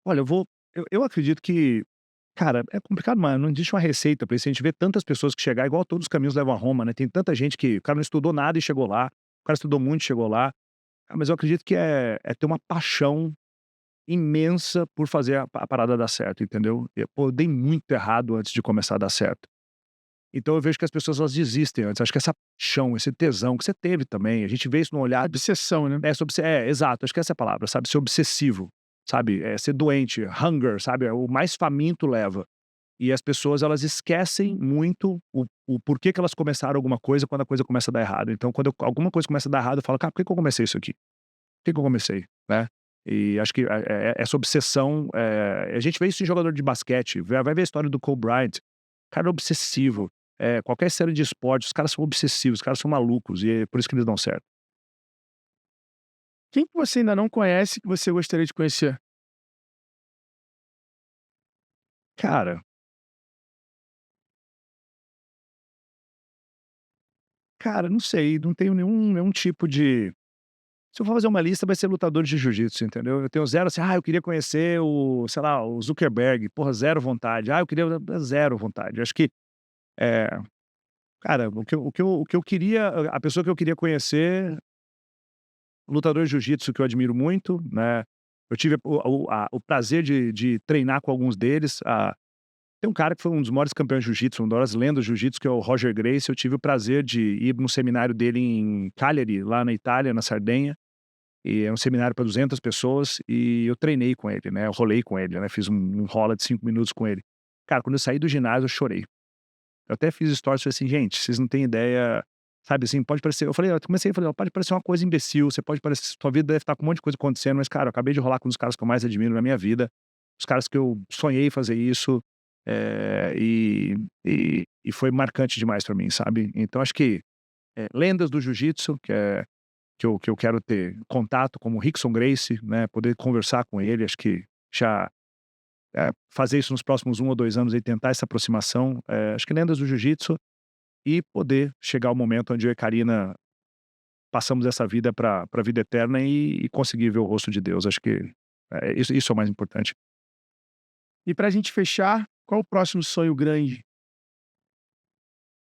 Olha, eu acredito que, cara, é complicado, mas não existe uma receita pra isso. A gente vê tantas pessoas que chegaram igual todos os caminhos levam a Roma, né, tem tanta gente que o cara não estudou nada e chegou lá, o cara estudou muito e chegou lá. Mas eu acredito que é ter uma paixão imensa por fazer a parada dar certo, entendeu? Pô, eu dei muito errado antes de começar a dar certo. Então eu vejo que as pessoas elas desistem antes. Acho que essa paixão, esse tesão que você teve também, a gente vê isso no olhar. Obsessão, né? Exato, acho que essa é a palavra, sabe? Ser obsessivo, sabe? Ser doente, hunger, sabe? O mais faminto leva. E as pessoas elas esquecem muito o porquê que elas começaram alguma coisa quando a coisa começa a dar errado. Então, quando alguma coisa começa a dar errado, eu falo, cara, por que que eu comecei isso aqui? Por que que eu comecei, né? E acho que essa obsessão, a gente vê isso em jogador de basquete, vai ver a história do Kobe Bryant, cara obsessivo, qualquer série de esporte, os caras são obsessivos, os caras são malucos e é por isso que eles dão certo. Quem que você ainda não conhece que você gostaria de conhecer? Cara, não sei, não tenho nenhum tipo de se eu for fazer uma lista vai ser lutadores de jiu-jitsu, entendeu? Eu tenho zero assim: "Ah, eu queria conhecer o, sei lá, o Zuckerberg", porra, zero vontade. "Ah, eu queria", zero vontade. Eu acho que, eh, cara, o que eu queria a pessoa que eu queria conhecer, lutador de jiu-jitsu que eu admiro muito, né, eu tive o prazer de treinar com alguns deles, tem um cara que foi um dos maiores campeões de jiu-jitsu, uma das lendas do jiu-jitsu, que é o Roger Gracie. Eu tive o prazer de ir no seminário dele em Cagliari, lá na Itália, na Sardenha, e é um seminário para 200 pessoas, e eu treinei com ele, né, eu rolei com ele, né, fiz um rola de 5 minutos com ele. Cara, quando eu saí do ginásio, eu chorei. Eu até fiz stories, falei assim: "Gente, vocês não têm ideia", sabe, assim, pode parecer eu comecei a falar: "Pode parecer uma coisa imbecil, você pode parecer sua vida deve estar com um monte de coisa acontecendo", mas, cara, eu acabei de rolar com um dos caras que eu mais admiro na minha vida, os caras que eu sonhei fazer isso, e foi marcante demais pra mim, sabe. Então acho que, lendas do jiu-jitsu, que eu quero ter contato, como o Rickson Gracie, né, poder conversar com ele, acho que já fazer isso nos próximos 1 ou 2 anos e tentar essa aproximação, acho que lendas do jiu-jitsu e poder chegar ao momento onde eu e a Karina passamos essa vida para a vida eterna e conseguir ver o rosto de Deus. Acho que, isso é o mais importante. E pra gente fechar, qual o próximo sonho grande?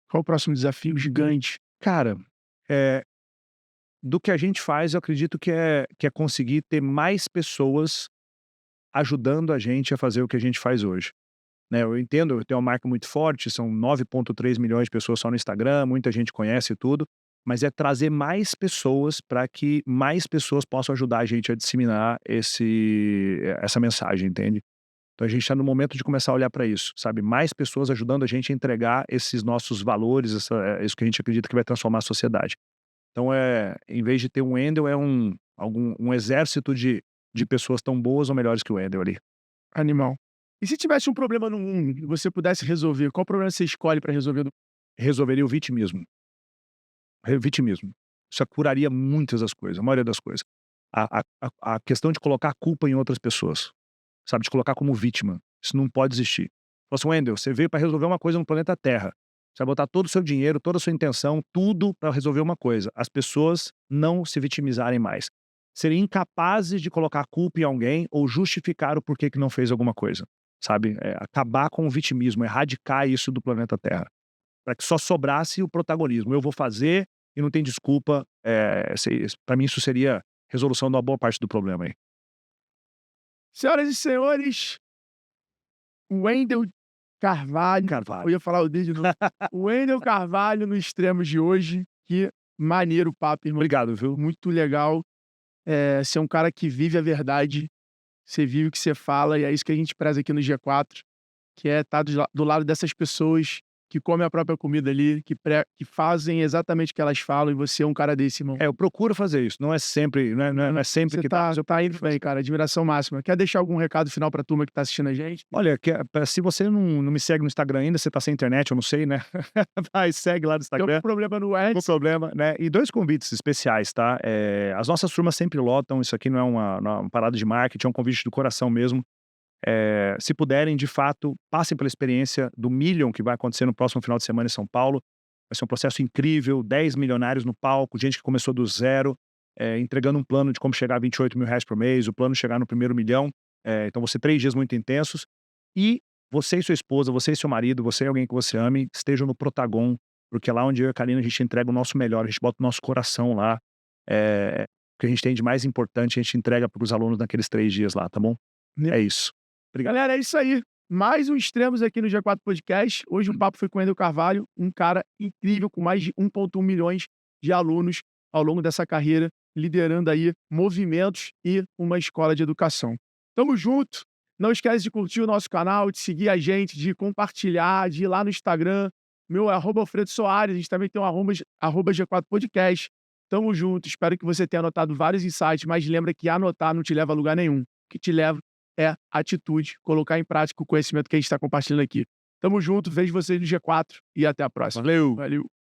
Qual o próximo desafio gigante? Cara, eh, do que a gente faz, eu acredito que é conseguir ter mais pessoas ajudando a gente a fazer o que a gente faz hoje, né. Eu entendo, eu tenho uma marca muito forte, são 9,3 milhões de pessoas só no Instagram, muita gente conhece e tudo, mas é trazer mais pessoas para que mais pessoas possam ajudar a gente a disseminar essa mensagem, entende. Então a gente está no momento de começar a olhar para isso, sabe, mais pessoas ajudando a gente a entregar esses nossos valores, isso que a gente acredita que vai transformar a sociedade. Então em vez de ter um Wendel, é um exército de pessoas tão boas ou melhores que o Wendel ali. Animal. E se tivesse um problema no mundo e você pudesse resolver, qual problema você escolhe pra resolver? Resolveria o vitimismo. Vitimismo. Isso curaria muitas das coisas, a maioria das coisas. A questão de colocar a culpa em outras pessoas, sabe, de colocar como vítima, isso não pode existir. Fala assim: "Wendel, você veio para resolver uma coisa no planeta Terra, você vai botar todo o seu dinheiro, toda a sua intenção, tudo para resolver uma coisa, as pessoas não se vitimizarem mais. Serem incapazes de colocar a culpa em alguém ou justificar o porquê que não fez alguma coisa", sabe, acabar com o vitimismo, erradicar isso do planeta Terra, para que só sobrasse o protagonismo. Eu vou fazer e não tem desculpa, para mim isso seria resolução de uma boa parte do problema aí. Senhoras e senhores, Wendel Carvalho, eu Carvalho. ia falar o D de novo. Wendel Carvalho no Extremos de hoje. Que maneiro o papo, irmão. Obrigado, viu. Muito legal. Você é um cara que vive a verdade, você vive o que você fala e é isso que a gente preza aqui no G4, que é estar do lado dessas pessoas que comem a própria comida ali, que fazem exatamente o que elas falam, e você é um cara desse, irmão. Eu procuro fazer isso, não é sempre, não é sempre Você que dá, mas eu tá indo bem, cara, admiração máxima. Quer deixar algum recado final pra turma que tá assistindo a gente? olha, se você não me segue no Instagram ainda, você tá sem internet, eu não sei, né, vai, segue lá no Tem algum Instagram, problema no não Ads? problema, né. E 2 convites especiais, tá, as nossas turmas sempre lotam, isso aqui não é uma parada de marketing, é um convite do coração mesmo. Se puderem, de fato, passem pela experiência do Million, que vai acontecer no próximo final de semana em São Paulo. Vai ser um processo incrível, 10 milionários no palco, gente que começou do zero, entregando um plano de como chegar a 28 mil reais por mês, o plano chegar no primeiro milhão. Então vão ser 3 dias muito intensos. E você e sua esposa, você e seu marido, você e alguém que você ame, estejam no Protagon, porque lá onde eu e a Karina a gente entrega o nosso melhor, a gente bota o nosso coração lá. O que a gente tem de mais importante, a gente entrega para os alunos naqueles 3 dias lá, tá bom? É isso. Obrigado. Galera, é isso aí. Mais um Extremos aqui no G4 Podcast. Hoje o papo foi com o Wendel Carvalho, um cara incrível, com mais de 1,1 milhões de alunos ao longo dessa carreira, liderando aí movimentos e uma escola de educação. Tamo junto. Não esquece de curtir o nosso canal, de seguir a gente, de compartilhar, de ir lá no Instagram. Meu é @Alfredo Soares, a gente também tem um @G4 Podcast. Tamo junto, espero que você tenha anotado vários insights, mas lembra que anotar não te leva a lugar nenhum. O que te leva é atitude, colocar em prática o conhecimento que a gente está compartilhando aqui. Tamo junto, vejo vocês no G4 e até a próxima. Valeu! Valeu!